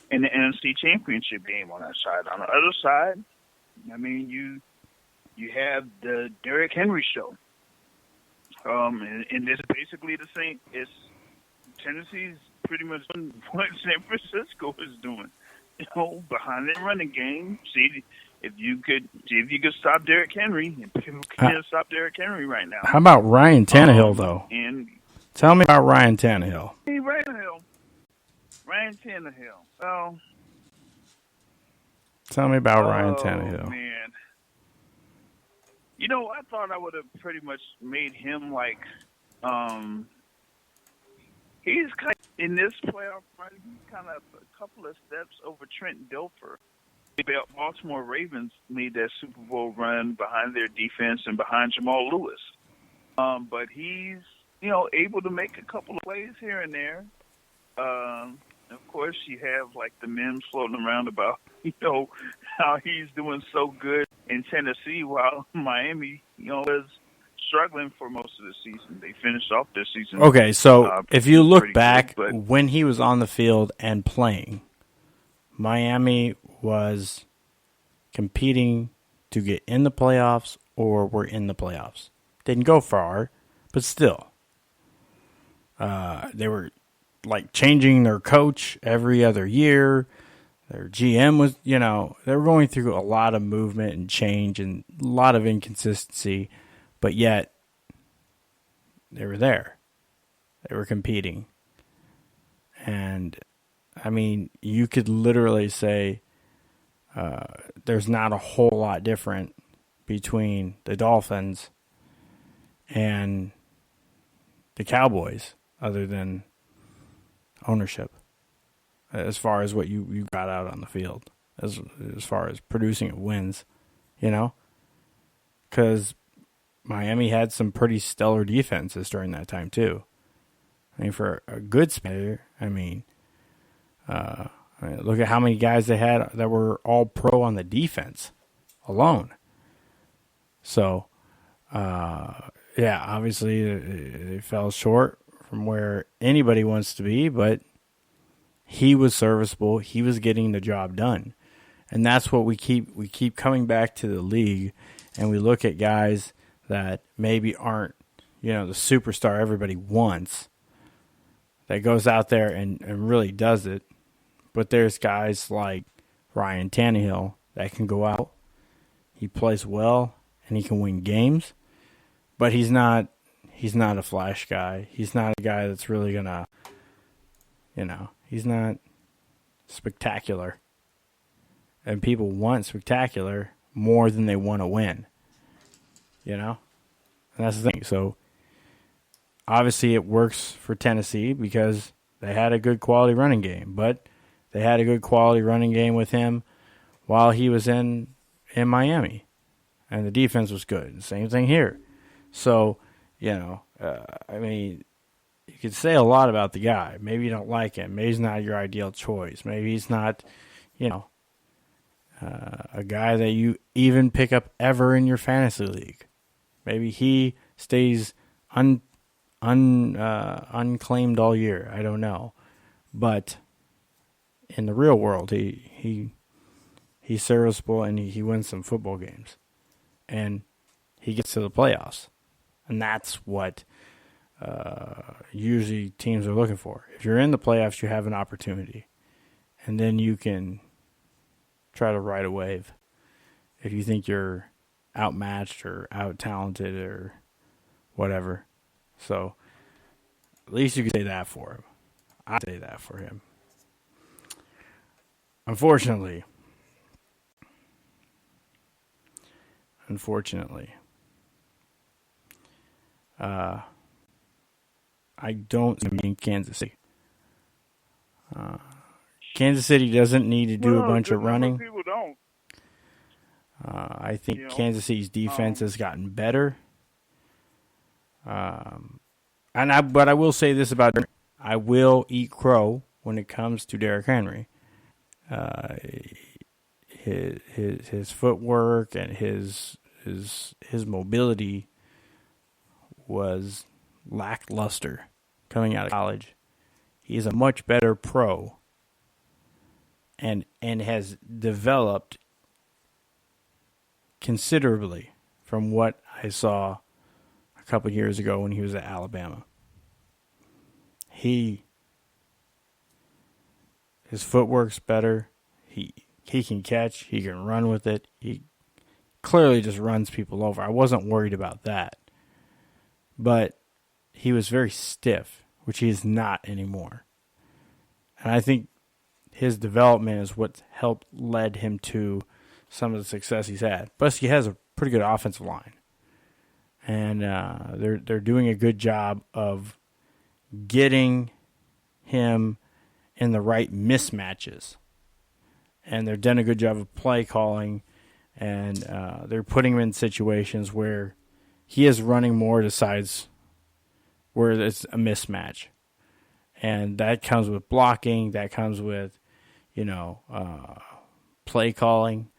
in the NFC Championship game on that side. On the other side, you have the Derrick Henry show. And it's basically the same. It's Tennessee's pretty much what San Francisco is doing. Behind the running game. See if you could stop Derrick Henry, and people can't stop Derrick Henry right now.
How about Ryan Tannehill though?
And
tell me about Ryan Tannehill.
Ryan Tannehill. Oh.
Tell me about Ryan Tannehill.
Man. I thought I would have pretty much made him like, he's kind of, in this playoff run, he's kind of a couple of steps over Trent Dilfer. The Baltimore Ravens made that Super Bowl run behind their defense and behind Jamal Lewis. But he's, able to make a couple of plays here and there. Of course, you have like the memes floating around about, how he's doing so good in Tennessee while Miami, was struggling for most of the season. They finished off their season.
Okay, so if you look back
good,
when he was on the field and playing, Miami was competing to get in the playoffs or were in the playoffs. Didn't go far, but still. They were like changing their coach every other year. Their GM was, they were going through a lot of movement and change and a lot of inconsistency, but yet they were there. They were competing. And, you could literally say there's not a whole lot different between the Dolphins and the Cowboys other than ownership. As far as what you got out on the field, as far as producing wins, because Miami had some pretty stellar defenses during that time too. For a good spender, look at how many guys they had that were all pro on the defense alone. So, obviously they fell short from where anybody wants to be, but he was serviceable. He was getting the job done. And that's what we keep coming back to the league, and we look at guys that maybe aren't, the superstar everybody wants, that goes out there and really does it. But there's guys like Ryan Tannehill that can go out. He plays well, and he can win games. But he's not a flash guy. He's not a guy that's really going to, he's not spectacular. And people want spectacular more than they want to win. And that's the thing. So, obviously it works for Tennessee because they had a good quality running game. But they had a good quality running game with him while he was in Miami. And the defense was good. Same thing here. So, you could say a lot about the guy. Maybe you don't like him. Maybe he's not your ideal choice. Maybe he's not, a guy that you even pick up ever in your fantasy league. Maybe he stays unclaimed all year. I don't know. But in the real world, he's serviceable and he wins some football games. And he gets to the playoffs. And that's what usually teams are looking for. If you're in the playoffs, you have an opportunity. And then you can, try to ride a wave. If you think you're outmatched or out-talented or whatever. So, at least you can say that for him. I'd say that for him. Unfortunately, I don't see Kansas City. Kansas City doesn't need to do a bunch of running.
People don't.
I think Kansas City's defense has gotten better. But I will say this about Derrick. I will eat crow when it comes to Derrick Henry. His footwork and his mobility was lackluster coming out of college. He's a much better pro and has developed considerably from what I saw a couple years ago when he was at Alabama. His footwork's better. He can catch. He can run with it. He clearly just runs people over. I wasn't worried about that. But he was very stiff, which he is not anymore. And I think his development is what led him to some of the success he's had. Plus, he has a pretty good offensive line. And they're doing a good job of getting him in the right mismatches. And they've done a good job of play calling. And they're putting him in situations where he is running more to sides where it's a mismatch. And that comes with blocking. That comes with, play calling.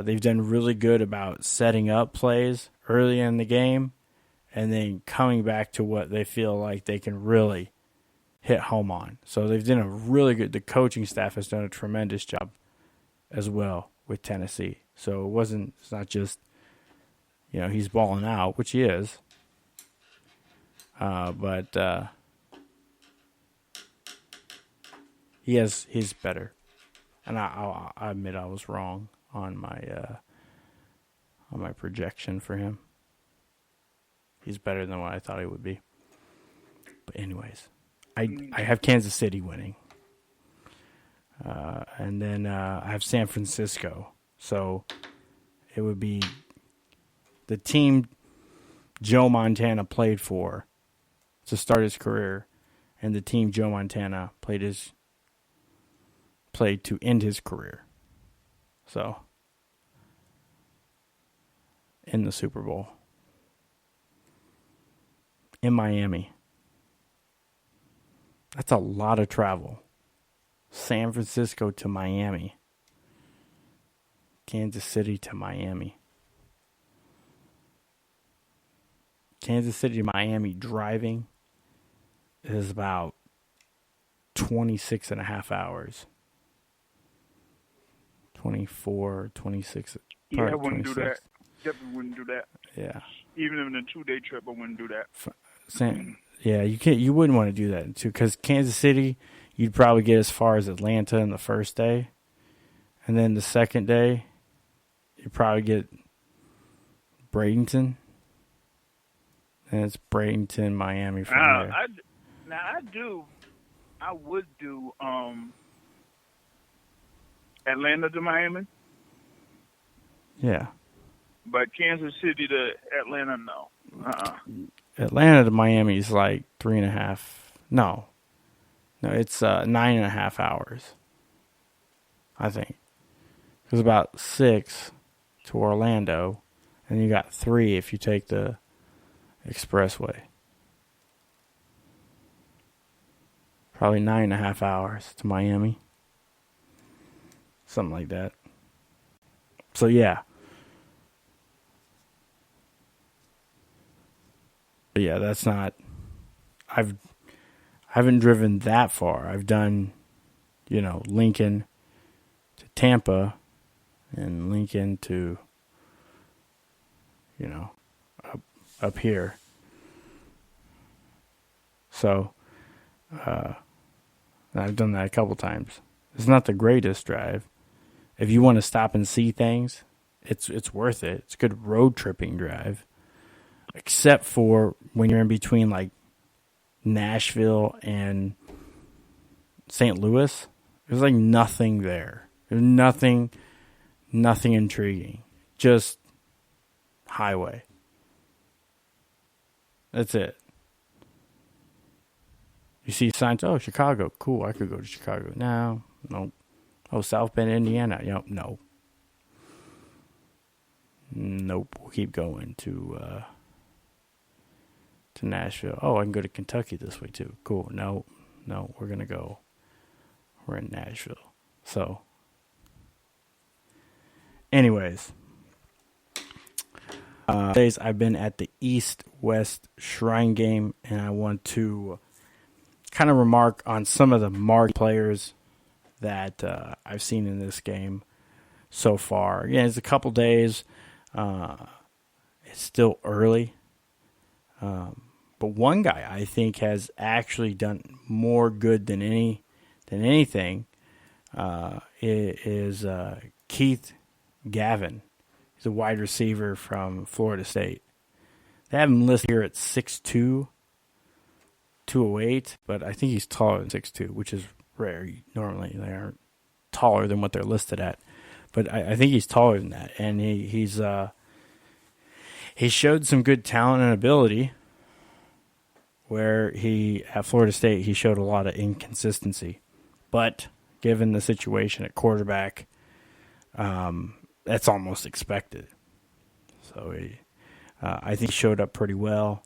They've done really good about setting up plays early in the game and then coming back to what they feel like they can really hit home on. So they've done a really good, the coaching staff has done a tremendous job as well with Tennessee. So it's not just, he's balling out, which he is. But he's better. And I admit I was wrong on my projection for him. He's better than what I thought he would be. But anyways, I have Kansas City winning. And then I have San Francisco. So it would be the team Joe Montana played for to start his career, and the team Joe Montana played to end his career. So in the Super Bowl in Miami. That's a lot of travel. San Francisco to Miami. Kansas City to Miami. Kansas City to Miami driving is about 26 and a half hours. 24, 26.
Yeah, I wouldn't
26.
do that. Definitely wouldn't do that.
Yeah.
Even in a 2-day trip, I wouldn't do that.
Yeah, you wouldn't want to do that too, because Kansas City, you'd probably get as far as Atlanta in the first day, and then the second day, you'd probably get Bradenton, and it's Bradenton, Miami from there.
I would do Atlanta to Miami.
Yeah.
But Kansas City to Atlanta, no.
Atlanta to Miami is like 3.5. No, it's 9.5 hours. I think it was about 6 to Orlando, and you got 3 if you take the expressway. Probably 9.5 hours to Miami, something like that. So yeah. But yeah, that's not. I haven't driven that far. I've done, Lincoln to Tampa, and Lincoln to, up here. So, I've done that a couple times. It's not the greatest drive, if you want to stop and see things, it's worth it. It's a good road tripping drive, except for when you're in between like Nashville and St. Louis. There's like nothing there. There's nothing intriguing. Just highway. That's it. You see signs, oh, Chicago, cool, I could go to Chicago. No. Oh, South Bend, Indiana. No. Nope. We'll keep going to Nashville. Oh, I can go to Kentucky this way too. Cool. No, we're gonna go. We're in Nashville. So, anyways, days I've been at the East-West Shrine game, and I want to kind of remark on some of the marquee players that I've seen in this game so far. Again, it's a couple days. It's still early. But one guy I think has actually done more good than anything is Keith Gavin. He's a wide receiver from Florida State. They have him listed here at 6'2", 208, but I think he's taller than 6'2", which is rare. Normally they aren't taller than what they're listed at. But I think he's taller than that. And he showed some good talent and ability where at Florida State, he showed a lot of inconsistency. But given the situation at quarterback, that's almost expected. So I think he showed up pretty well.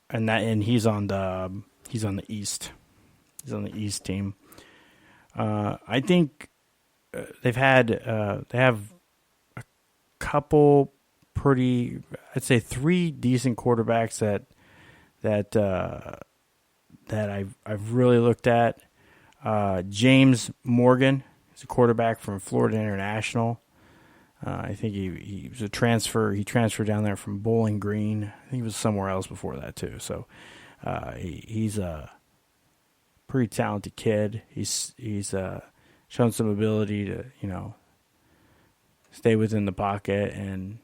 And he's on the East. He's on the East team. I think they have a couple pretty, I'd say 3 decent quarterbacks that I've really looked at. James Morgan is a quarterback from Florida International. I think he was a transfer. He transferred down there from Bowling Green. I think he was somewhere else before that too. So he's a pretty talented kid. He's shown some ability to stay within the pocket, and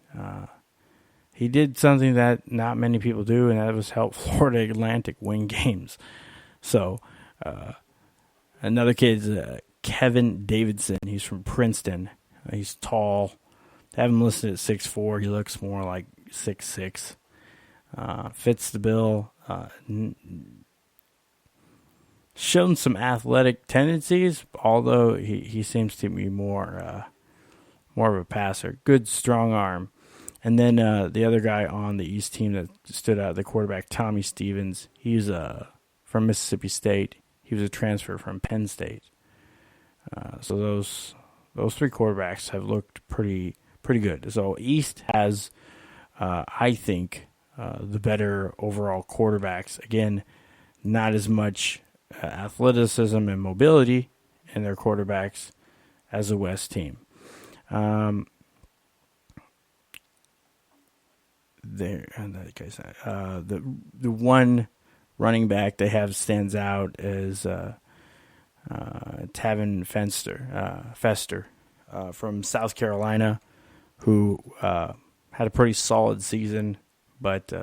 he did something that not many people do, and that was help Florida Atlantic win games. So another kid is Kevin Davidson. He's from Princeton. He's tall. They have him listed at 6'4". He looks more like 6'6". Fits the bill. Shown some athletic tendencies, although he seems to be more of a passer. Good strong arm. And then the other guy on the East team that stood out, the quarterback, Tommy Stevens. He's from Mississippi State. He was a transfer from Penn State. So those 3 quarterbacks have looked pretty good. So East has, I think, the better overall quarterbacks. Again, not as much athleticism and mobility in their quarterbacks as the West team. The one running back they have stands out is Tavin Fester from South Carolina, who had a pretty solid season, but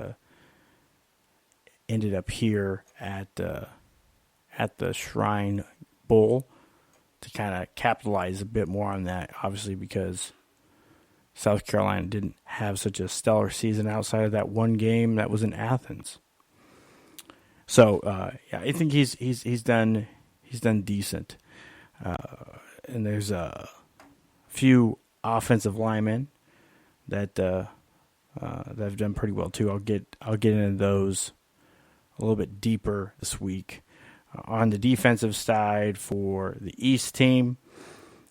ended up here at the Shrine Bowl to kind of capitalize a bit more on that, obviously because South Carolina didn't have such a stellar season outside of that one game that was in Athens. So I think he's done decent. And there's a few offensive linemen that have done pretty well too. I'll get into those a little bit deeper this week. On the defensive side for the East team,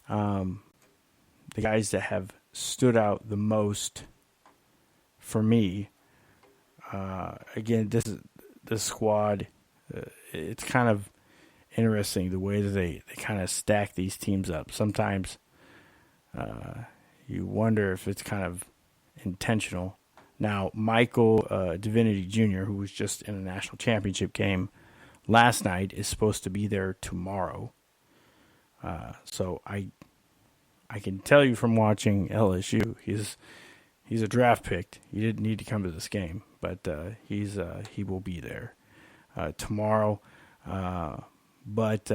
the guys that have stood out the most for me, again, this squad, it's kind of interesting the way that they kind of stack these teams up. Sometimes you wonder if it's kind of intentional. Now, Michael Divinity Jr., who was just in a national championship game last night, is supposed to be there tomorrow. So I can tell you from watching LSU, he's a draft pick. He didn't need to come to this game, but he will be there tomorrow. But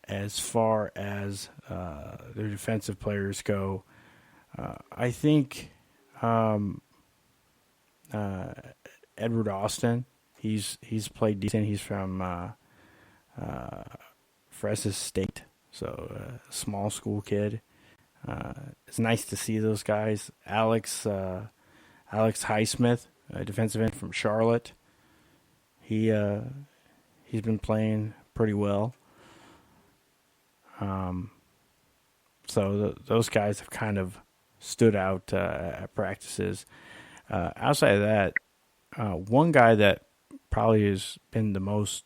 as far as their defensive players go, I think Edward Austin, he's played decent. He's from Fresno State, so a small school kid. It's nice to see those guys. Alex Highsmith, a defensive end from Charlotte. He's been playing pretty well. So those guys have kind of stood out at practices. Outside of that, one guy that probably has been the most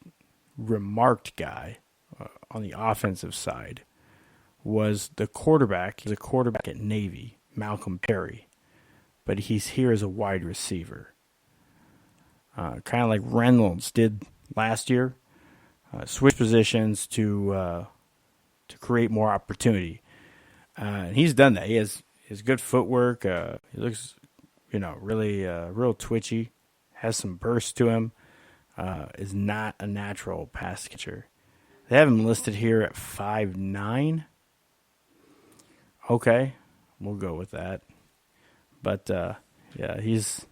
remarked guy on the offensive side was the quarterback. He's a quarterback at Navy, Malcolm Perry, but he's here as a wide receiver. Kind of like Reynolds did last year, switch positions to create more opportunity. And he's done that. He has good footwork. He looks, really real twitchy. Has some burst to him. Is not a natural pass catcher. They have him listed here at 5'9". Okay, we'll go with that. But yeah, he's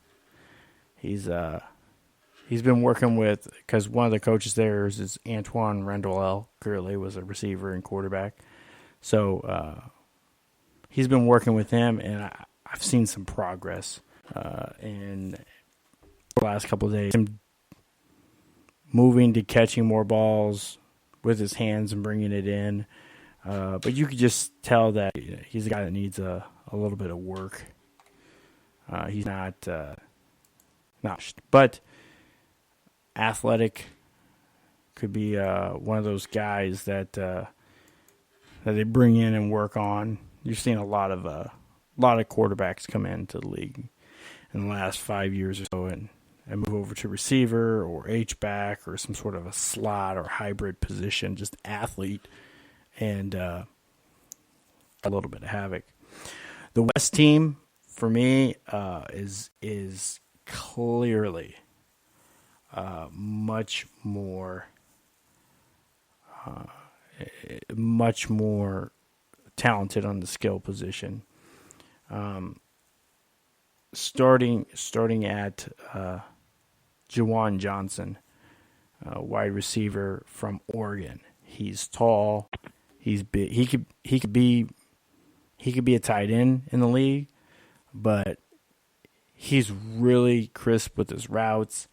been working with, because one of the coaches there is Antoine Randall Gurley, was a receiver and quarterback. So he's been working with him, and I've seen some progress in the last couple of days. Him moving to catching more balls with his hands and bringing it in. But you could just tell that he's a guy that needs a little bit of work. He's not, but athletic, could be one of those guys that they bring in and work on. You've seen a lot of quarterbacks come into the league in the last 5 years or so and move over to receiver or H-back or some sort of a slot or hybrid position, just athlete, and a little bit of havoc. The West team, for me, is clearly much more talented on the skill position. Starting at Juwan Johnson, wide receiver from Oregon. He's tall. He's big. He could be a tight end in the league, but he's really crisp with his routes.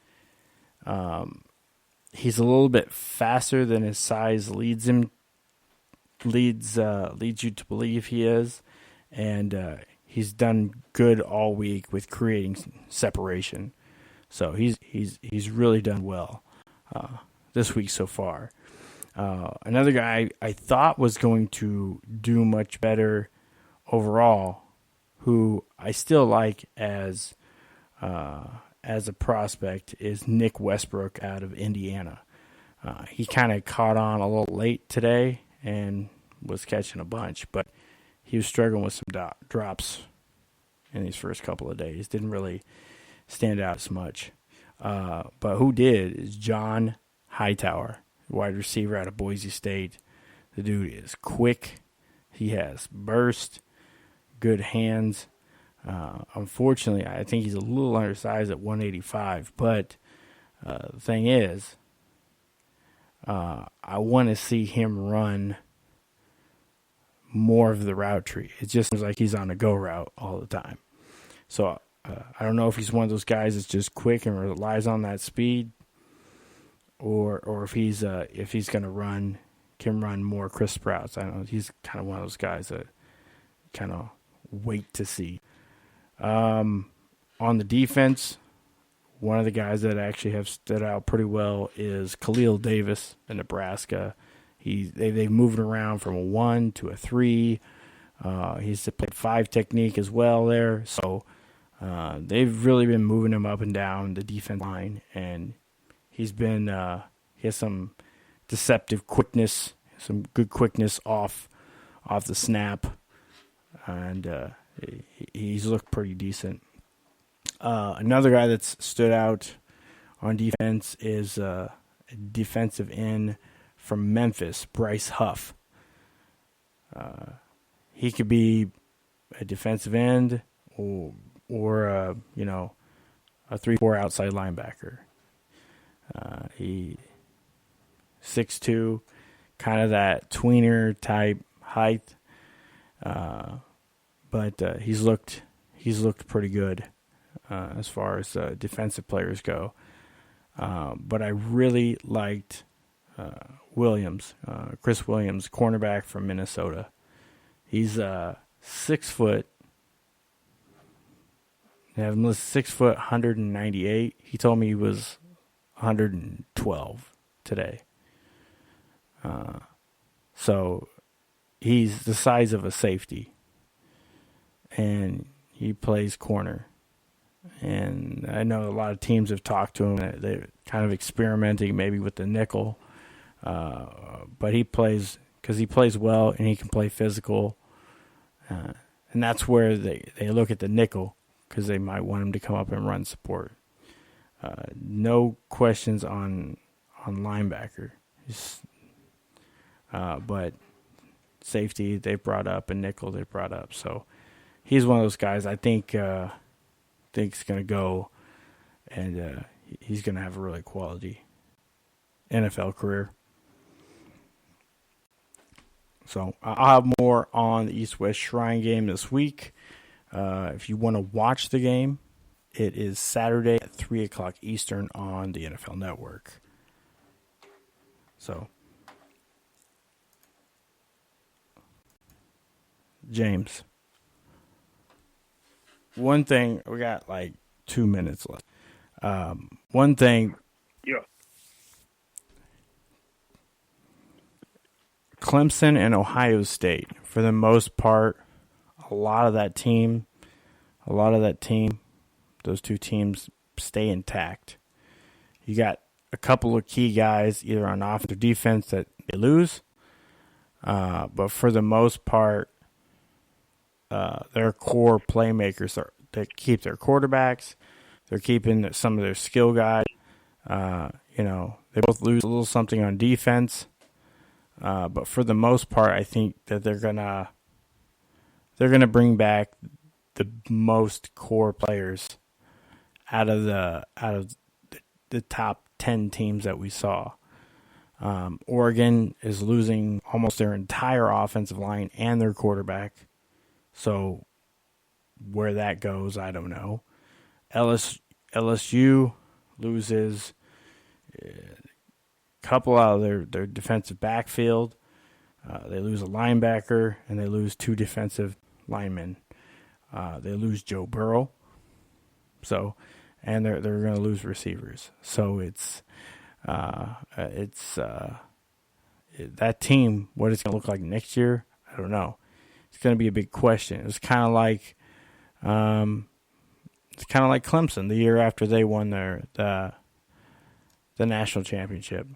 He's a little bit faster than his size leads you to believe he is, and he's done good all week with creating separation. So he's really done well this week so far. Another guy I thought was going to do much better overall, who I still like as a prospect, is Nick Westbrook out of Indiana. He kind of caught on a little late today and was catching a bunch, but he was struggling with some drops in these first couple of days. Didn't really stand out as much. But who did is John Hightower, wide receiver out of Boise State. The dude is quick. He has burst, good hands. Unfortunately, I think he's a little undersized at 185. But the thing is, I want to see him run more of the route tree. It just seems like he's on a go route all the time. So I don't know if he's one of those guys that's just quick and relies on that speed, or if he's going to can run more crisp routes. I don't know. He's kind of one of those guys that kind of wait to see. On the defense, one of the guys that actually have stood out pretty well is Khalil Davis in Nebraska. They've moved around from a 1 to a 3. He's played 5 technique as well there. So they've really been moving him up and down the defense line, and he has some deceptive quickness some good quickness off the snap, and he's looked pretty decent. Another guy that's stood out on defense is a defensive end from Memphis, Bryce Huff. He could be a defensive end or a 3-4 outside linebacker. He 6'2", kind of that tweener type height, but he's looked pretty good as far as defensive players go. But I really liked Williams, Chris Williams, cornerback from Minnesota. He's 6 foot. They have him listed 6 foot, 198. He told me he was 112 today. So he's the size of a safety, and he plays corner. And I know a lot of teams have talked to him. They're kind of experimenting maybe with the nickel, but he plays because he plays well and he can play physical. And that's where they look at the nickel, because they might want him to come up and run support. No questions on linebacker. But safety they brought up and nickel they brought up. So he's one of those guys I think is going to go, and he's going to have a really quality NFL career. So I'll have more on the East-West Shrine game this week. If you want to watch the game, it is Saturday at 3 o'clock Eastern on the NFL Network. So, James, one thing, we got like 2 minutes left. One thing.
Yeah.
Clemson and Ohio State, for the most part, a lot of that team, those two teams stay intact. You got a couple of key guys either on offense or defense that they lose, but for the most part, their core playmakers they keep their quarterbacks. They're keeping some of their skill guys. They both lose a little something on defense. But for the most part, I think that they're gonna bring back the most core players out of the top 10 teams that we saw. Oregon is losing almost their entire offensive line and their quarterback. So where that goes, I don't know. LSU loses couple out of their defensive backfield. They lose a linebacker, and they lose 2 defensive linemen. They lose Joe Burrow. So, and they're going to lose receivers. So it's that team. What it's going to look like next year, I don't know. It's going to be a big question. It's kind of like Clemson the year after they won the national championship.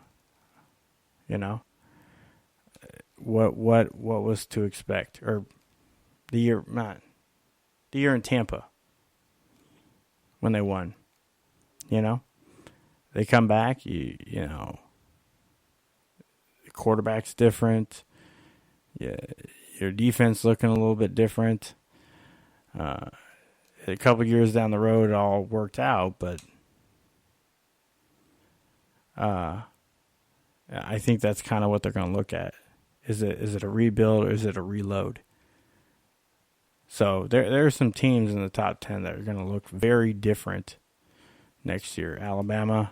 What was to expect, or the year in Tampa when they won. They come back. The quarterback's different. Yeah, your defense looking a little bit different. A couple years down the road, it all worked out, but I think that's kind of what they're going to look at. Is it a rebuild or is it a reload? So there are some teams in the top 10 that are going to look very different next year. Alabama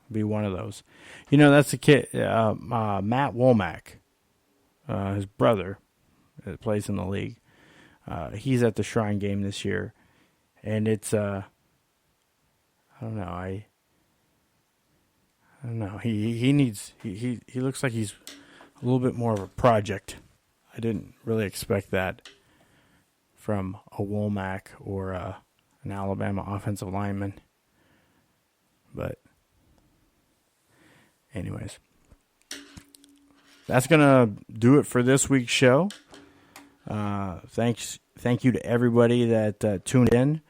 will be one of those. That's a kid, Matt Womack, his brother, that plays in the league. He's at the Shrine game this year, and it's I don't know. I don't know. He looks like he's a little bit more of a project. I didn't really expect that from a Womack or an Alabama offensive lineman. But anyways, that's going to do it for this week's show. Thank you to everybody that tuned in.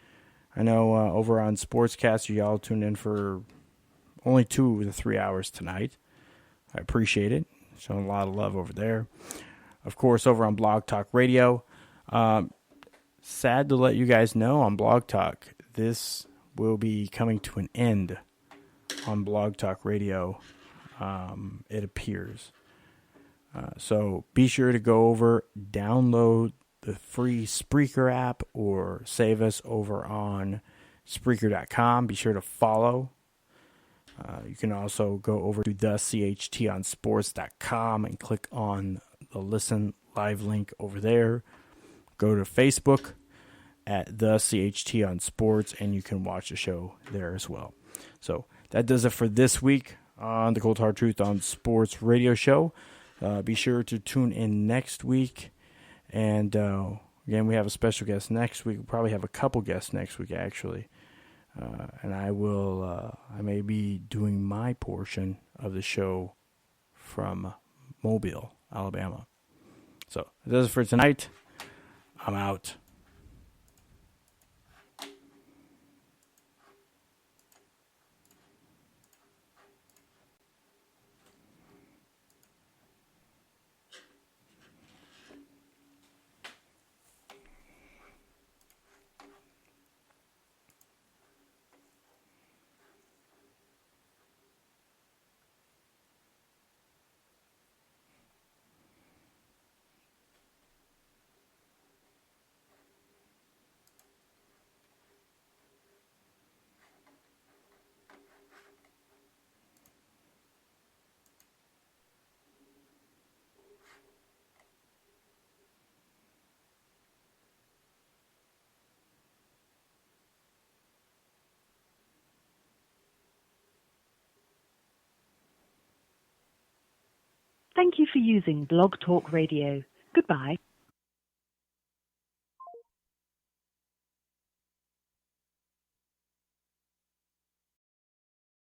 I know over on Sportscast, y'all tuned in for only 2 to 3 hours tonight. I appreciate it. Showing a lot of love over there. Of course, over on Blog Talk Radio. Sad to let you guys know on Blog Talk, this will be coming to an end on Blog Talk Radio, it appears. So be sure to go over, download the free Spreaker app, or save us over on Spreaker.com. Be sure to follow. You can also go over to the CHTonsports.com and click on the Listen Live link over there. Go to Facebook at the CHT on Sports, and you can watch the show there as well. So that does it for this week on the Cold Hard Truth on Sports radio show. Be sure to tune in next week. And again, we have a special guest next week. We'll probably have a couple guests next week, actually. And I may be doing my portion of the show from Mobile, Alabama. So that does it for tonight. I'm out.
Thank you for using Blog Talk Radio. Goodbye.